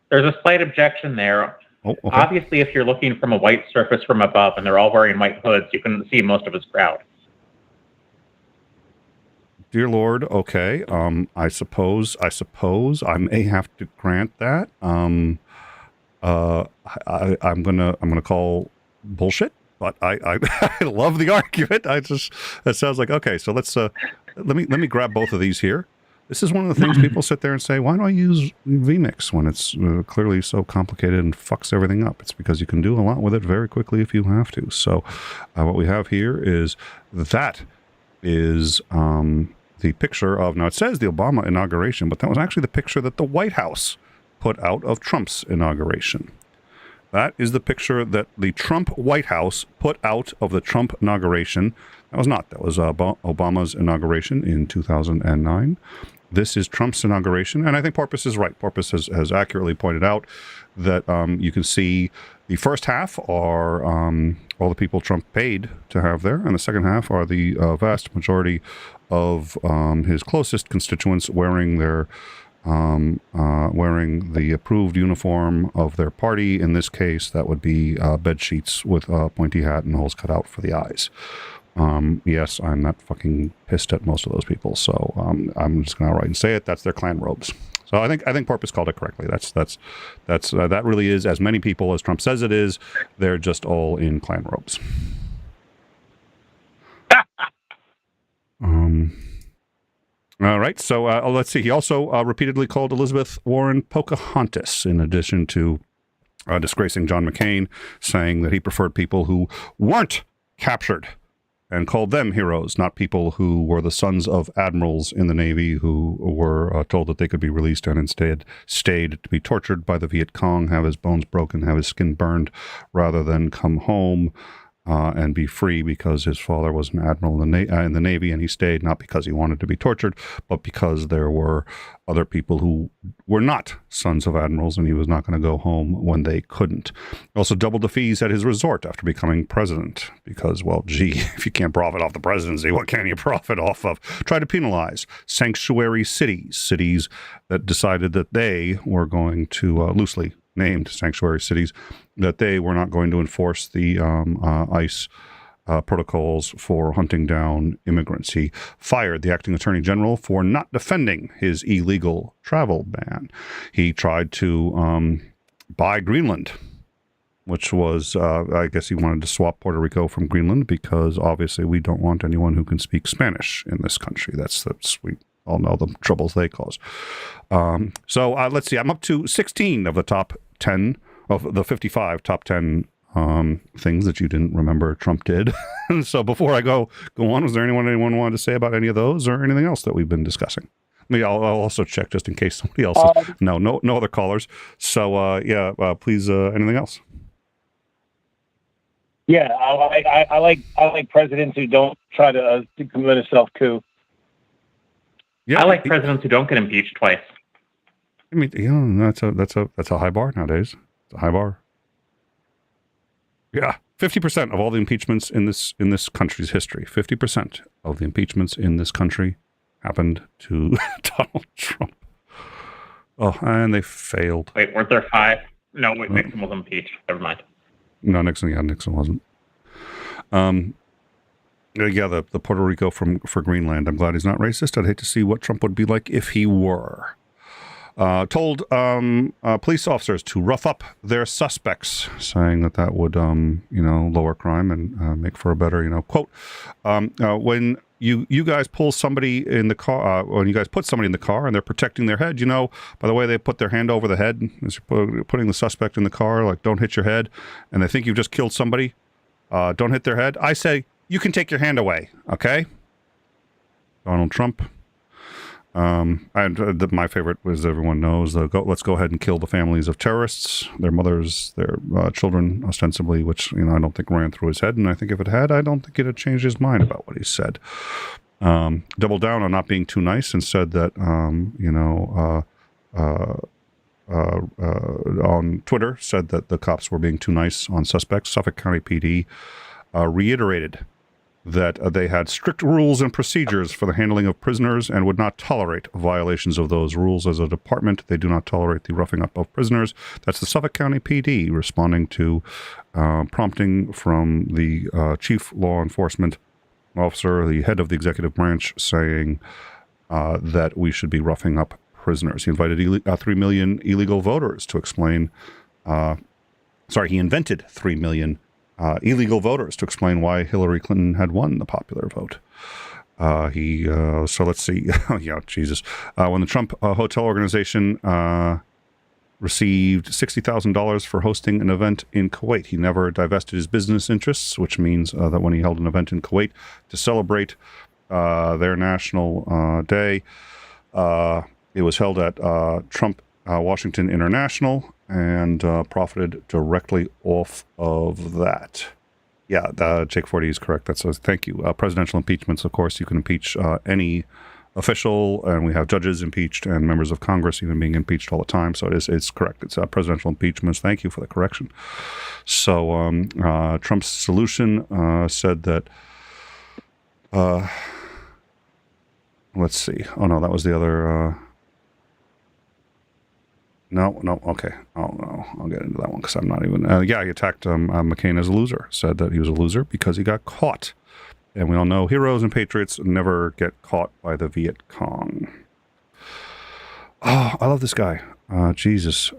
There's a slight objection there. Oh, okay. Obviously, if you're looking from a white surface from above and they're all wearing white hoods, you can see most of his crowd. Dear Lord, okay. I suppose I may have to grant that. I'm gonna call bullshit, but I I love the argument. That sounds like okay. So let's let me grab both of these here. This is one of the things people sit there and say, why do I use vMix when it's clearly so complicated and fucks everything up? It's because you can do a lot with it very quickly if you have to. So what we have here is the picture of, now it says the Obama inauguration, but that was actually the picture that the White House put out of Trump's inauguration. That is the picture that the Trump White House put out of the Trump inauguration. That was Obama's inauguration in 2009. This is Trump's inauguration, and I think Porpoise is right. Porpoise has accurately pointed out that you can see the first half are all the people Trump paid to have there, and the second half are the vast majority of his closest constituents wearing their wearing the approved uniform of their party. In this case, that would be bed sheets with a pointy hat and holes cut out for the eyes. Yes, I'm not fucking pissed at most of those people, so I'm just going to outright and say it. That's their Klan robes. So I think Porpoise called it correctly. That really is as many people as Trump says it is. They're just all in Klan robes. All right. So let's see. He also repeatedly called Elizabeth Warren Pocahontas, in addition to disgracing John McCain, saying that he preferred people who weren't captured, and called them heroes, not people who were the sons of admirals in the Navy who were told that they could be released and instead stayed to be tortured by the Viet Cong, have his bones broken, have his skin burned, rather than come home and be free because his father was an admiral in the Navy, and he stayed not because he wanted to be tortured, but because there were other people who were not sons of admirals, and he was not going to go home when they couldn't. Also doubled the fees at his resort after becoming president because, well, gee, if you can't profit off the presidency, what can you profit off of? Tried to penalize sanctuary cities that decided that they were going to loosely named sanctuary cities, that they were not going to enforce the ICE protocols for hunting down immigrants. He fired the acting attorney general for not defending his illegal travel ban. He tried to buy Greenland, which was, I guess he wanted to swap Puerto Rico from Greenland because obviously we don't want anyone who can speak Spanish in this country. That's we all know the troubles they cause. So let's see. I'm up to 16 of the top 10 of the 55 top 10 things that you didn't remember Trump did. So before I go on, was there anyone wanted to say about any of those or anything else that we've been discussing? Maybe I'll also check just in case somebody else. No other callers. So please. Anything else? Yeah, I like presidents who don't try to commit a self coup. Yeah, I like presidents who don't get impeached twice. I mean, that's a high bar nowadays. It's a high bar. Yeah, 50% of all the impeachments in this country's history. 50% of the impeachments in this country happened to Donald Trump. Oh, and they failed. Wait, weren't there 5? No, wait, Nixon was impeached. Never mind. No, Nixon wasn't. The Puerto Rico for Greenland. I'm glad he's not racist. I'd hate to see what Trump would be like if he were. Told police officers to rough up their suspects, saying that would, lower crime and make for a better, quote, when you guys pull somebody in the car, when you guys put somebody in the car and they're protecting their head, by the way they put their hand over the head as you're putting the suspect in the car, like, don't hit your head, and they think you've just killed somebody, don't hit their head. I say, you can take your hand away, okay? Donald Trump. My favorite was, everyone knows, let's go ahead and kill the families of terrorists, their mothers, their children, ostensibly, which, I don't think ran through his head. And I think if it had, I don't think he'd have changed his mind about what he said. Doubled down on not being too nice and said that, on Twitter said that the cops were being too nice on suspects. Suffolk County PD reiterated that they had strict rules and procedures for the handling of prisoners and would not tolerate violations of those rules. As a department, they do not tolerate the roughing up of prisoners. That's the Suffolk County PD responding to prompting from the chief law enforcement officer, the head of the executive branch, saying that we should be roughing up prisoners. He invited 3 million illegal voters to explain, he invented 3 million illegal voters to explain why Hillary Clinton had won the popular vote. So let's see. Yeah, Jesus. When the Trump Hotel Organization received $60,000 for hosting an event in Kuwait, he never divested his business interests, which means that when he held an event in Kuwait to celebrate their national day, it was held at Trump Washington International, and profited directly off of that. Yeah, Jake Forty is correct. That's thank you. Presidential impeachments, of course, you can impeach any official, and we have judges impeached and members of Congress even being impeached all the time. So it's correct. It's presidential impeachments. Thank you for the correction. So Trump's solution said that. Let's see. Oh no, that was the other. No, okay. Oh, no, I'll get into that one because I'm not even... he attacked McCain as a loser, said that he was a loser because he got caught. And we all know heroes and patriots never get caught by the Viet Cong. Oh, I love this guy. Jesus.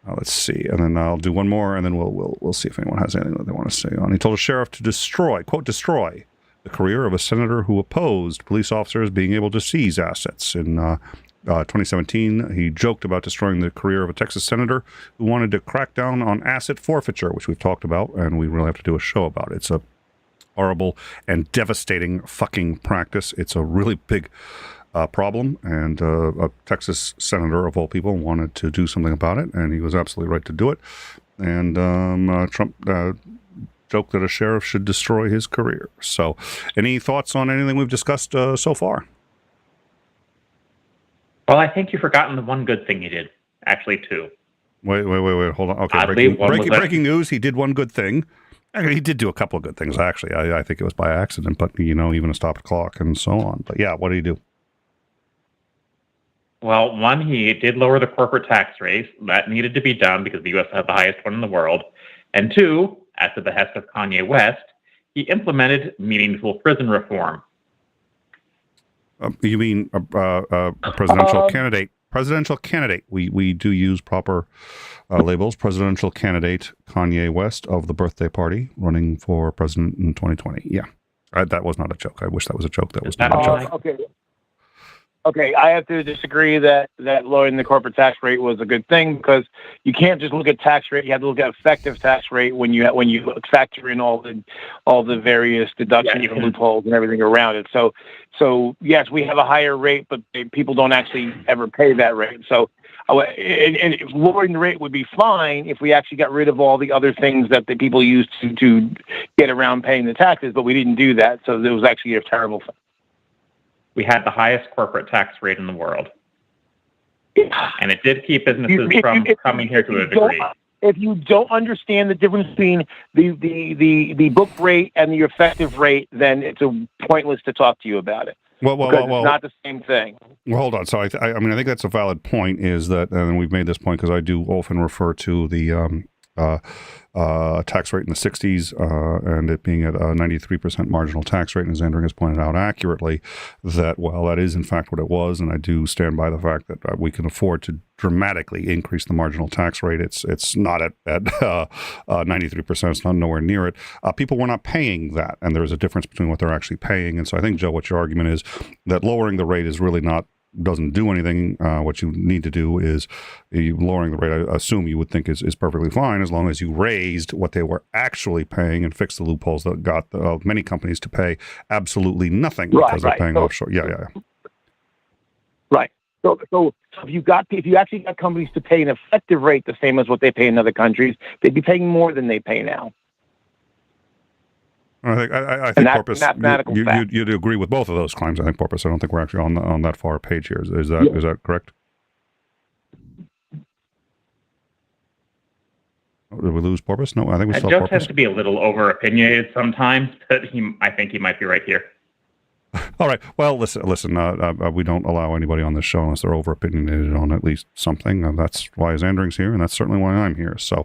Let's see. And then I'll do one more, and then we'll see if anyone has anything that they want to say on. He told a sheriff to destroy, quote, destroy the career of a senator who opposed police officers being able to seize assets in... 2017, he joked about destroying the career of a Texas senator who wanted to crack down on asset forfeiture, which we've talked about, and we really have to do a show about. It's a horrible and devastating fucking practice. It's a really big problem, and a Texas senator, of all people, wanted to do something about it, and he was absolutely right to do it. And Trump joked that a sheriff should destroy his career. So, any thoughts on anything we've discussed so far? Well, I think you've forgotten the one good thing he did. Actually, two. Wait. Hold on. Okay, breaking news. He did one good thing. He did do a couple of good things, actually. I think it was by accident, but, even a stopped clock and so on. But, yeah, what did he do? Well, one, he did lower the corporate tax rate. That needed to be done because the U.S. has the highest one in the world. And two, at the behest of Kanye West, he implemented meaningful prison reform. You mean a presidential candidate? Presidential candidate. We do use proper labels. Presidential candidate Kanye West of the birthday party running for president in 2020. Yeah, that was not a joke. I wish that was a joke. That was not a joke. Okay, I have to disagree that lowering the corporate tax rate was a good thing because you can't just look at tax rate. You have to look at effective tax rate when you factor in all the various deductions and loopholes and everything around it. So yes, we have a higher rate, but people don't actually ever pay that rate. So and lowering the rate would be fine if we actually got rid of all the other things that the people used to get around paying the taxes, but we didn't do that. So it was actually a terrible thing. We had the highest corporate tax rate in the world. And it did keep businesses from coming here to a degree. If you don't understand the difference between the book rate and the effective rate, then it's pointless to talk to you about it. Well, it's not the same thing. Well, hold on. So I think that's a valid point, is that, and we've made this point because I do often refer to the tax rate in the 60s and it being at a 93% marginal tax rate. And as Andrew has pointed out accurately, that while that is in fact what it was, and I do stand by the fact that we can afford to dramatically increase the marginal tax rate, it's not at 93%. It's not nowhere near it. People were not paying that, and there's a difference between what they're actually paying. And so I think, Joe, what your argument is that lowering the rate is really doesn't do anything. What you need to do is lowering the rate. I assume you would think is perfectly fine as long as you raised what they were actually paying and fixed the loopholes that got many companies to pay absolutely nothing because they're paying offshore. Yeah. Right. So if you actually got companies to pay an effective rate the same as what they pay in other countries, they'd be paying more than they pay now. I think Porpoise, you'd agree with both of those claims. I think Porpoise, I don't think we're actually on that far page here. Is that correct? Did we lose Porpoise? No, I think we still have Joe Porpoise. tends to be a little over-opinionated sometimes, but I think he might be right here. All right. Well, listen. We don't allow anybody on this show unless they're over-opinionated on at least something. That's why Xandering's here, and that's certainly why I'm here. So,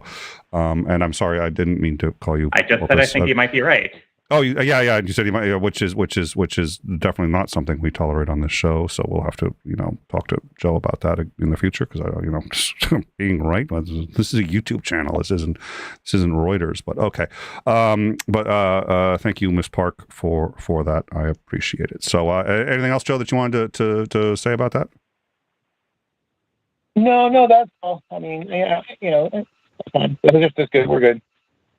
and I'm sorry, I didn't mean to call you. I just said I think you might be right. Oh, yeah. You said you might, which is definitely not something we tolerate on this show. So we'll have to, talk to Joe about that in the future because just being right. This is a YouTube channel. This isn't Reuters. But okay. Thank you, Ms. Park, for that. I appreciate it. So, anything else, Joe, that you wanted to say about that? No, that's all. I mean, yeah, that's fine. That's good. We're good.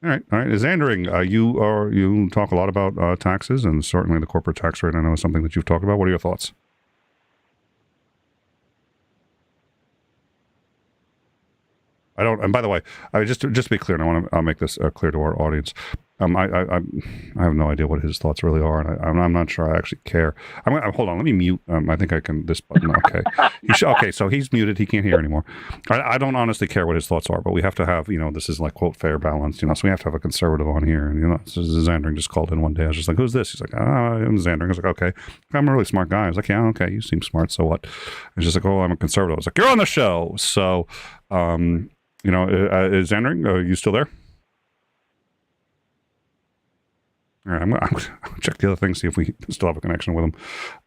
All right. Xandering, you talk a lot about taxes, and certainly the corporate tax rate, I know, is something that you've talked about. What are your thoughts? I don't. And by the way, just to be clear, and I want to make this clear to our audience. I have no idea what his thoughts really are, and I'm not sure I actually care. Hold on, let me mute. I think I can. This button. Okay. Okay, so he's muted. He can't hear anymore. I don't honestly care what his thoughts are, but we have to have. This is like quote fair balance. So we have to have a conservative on here. And Xandering just called in one day. I was just like, "Who's this?" He's like, "I'm Xandering." I was like, "Okay, I'm a really smart guy." I was like, "Yeah, okay, you seem smart. So what?" He's just like, "Oh, I'm a conservative." I was like, "You're on the show." So, is Xandering? Are you still there? All right, I'm going to check the other thing, see if we still have a connection with him.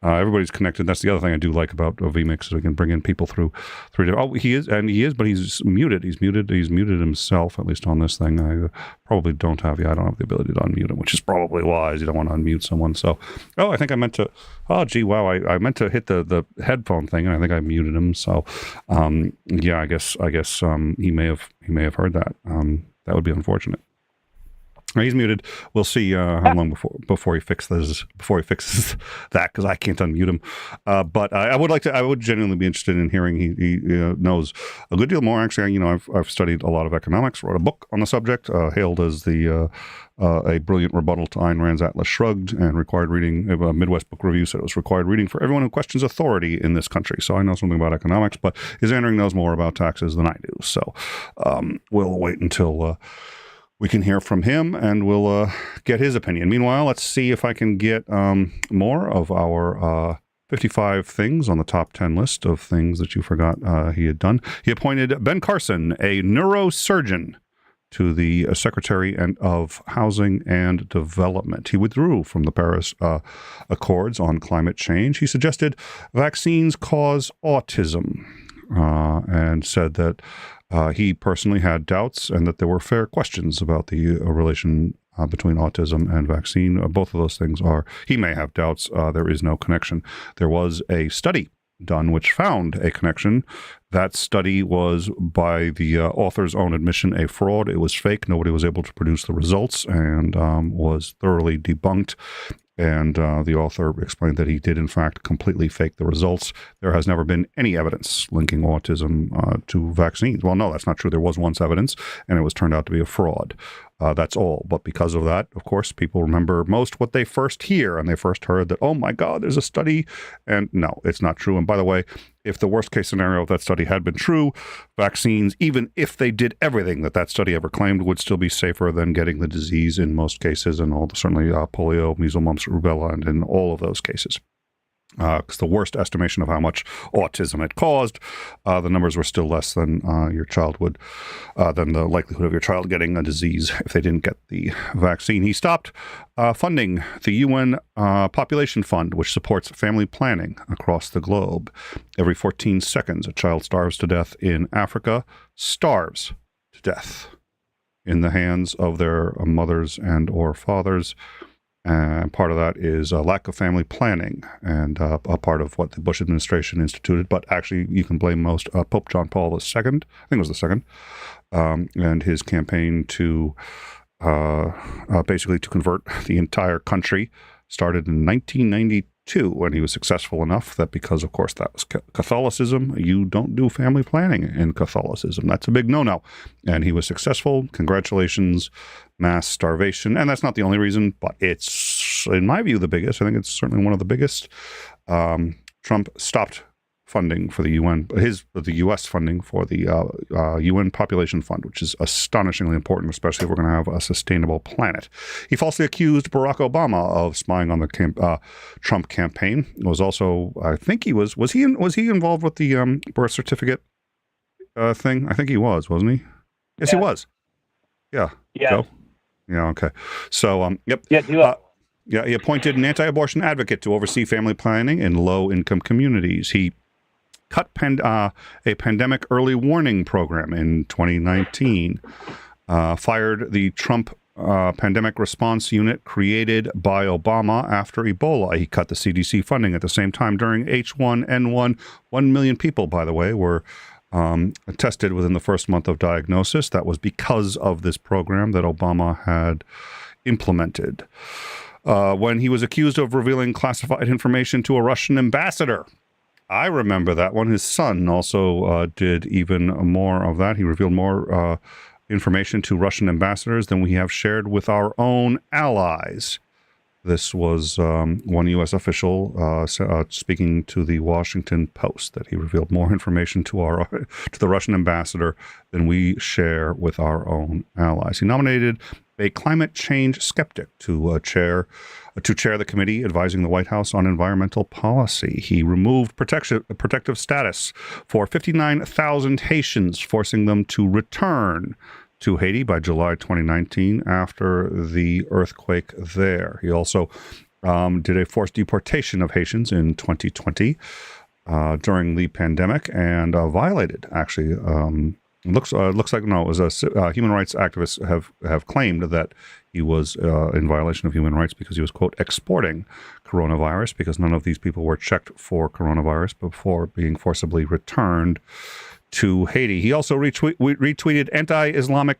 Everybody's connected. That's the other thing I do like about vMix, is we can bring in people through. He is, but he's muted. He's muted himself, at least on this thing. I probably don't have. I don't have the ability to unmute him, which is probably wise. You don't want to unmute someone. So, I think I meant to. Oh, gee, wow! I meant to hit the headphone thing, and I think I muted him. So, yeah, I guess he may have heard that. That would be unfortunate. He's muted. We'll see how long before he fixes that, because I can't unmute him. But I would genuinely be interested in hearing. He knows a good deal more. Actually, I've studied a lot of economics. Wrote a book on the subject, hailed as a brilliant rebuttal to Ayn Rand's Atlas Shrugged, and required reading. A Midwest Book Review said it was required reading for everyone who questions authority in this country. So I know something about economics, but Xandering knows more about taxes than I do. So we'll wait until we can hear from him, and we'll get his opinion. Meanwhile, let's see if I can get more of our 55 things on the top 10 list of things that you forgot he had done. He appointed Ben Carson, a neurosurgeon, to the Secretary of Housing and Development. He withdrew from the Paris Accords on climate change. He suggested vaccines cause autism, and said that he personally had doubts, and that there were fair questions about the relation between autism and vaccine. Both of those things are, he may have doubts. There is no connection. There was a study done which found a connection. That study was, by the author's own admission, a fraud. It was fake. Nobody was able to produce the results, and was thoroughly debunked. And the author explained that he did, in fact, completely fake the results. There has never been any evidence linking autism to vaccines. Well, no, that's not true. There was once evidence, and it was turned out to be a fraud. That's all. But because of that, of course, people remember most what they first hear, and they first heard that, oh my God, there's a study. And no, it's not true. And by the way, if the worst case scenario of that study had been true, vaccines, even if they did everything that study ever claimed, would still be safer than getting the disease in most cases, and certainly polio, measles, mumps, rubella, and in all of those cases. Because the worst estimation of how much autism it caused, the numbers were still less than your child would, than the likelihood of your child getting a disease if they didn't get the vaccine. He stopped funding the UN Population Fund, which supports family planning across the globe. Every 14 seconds, a child starves to death in Africa, starves to death in the hands of their mothers and or fathers. And part of that is a lack of family planning, and a part of what the Bush administration instituted. But actually, you can blame most Pope John Paul II, I think it was the second, and his campaign to basically to convert the entire country started in 1992, when he was successful enough that, because of course that was Catholicism, you don't do family planning in Catholicism. That's a big no-no. And he was successful. Congratulations. Mass starvation. And that's not the only reason, but it's, in my view, the biggest. I think it's certainly one of the biggest. Trump stopped funding for the UN, the U.S. funding for the UN Population Fund, which is astonishingly important, especially if we're going to have a sustainable planet. He falsely accused Barack Obama of spying on the Trump campaign. Was also, I think he was he involved with the birth certificate thing? I think he was, wasn't he? Yes, he was. Yeah. Yeah. Joe? Yeah. Okay. So, yep. Yes, he was. Yeah, he appointed an anti-abortion advocate to oversee family planning in low-income communities. He cut a pandemic early warning program in 2019, fired the Trump pandemic response unit created by Obama after Ebola. He cut the CDC funding at the same time during H1N1. 1 million people, by the way, were tested within the first month of diagnosis. That was because of this program that Obama had implemented. When he was accused of revealing classified information to a Russian ambassador. I remember that one. His son also did even more of that. He revealed more information to Russian ambassadors than we have shared with our own allies. This was one U.S. official speaking to the Washington Post, that he revealed more information to the Russian ambassador than we share with our own allies. He nominated a climate change skeptic to chair the committee advising the White House on environmental policy. He removed protective status for 59,000 Haitians, forcing them to return to Haiti by July 2019 after the earthquake there. He also did a forced deportation of Haitians in 2020 during the pandemic and violated, actually, looks like, no, it was a human rights activists have claimed that he was in violation of human rights because he was, quote, exporting coronavirus, because none of these people were checked for coronavirus before being forcibly returned to Haiti. He also retweeted anti-Islamic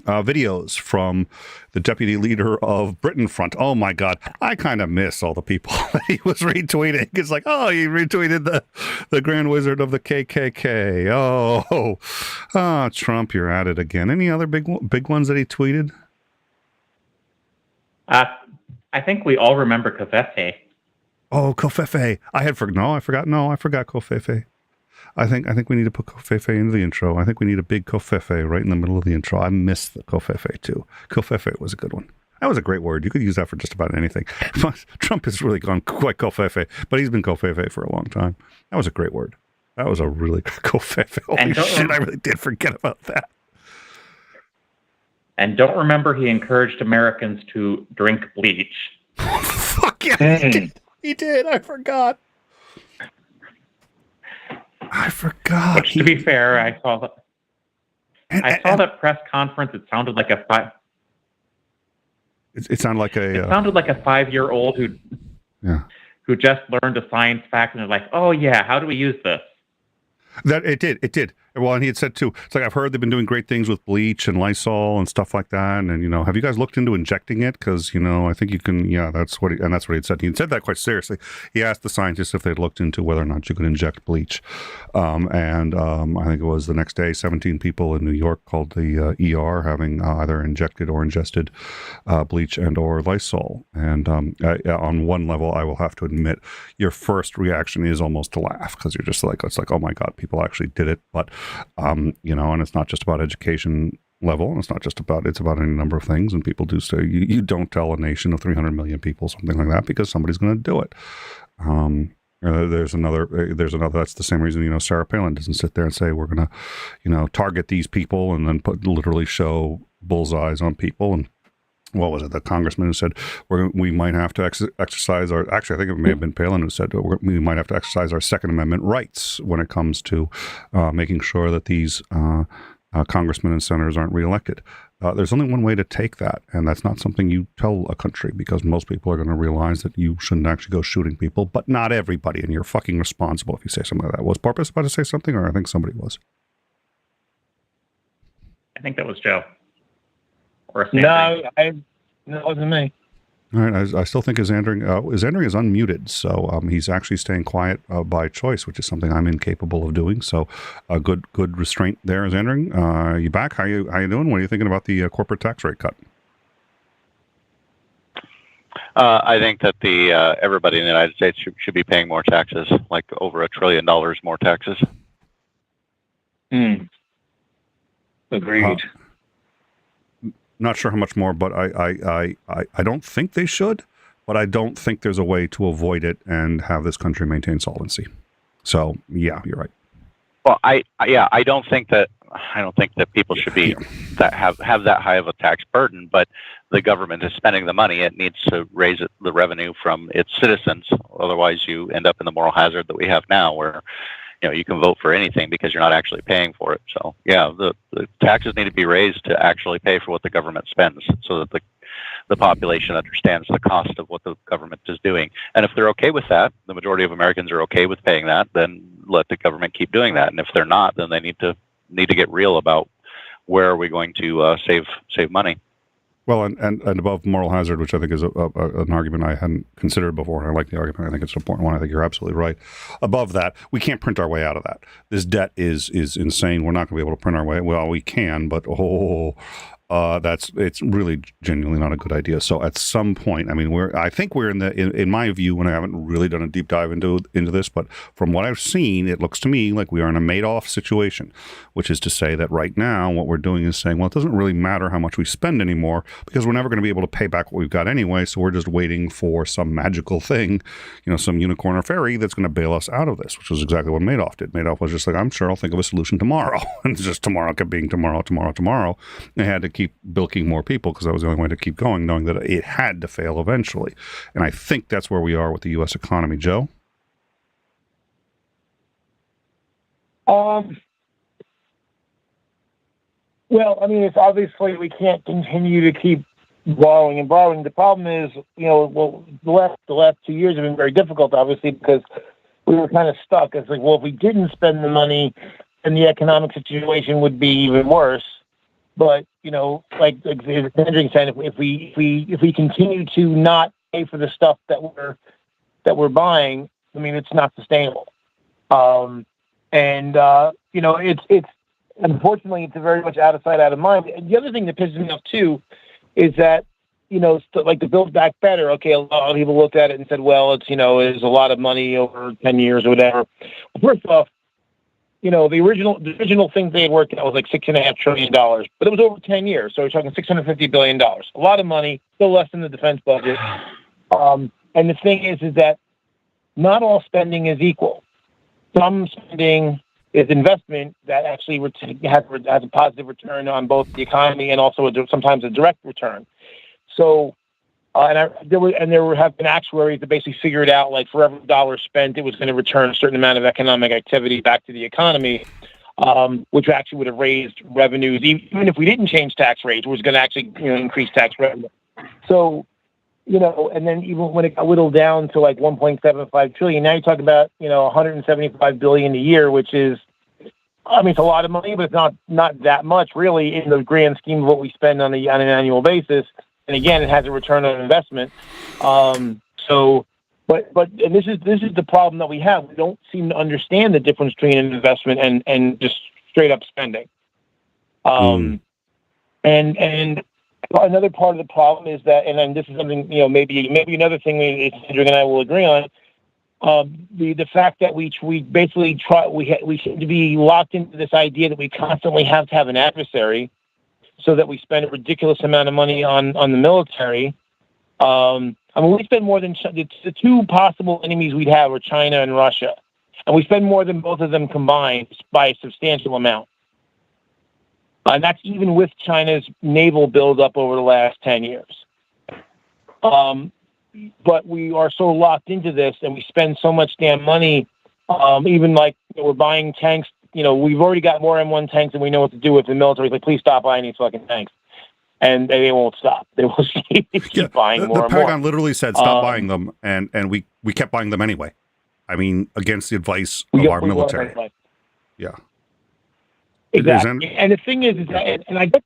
videos from the deputy leader of Britain Front. Oh my God, I kind of miss all the people that he was retweeting. It's like, oh, he retweeted the Grand Wizard of the KKK. Oh, Trump, you're at it again. Any other big ones that he tweeted? I think we all remember Covfefe. Oh, Covfefe. I forgot. No, I forgot Covfefe. I think we need to put Covfefe into the intro. I think we need a big Covfefe right in the middle of the intro. I miss the Covfefe too. Covfefe was a good one. That was a great word. You could use that for just about anything. Trump has really gone quite Covfefe, but he's been Covfefe for a long time. That was a great word. That was a really good Covfefe. Holy shit, I really did forget about that. And don't remember he encouraged Americans to drink bleach. Fuck yeah, he did. I forgot. Which, to be fair, I saw that press conference. It sounded like a It sounded like a. It sounded like a 5-year-old who just learned a science fact and they're like, oh yeah, how do we use this? That it did. Well, and he had said too, it's like, I've heard they've been doing great things with bleach and Lysol and stuff like that. And, have you guys looked into injecting it? Because, I think you can, that's what he had said. He said that quite seriously. He asked the scientists if they'd looked into whether or not you could inject bleach. I think it was the next day, 17 people in New York called the ER having either injected or ingested bleach and or Lysol. And on one level, I will have to admit, your first reaction is almost to laugh, because you're just like, it's like, oh my God, people actually did it. But and it's not just about education level, and it's about any number of things. And people do say, you don't tell a nation of 300 million people something like that, because somebody's going to do it. There's another, that's the same reason, Sarah Palin doesn't sit there and say, we're going to, target these people and then literally show bullseyes on people. And what was it, the congressman who said we might have to exercise our, actually I think it may have been Palin who said we might have to exercise our Second Amendment rights when it comes to making sure that these congressmen and senators aren't reelected. There's only one way to take that, and that's not something you tell a country, because most people are going to realize that you shouldn't actually go shooting people, but not everybody, and you're fucking responsible if you say something like that. Was Porpoise about to say something, or I think somebody was? I think that was Joe. No, it wasn't me. All right, I still think 𝐓𝐢𝐬𝐷 is unmuted, so he's actually staying quiet by choice, which is something I'm incapable of doing. So, good restraint there, 𝐓𝐢𝐬𝐷. You back? How you doing? What are you thinking about the corporate tax rate cut? I think that the everybody in the United States should be paying more taxes, like over $1 trillion more taxes. Agreed. Not sure how much more, but I don't think they should, but I don't think there's a way to avoid it and have this country maintain solvency. So yeah, you're right. Well, I don't think that people should be that have that high of a tax burden, but the government is spending the money. It needs to raise the revenue from its citizens. Otherwise, you end up in the moral hazard that we have now, where you can vote for anything because you're not actually paying for it. So yeah, the taxes need to be raised to actually pay for what the government spends, so that the population understands the cost of what the government is doing. And if they're okay with that, the majority of Americans are okay with paying that, then let the government keep doing that. And if they're not, then they need to get real about where are we going to save money. Well, and above moral hazard, which I think is an argument I hadn't considered before, and I like the argument. I think it's an important one. I think you're absolutely right. Above that, we can't print our way out of that. This debt is insane. We're not going to be able to print our way. Well, we can, but it's really genuinely not a good idea. So at some point, I mean, I think we're in my view, and I haven't really done a deep dive into this, but from what I've seen, it looks to me like we are in a Madoff situation, which is to say that right now what we're doing is saying, well, it doesn't really matter how much we spend anymore because we're never going to be able to pay back what we've got anyway. So we're just waiting for some magical thing, some unicorn or fairy that's going to bail us out of this, which was exactly what Madoff did. Madoff was just like, I'm sure I'll think of a solution tomorrow. And just tomorrow kept being tomorrow. They had to keep bilking more people because that was the only way to keep going, knowing that it had to fail eventually. And I think that's where we are with the U.S. economy. Joe? Well, I mean, it's obviously we can't continue to keep borrowing and borrowing. The problem is, the last 2 years have been very difficult, obviously, because we were kind of stuck. It's like, well, if we didn't spend the money, then the economic situation would be even worse. But like Hendrik said, if we continue to not pay for the stuff that we're buying, I mean, it's not sustainable. It's unfortunately it's very much out of sight, out of mind. And the other thing that pisses me off too is that like the Build Back Better. Okay, a lot of people looked at it and said, well, it's it's a lot of money over 10 years or whatever. First off, the original thing they had worked out was like $6.5 trillion, but it was over 10 years. So we're talking $650 billion. A lot of money, still less than the defense budget. And the thing is that not all spending is equal. Some spending is investment that actually has a positive return on both the economy and also sometimes a direct return. So, there have been actuaries that basically figured out, like, for every dollar spent, it was going to return a certain amount of economic activity back to the economy, which actually would have raised revenues. Even if we didn't change tax rates, it was going to actually increase tax revenue. So, and then even when it got whittled down to like 1.75 trillion, now you talk about, 175 billion a year, which is, I mean, it's a lot of money, but it's not that much really in the grand scheme of what we spend on an annual basis. And again, it has a return on investment. And this is the problem that we have. We don't seem to understand the difference between an investment and just straight up spending. And another part of the problem is that, and then this is something, maybe another thing Hendrik and I will agree on, the fact that we basically we seem to be locked into this idea that we constantly have to have an adversary, so that we spend a ridiculous amount of money on the military. We spend more than the two possible enemies we'd have are China and Russia, and we spend more than both of them combined by a substantial amount. And that's even with China's naval buildup over the last 10 years. But we are so locked into this, and we spend so much damn money. Even like we're buying tanks. We've already got more M1 tanks than we know what to do with. The military's like, please stop buying these fucking tanks. And they won't stop. They will keep buying more and more. The Pentagon literally said, stop buying them, and we kept buying them anyway. I mean, against the advice of our military. Yeah. Exactly. And the thing is that, and I get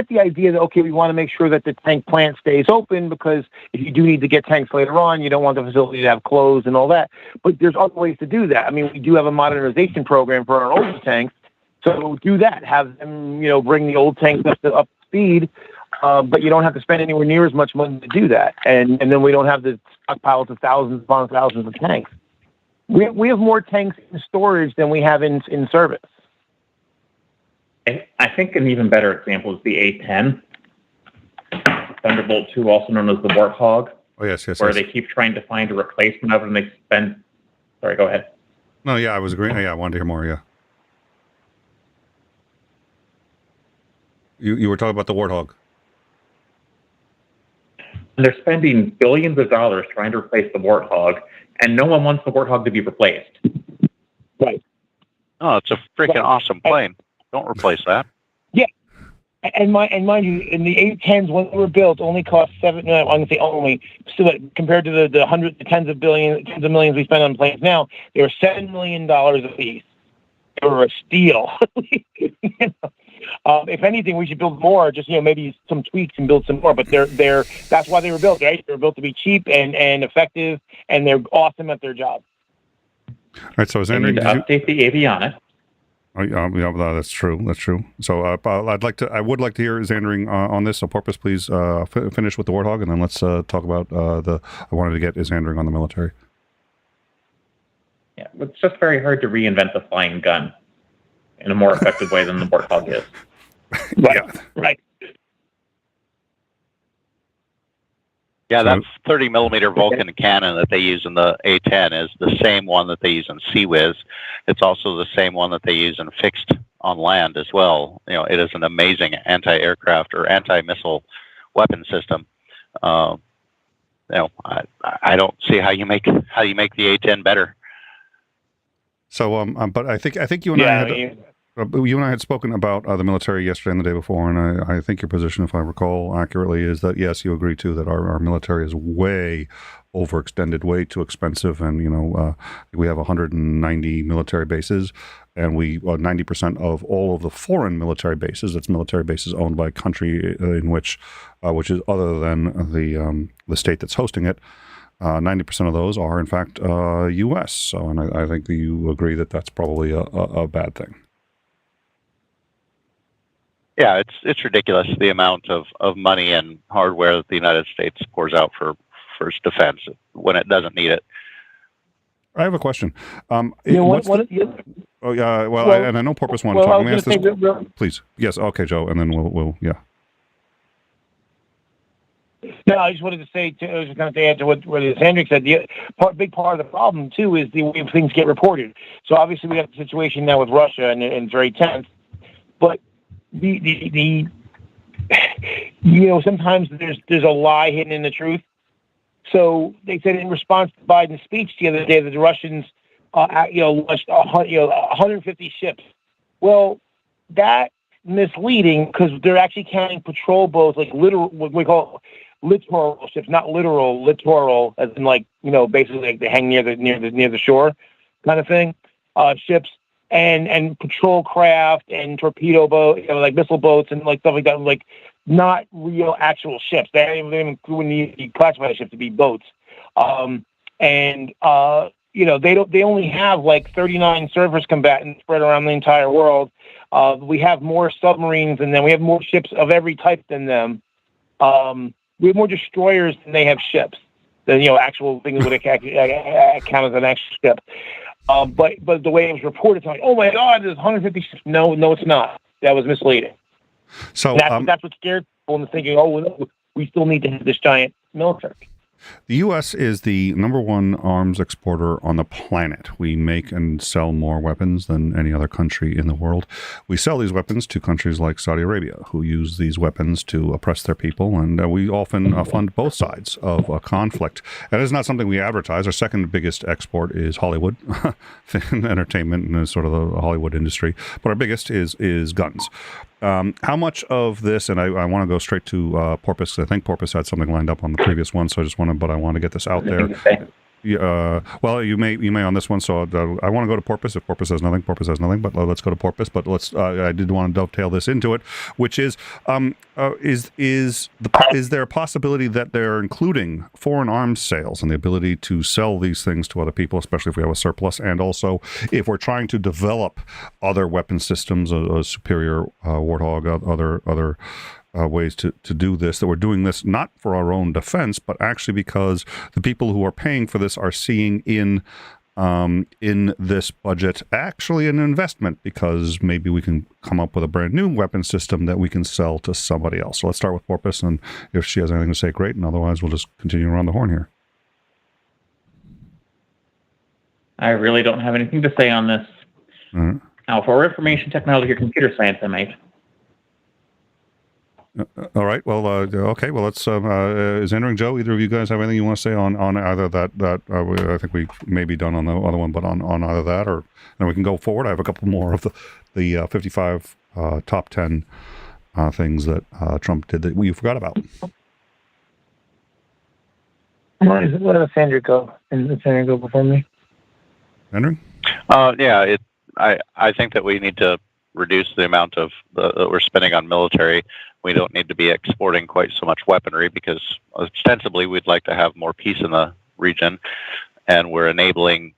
the idea that, okay, we want to make sure that the tank plant stays open, because if you do need to get tanks later on, you don't want the facility to have closed and all that. But there's other ways to do that. I mean, we do have a modernization program for our older tanks. So do that. Have them, bring the old tanks up to speed. but you don't have to spend anywhere near as much money to do that. And then we don't have the stockpiles of thousands upon thousands of tanks. We have more tanks in storage than we have in service. I think an even better example is the A-10, Thunderbolt 2, also known as the Warthog. Oh, yes. Where they keep trying to find a replacement of it, and they spend... Sorry, go ahead. No, yeah, I was agreeing. Yeah, I wanted to hear more, yeah. You were talking about the Warthog. And they're spending billions of dollars trying to replace the Warthog, and no one wants the Warthog to be replaced. Right. Oh, it's a freaking awesome plane. Don't replace that. Yeah. And mind you, in the A-10s, when they were built, only cost I'm going to say only, so that compared to the hundreds, tens of millions we spend on planes now, they were $7 million a piece. They were a steal. If anything, we should build more. Just maybe some tweaks and build some more. But that's why they were built, right? They were built to be cheap and effective, and they're awesome at their job. All right. So, Andrew, need to update the avionics. Oh, yeah, that's true. That's true. So I would like to hear Xandering on this. So Porpoise, please finish with the Warthog, and then let's talk about I wanted to get Xandering on the military. Yeah, it's just very hard to reinvent the flying gun in a more effective way than the Warthog is. Right. Yeah. Right. Yeah, that 30 millimeter Vulcan cannon that they use in the A-10 is the same one that they use in 𝐂𝐤𝐬𝐽. It's also the same one that they use in fixed on land as well. It is an amazing anti-aircraft or anti-missile weapon system. I don't see how you make the A-10 better. So, but I think you and I had spoken about the military yesterday and the day before, and I think your position, if I recall accurately, is that yes, you agree too that our military is way overextended, way too expensive, and we have 190 military bases, and 90% of all of the foreign military bases, that's military bases owned by a country in which is other than the state that's hosting it. 90% of those are in fact U.S. So, and I think that you agree that that's probably a bad thing. Yeah, it's ridiculous the amount of money and hardware that the United States pours out for its defense when it doesn't need it. I have a question. Oh yeah, and I know Porpoise wanted to talk. Let me ask this, please. Yes, okay, Joe, and then we'll yeah. No, I just wanted to say, I was going to add to what Hendrik said. The big part of the problem, too, is the way things get reported. So obviously we have the situation now with Russia, and it's very tense. But sometimes there's a lie hidden in the truth. So they said in response to Biden's speech the other day that the Russians, launched 150 ships. Well, that's misleading because they're actually counting patrol boats, like literal, what we call littoral ships, not literal, littoral, as in basically like they hang near the shore, kind of thing, ships. And patrol craft and torpedo boat, like missile boats and like stuff like that, like not real actual ships. They wouldn't classify ships to be boats. They only have like 39 surface combatants spread around the entire world. We have more submarines than them. We have more ships of every type than them. We have more destroyers than they have ships. Than actual things would count as an actual ship. But the way it was reported, it's like, oh my God, there's 150 ships. No, it's not. That was misleading. So that's what scared people into thinking, we still need to have this giant military. The U.S. is the #1 arms exporter on the planet. We make and sell more weapons than any other country in the world. We sell these weapons to countries like Saudi Arabia, who use these weapons to oppress their people, and we often fund both sides of a conflict. And it's not something we advertise. Our second biggest export is Hollywood, entertainment, and sort of the Hollywood industry. But our biggest is guns. How much of this, and I want to go straight to Porpoise, because I think Porpoise had something lined up on the previous one, so I want to get this out there. Well, you may on this one, so I want to go to Porpoise. If Porpoise has nothing, but let's go to Porpoise. But I did want to dovetail this into it, which is there a possibility that they're including foreign arms sales and the ability to sell these things to other people, especially if we have a surplus, and also if we're trying to develop other weapon systems, a superior Warthog, other ways to do this, that we're doing this not for our own defense, but actually because the people who are paying for this are seeing in this budget actually an investment, because maybe we can come up with a brand new weapon system that we can sell to somebody else. So let's start with Porpoise, and if she has anything to say, great, and otherwise we'll just continue around the horn here. I really don't have anything to say on this. Mm-hmm. Now, for information technology or computer science, I might. All right. Well, okay. Well, let's. Is entering Joe? Either of you guys have anything you want to say on either that? I think we may be done on the other one, but on either that, or and we can go forward. I have a couple more of the 55 top 10 things that Trump did that we forgot about. Let Sandra go, and Sandra go before me. Henry? Yeah. I think that we need to reduce the amount of that we're spending on military. We don't need to be exporting quite so much weaponry, because ostensibly we'd like to have more peace in the region, and we're enabling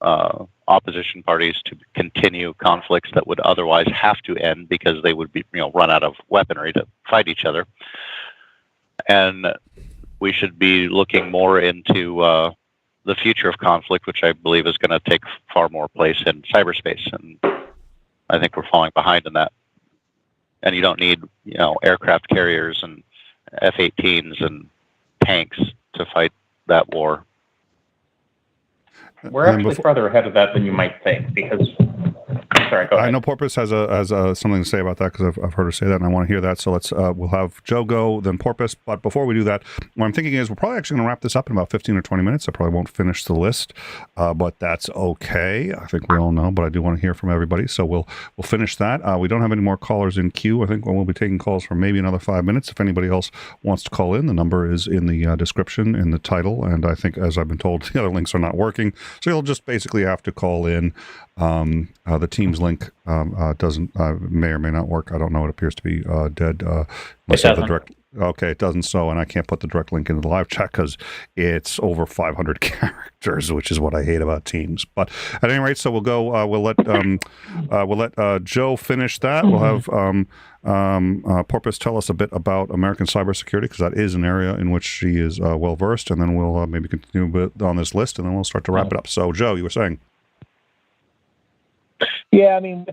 opposition parties to continue conflicts that would otherwise have to end because they would be, run out of weaponry to fight each other. And we should be looking more into the future of conflict, which I believe is going to take far more place in cyberspace, and I think we're falling behind in that. And you don't need, aircraft carriers and F-18s and tanks to fight that war. We're actually further ahead of that than you might think, because... Sorry, go ahead. I know Porpoise has something to say about that, because I've heard her say that, and I want to hear that. So let's we'll have Joe go, then Porpoise. But before we do that, what I'm thinking is we're probably actually going to wrap this up in about 15 or 20 minutes. I probably won't finish the list, but that's okay. I think we all know, but I do want to hear from everybody. So we'll finish that. We don't have any more callers in queue. I think we'll be taking calls for maybe another 5 minutes. If anybody else wants to call in, the number is in the description, in the title, and I think, as I've been told, the other links are not working. So you'll just basically have to call in. The Teams link doesn't may or may not work. I don't know. It appears to be dead. It doesn't. Okay, it doesn't. So, and I can't put the direct link into the live chat because it's over 500 characters, which is what I hate about Teams. But at any rate, so we'll go. We'll let Joe finish that. We'll have Porpoise tell us a bit about American cybersecurity, because that is an area in which she is well versed, and then we'll maybe continue a bit on this list, and then we'll start to wrap it up. So, Joe, you were saying. Yeah, I mean,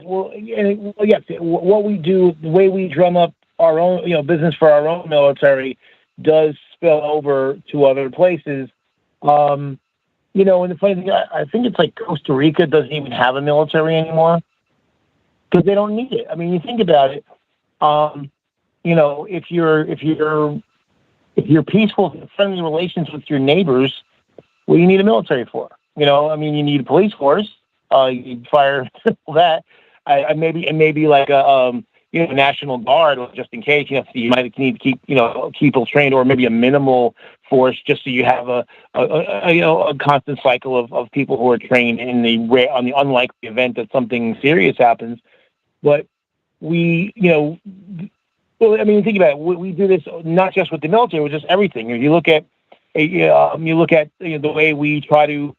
yes, what we do, the way we drum up our own, business for our own military does spill over to other places. And the funny thing, I think it's like Costa Rica doesn't even have a military anymore because they don't need it. I mean, you think about it. If you're peaceful, friendly relations with your neighbors, what do you need a military for? You need a police force. You fire that. Maybe like a National Guard, just in case. You might need to keep people trained, or maybe a minimal force, just so you have a constant cycle of people who are trained on the unlikely event that something serious happens. But we, think about it. We do this not just with the military, with just everything. If you look at the way we try to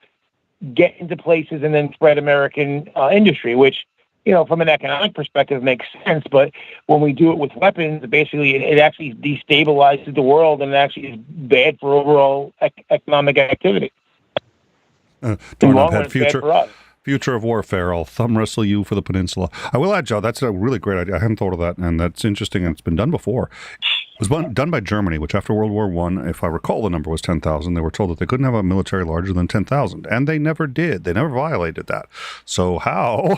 get into places and then spread American industry, which, from an economic perspective makes sense. But when we do it with weapons, basically it actually destabilizes the world, and it actually is bad for overall economic activity. Future of warfare. I'll thumb wrestle you for the peninsula. I will add, Joe, that's a really great idea. I hadn't thought of that, and that's interesting, and it's been done before. It was done by Germany, which after World War I, if I recall, the number was 10,000. They were told that they couldn't have a military larger than 10,000, and they never did. They never violated that. So how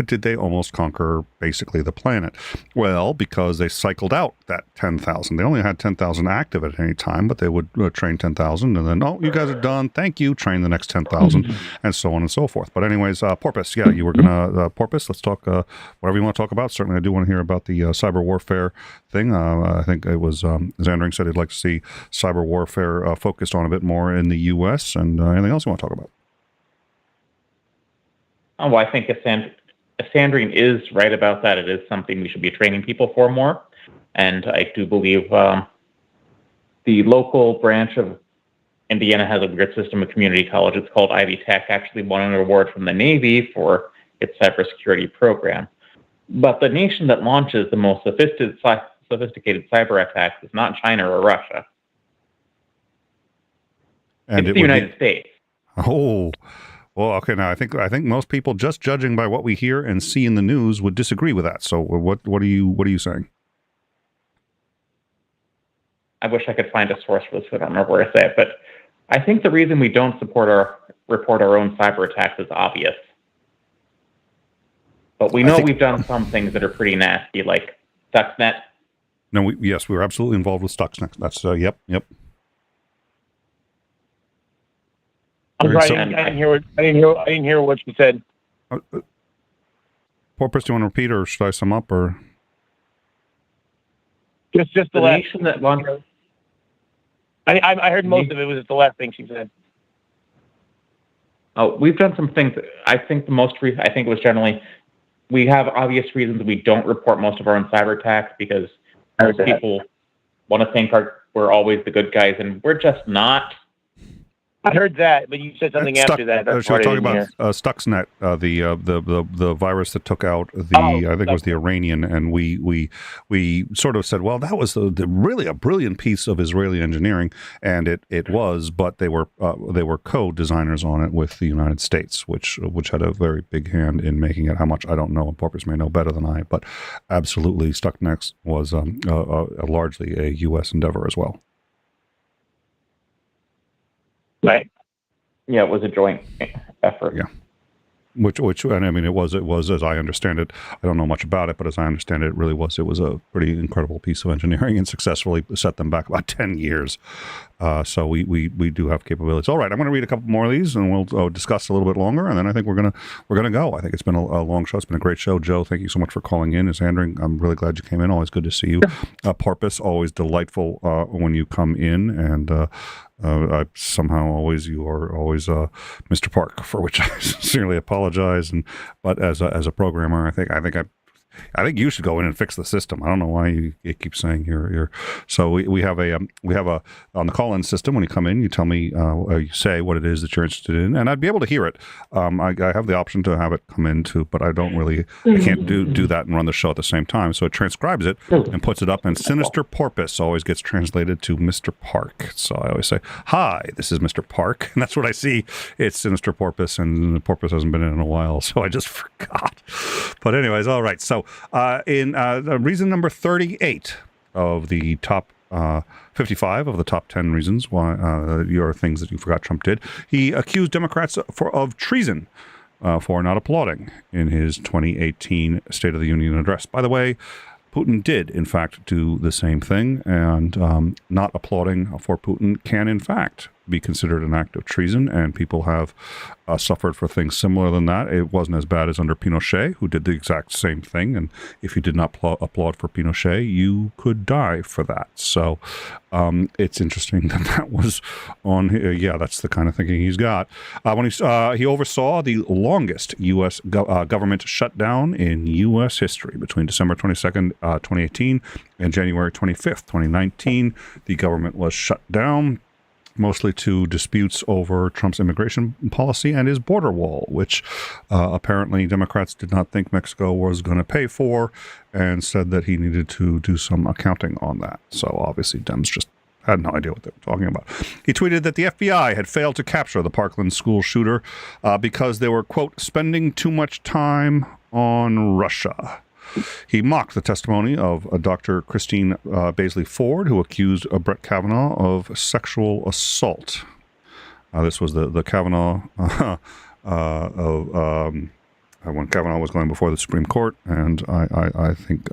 did they almost conquer basically the planet? Well, because they cycled out that 10,000. They only had 10,000 active at any time, but they would train 10,000, and then, you guys are done. Thank you. Train the next 10,000, and so on and so forth. But anyways, Porpoise, yeah, you were going to, Porpoise, let's talk whatever you want to talk about. Certainly, I do want to hear about the cyber warfare thing. I think it was, as Andrew said, he'd like to see cyber warfare focused on a bit more in the U.S. and anything else you want to talk about? Well, I think Sandrine is right about that. It is something we should be training people for more. And I do believe the local branch of Indiana has a weird system of community college. It's called Ivy Tech, actually won an award from the Navy for its cybersecurity program. But the nation that launches the most sophisticated cyber attacks is not China or Russia. And it's the United States. Oh, well, okay. Now I think most people, just judging by what we hear and see in the news, would disagree with that. So what are you saying? I wish I could find a source for this. I don't remember where I say it, but I think the reason we don't report our own cyber attacks is obvious. But we know we've done some things that are pretty nasty, like Stuxnet. No, yes, we were absolutely involved with Stuxnet. That's yep. I'm sorry, I didn't hear what you said. Porpoise, do you want to repeat, or should I sum up, or just the last nation that launched? I heard most of it. Was just the last thing she said. Oh, we've done some things. I think it was generally, we have obvious reasons we don't report most of our own cyber attacks because people want to think we're always the good guys, and we're just not. I heard that, but you said something after that. She was talking about Stuxnet, the virus that took out I think it was the Iranian, and we sort of said, well, that was really a brilliant piece of Israeli engineering, and it was, but they were co-designers on it with the United States, which had a very big hand in making it. How much I don't know, and Porpoise may know better than I, but absolutely, Stuxnet was largely a U.S. endeavor as well. Right. Yeah, it was a joint effort. Yeah. Which, and I mean, it was, as I understand it, I don't know much about it, but as I understand it, it was a pretty incredible piece of engineering and successfully set them back about 10 years. So we do have capabilities. All right, I'm going to read a couple more of these, and we'll discuss a little bit longer, and then I think we're gonna go. I think it's been a long show. It's been a great show. Joe, thank you so much for calling in. As Andrew, I'm really glad you came in. Always good to see you. Porpoise, always delightful when you come in, and I you are always Mr. Park, for which I sincerely apologize. But as a programmer, I think you should go in and fix the system. I don't know why you keep saying you're. So we have a on the call-in system. When you come in, you tell me, you say what it is that you're interested in, and I'd be able to hear it. I have the option to have it come in too, but I can't do that and run the show at the same time. So it transcribes it and puts it up, and Sinister Porpoise always gets translated to Mr. Park. So I always say, "Hi, this is Mr. Park," and that's what I see. It's Sinister Porpoise, and the Porpoise hasn't been in a while, so I just forgot. But anyways, all right. So in reason number 38 of the top 55 of the top 10 reasons why your things that you forgot Trump did, he accused Democrats of treason for not applauding in his 2018 State of the Union address. By the way, Putin did, in fact, do the same thing, and not applauding for Putin can, in fact, be considered an act of treason, and people have suffered for things similar than that. It wasn't as bad as under Pinochet, who did the exact same thing, and if you did not applaud for Pinochet, you could die for that. So it's interesting that was on. Yeah, that's the kind of thinking he's got. When he oversaw the longest U.S. Government shutdown in U.S. history between December 22nd, 2018, and January 25th, 2019. The government was shut down, mostly to disputes over Trump's immigration policy and his border wall, which apparently Democrats did not think Mexico was going to pay for, and said that he needed to do some accounting on that. So obviously Dems just had no idea what they were talking about. He tweeted that the FBI had failed to capture the Parkland school shooter because they were, quote, spending too much time on Russia. He mocked the testimony of Dr. Christine Blasey Ford, who accused Brett Kavanaugh of sexual assault. This was the Kavanaugh when Kavanaugh was going before the Supreme Court, and I think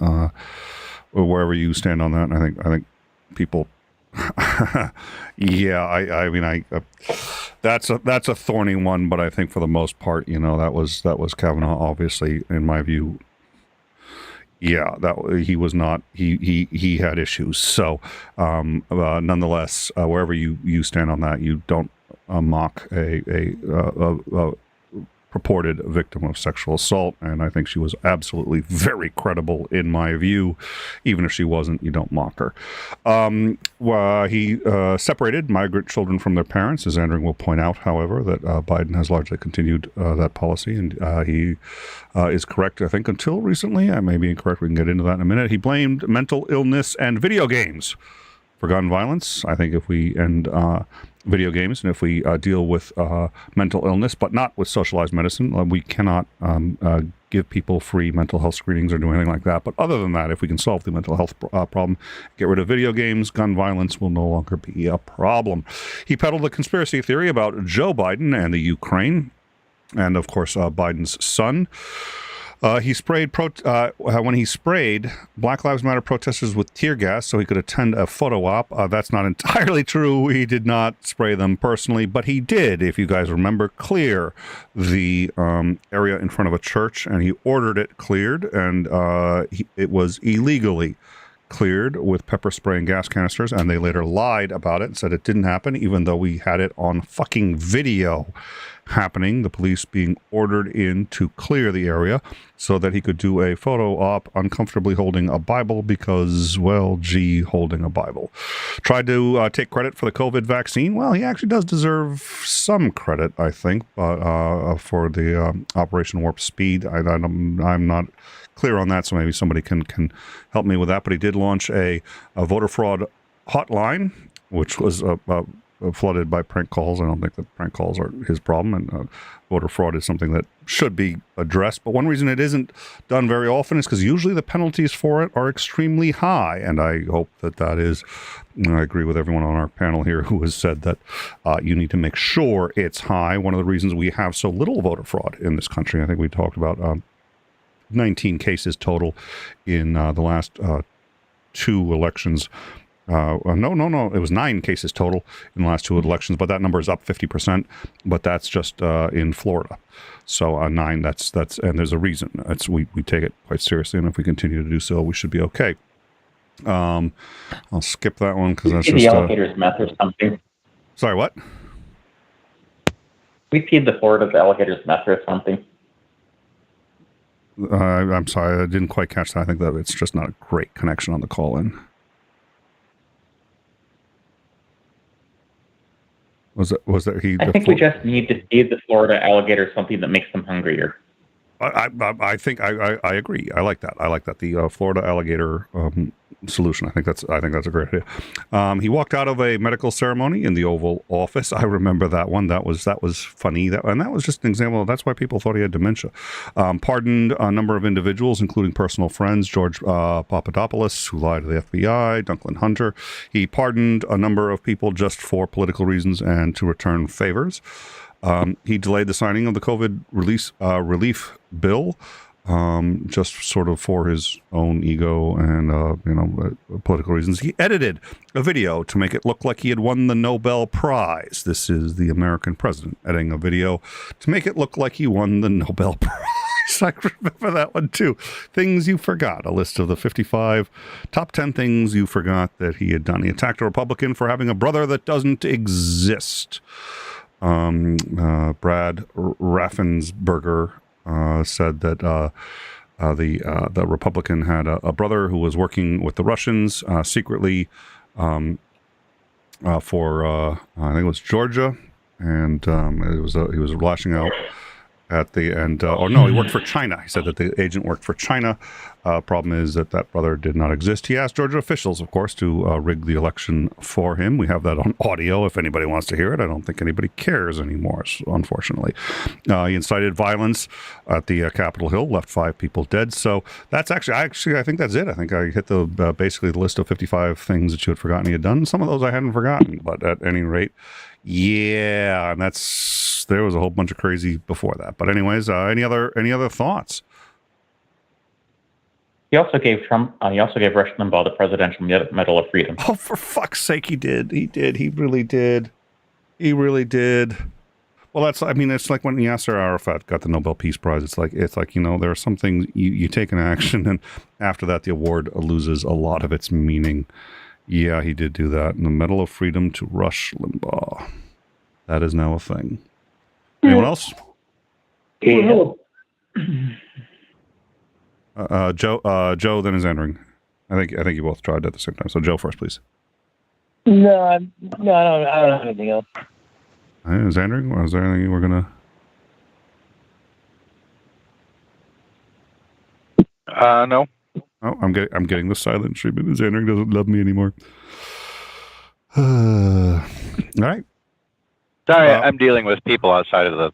wherever you stand on that, I think people. Yeah, I mean, that's a thorny one, but I think for the most part, that was Kavanaugh, obviously, in my view. Yeah, that he was not. He had issues. So, nonetheless, wherever you stand on that, you don't mock a purported victim of sexual assault, and I think she was absolutely very credible in my view. Even if she wasn't, you don't mock her. He separated migrant children from their parents, as Andrew will point out, however, that Biden has largely continued that policy, and he is correct, I think, until recently. I may be incorrect. We can get into that in a minute. He blamed mental illness and video games for gun violence. I think if we end video games and if we deal with mental illness, but not with socialized medicine, we cannot give people free mental health screenings or do anything like that. But other than that, if we can solve the mental health problem, get rid of video games, gun violence will no longer be a problem. He peddled a conspiracy theory about Joe Biden and the Ukraine, and of course Biden's son. When he sprayed Black Lives Matter protesters with tear gas so he could attend a photo op. That's not entirely true. He did not spray them personally, but he did, if you guys remember, clear the area in front of a church, and he ordered it cleared, and it was illegally cleared with pepper spray and gas canisters, and they later lied about it and said it didn't happen, even though we had it on fucking video happening, the police being ordered in to clear the area so that he could do a photo op uncomfortably holding a Bible because, well, holding a Bible. Tried to take credit for the COVID vaccine. Well, he actually does deserve some credit, I think, for the Operation Warp Speed. I'm not clear on that, so maybe somebody can help me with that. But he did launch a voter fraud hotline, which was flooded by prank calls. I don't think that prank calls are his problem, and voter fraud is something that should be addressed. But one reason it isn't done very often is because usually the penalties for it are extremely high, and I hope that is, I agree with everyone on our panel here who has said that you need to make sure it's high. One of the reasons we have so little voter fraud in this country, I think we talked about 19 cases total in the last two elections. No, it was 9 cases total in the last 2 elections, but that number is up 50%, but that's just in Florida. So 9, that's, and there's a reason. We take it quite seriously, and if we continue to do so, we should be okay. I'll skip that one because that's just... the alligator's meth or something. Sorry, what? We feed the Florida's alligator's meth or something. I'm sorry, I didn't quite catch that. I think that it's just not a great connection on the call-in. Was that he? I think we just need to feed the Florida alligator something that makes them hungrier. I think I agree. I like that. The Florida alligator solution. I think that's a great idea. He walked out of a medical ceremony in the Oval Office. I remember that one. That was funny. And that was just an example. That's why people thought he had dementia. Pardoned a number of individuals, including personal friends, George Papadopoulos, who lied to the FBI, Duncan Hunter. He pardoned a number of people just for political reasons and to return favors. He delayed the signing of the COVID relief bill, just sort of for his own ego and, political reasons. He edited a video to make it look like he had won the Nobel Prize. This is the American president editing a video to make it look like he won the Nobel Prize. I remember that one too. Things you forgot. A list of the 55 top 10 things you forgot that he had done. He attacked a Republican for having a brother that doesn't exist. Brad Raffensperger said that the Republican had a brother who was working with the Russians secretly for I think it was Georgia, and he was lashing out at the end. He worked for China. He said that the agent worked for China. Problem is that brother did not exist. He asked Georgia officials, of course, to rig the election for him. We have that on audio if anybody wants to hear it. I don't think anybody cares anymore, unfortunately. He incited violence at the Capitol Hill, left 5 people dead. So that's I think that's it. I think I hit basically the list of 55 things that you had forgotten he had done. Some of those I hadn't forgotten, but at any rate, yeah, and there was a whole bunch of crazy before that. But anyways, any other thoughts? He also gave Rush Limbaugh the Presidential Medal of Freedom. Oh, for fuck's sake, he did. He really did. Well, it's like when Yasser Arafat got the Nobel Peace Prize. It's like there are some things you take an action, and after that, the award loses a lot of its meaning. Yeah, he did do that. And the Medal of Freedom to Rush Limbaugh. That is now a thing. Anyone else? Yeah. Joe, then is entering. I think you both tried at the same time. So Joe first, please. No, I don't have anything else. Is entering? Or is there anything we're gonna? No. Oh, I'm getting the silent treatment. Is entering doesn't love me anymore. All right. Sorry, I'm dealing with people outside of the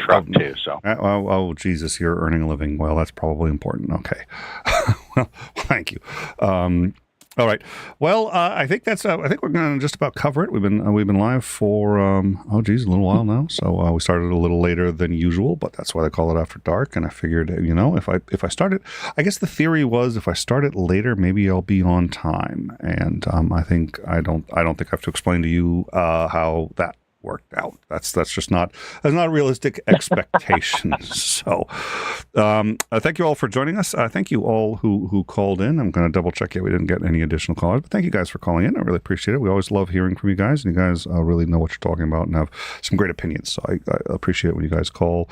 truck too. So. Oh, Jesus, you're earning a living. Well, that's probably important. Okay. Well, thank you. All right. Well, I think that's. I think we're going to just about cover it. We've been live for a little while now. So we started a little later than usual, but that's why they call it After Dark. And I figured, if I started, I guess the theory was if I start it later, maybe I'll be on time. And I think I don't think I have to explain to you how that worked out. That's not a realistic expectation. So thank you all for joining us. Thank you all who called in. I'm going to double check. We didn't get any additional callers, but thank you guys for calling in. I really appreciate it. We always love hearing from you guys, and you guys really know what you're talking about and have some great opinions. So I appreciate it when you guys call.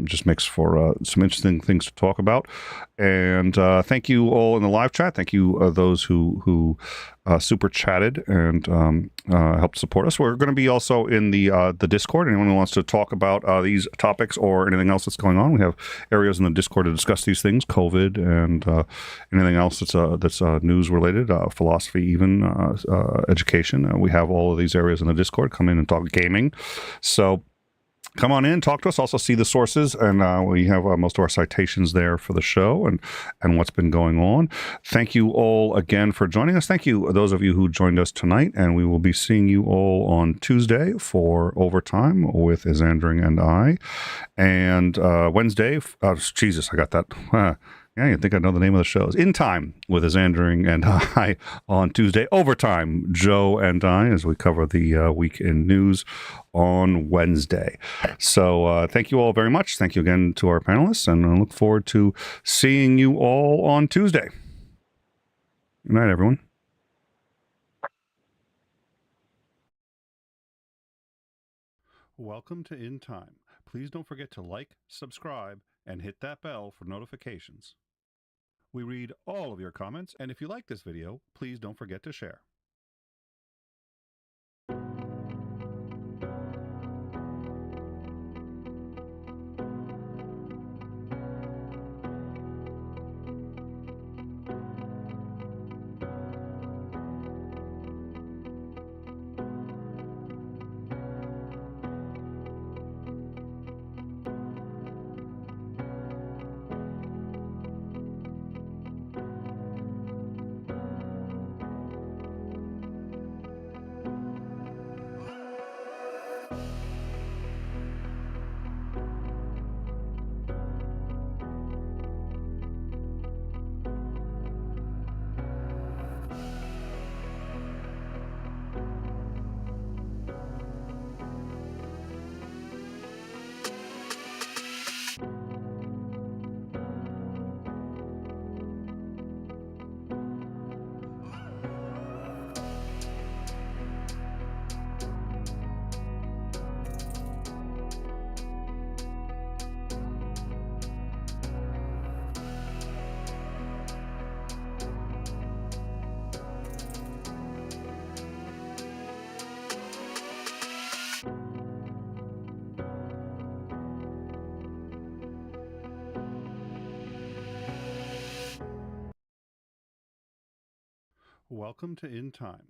Just makes for some interesting things to talk about. And thank you all in the live chat. Thank you those who super chatted and helped support us. We're going to be also in the Discord. Anyone who wants to talk about these topics or anything else that's going on, we have areas in the Discord to discuss these things, COVID and anything else that's news related, philosophy, even education. We have all of these areas in the Discord. Come in and talk gaming. So come on in, talk to us. Also see the sources, and we have most of our citations there for the show and what's been going on. Thank you all again for joining us. Thank you those of you who joined us tonight, and we will be seeing you all on Tuesday for Overtime with Isandring and I, and Wednesday. Jesus, I got that. Yeah, you think I know the name of the shows. In Time with Isandring and I on Tuesday. Overtime, Joe and I, as we cover the week in news on Wednesday. So thank you all very much. Thank you again to our panelists, and I look forward to seeing you all on Tuesday. Good night, everyone. Welcome to In Time. Please don't forget to like, subscribe, and hit that bell for notifications. We read all of your comments, and if you like this video, please don't forget to share. Welcome to In Time.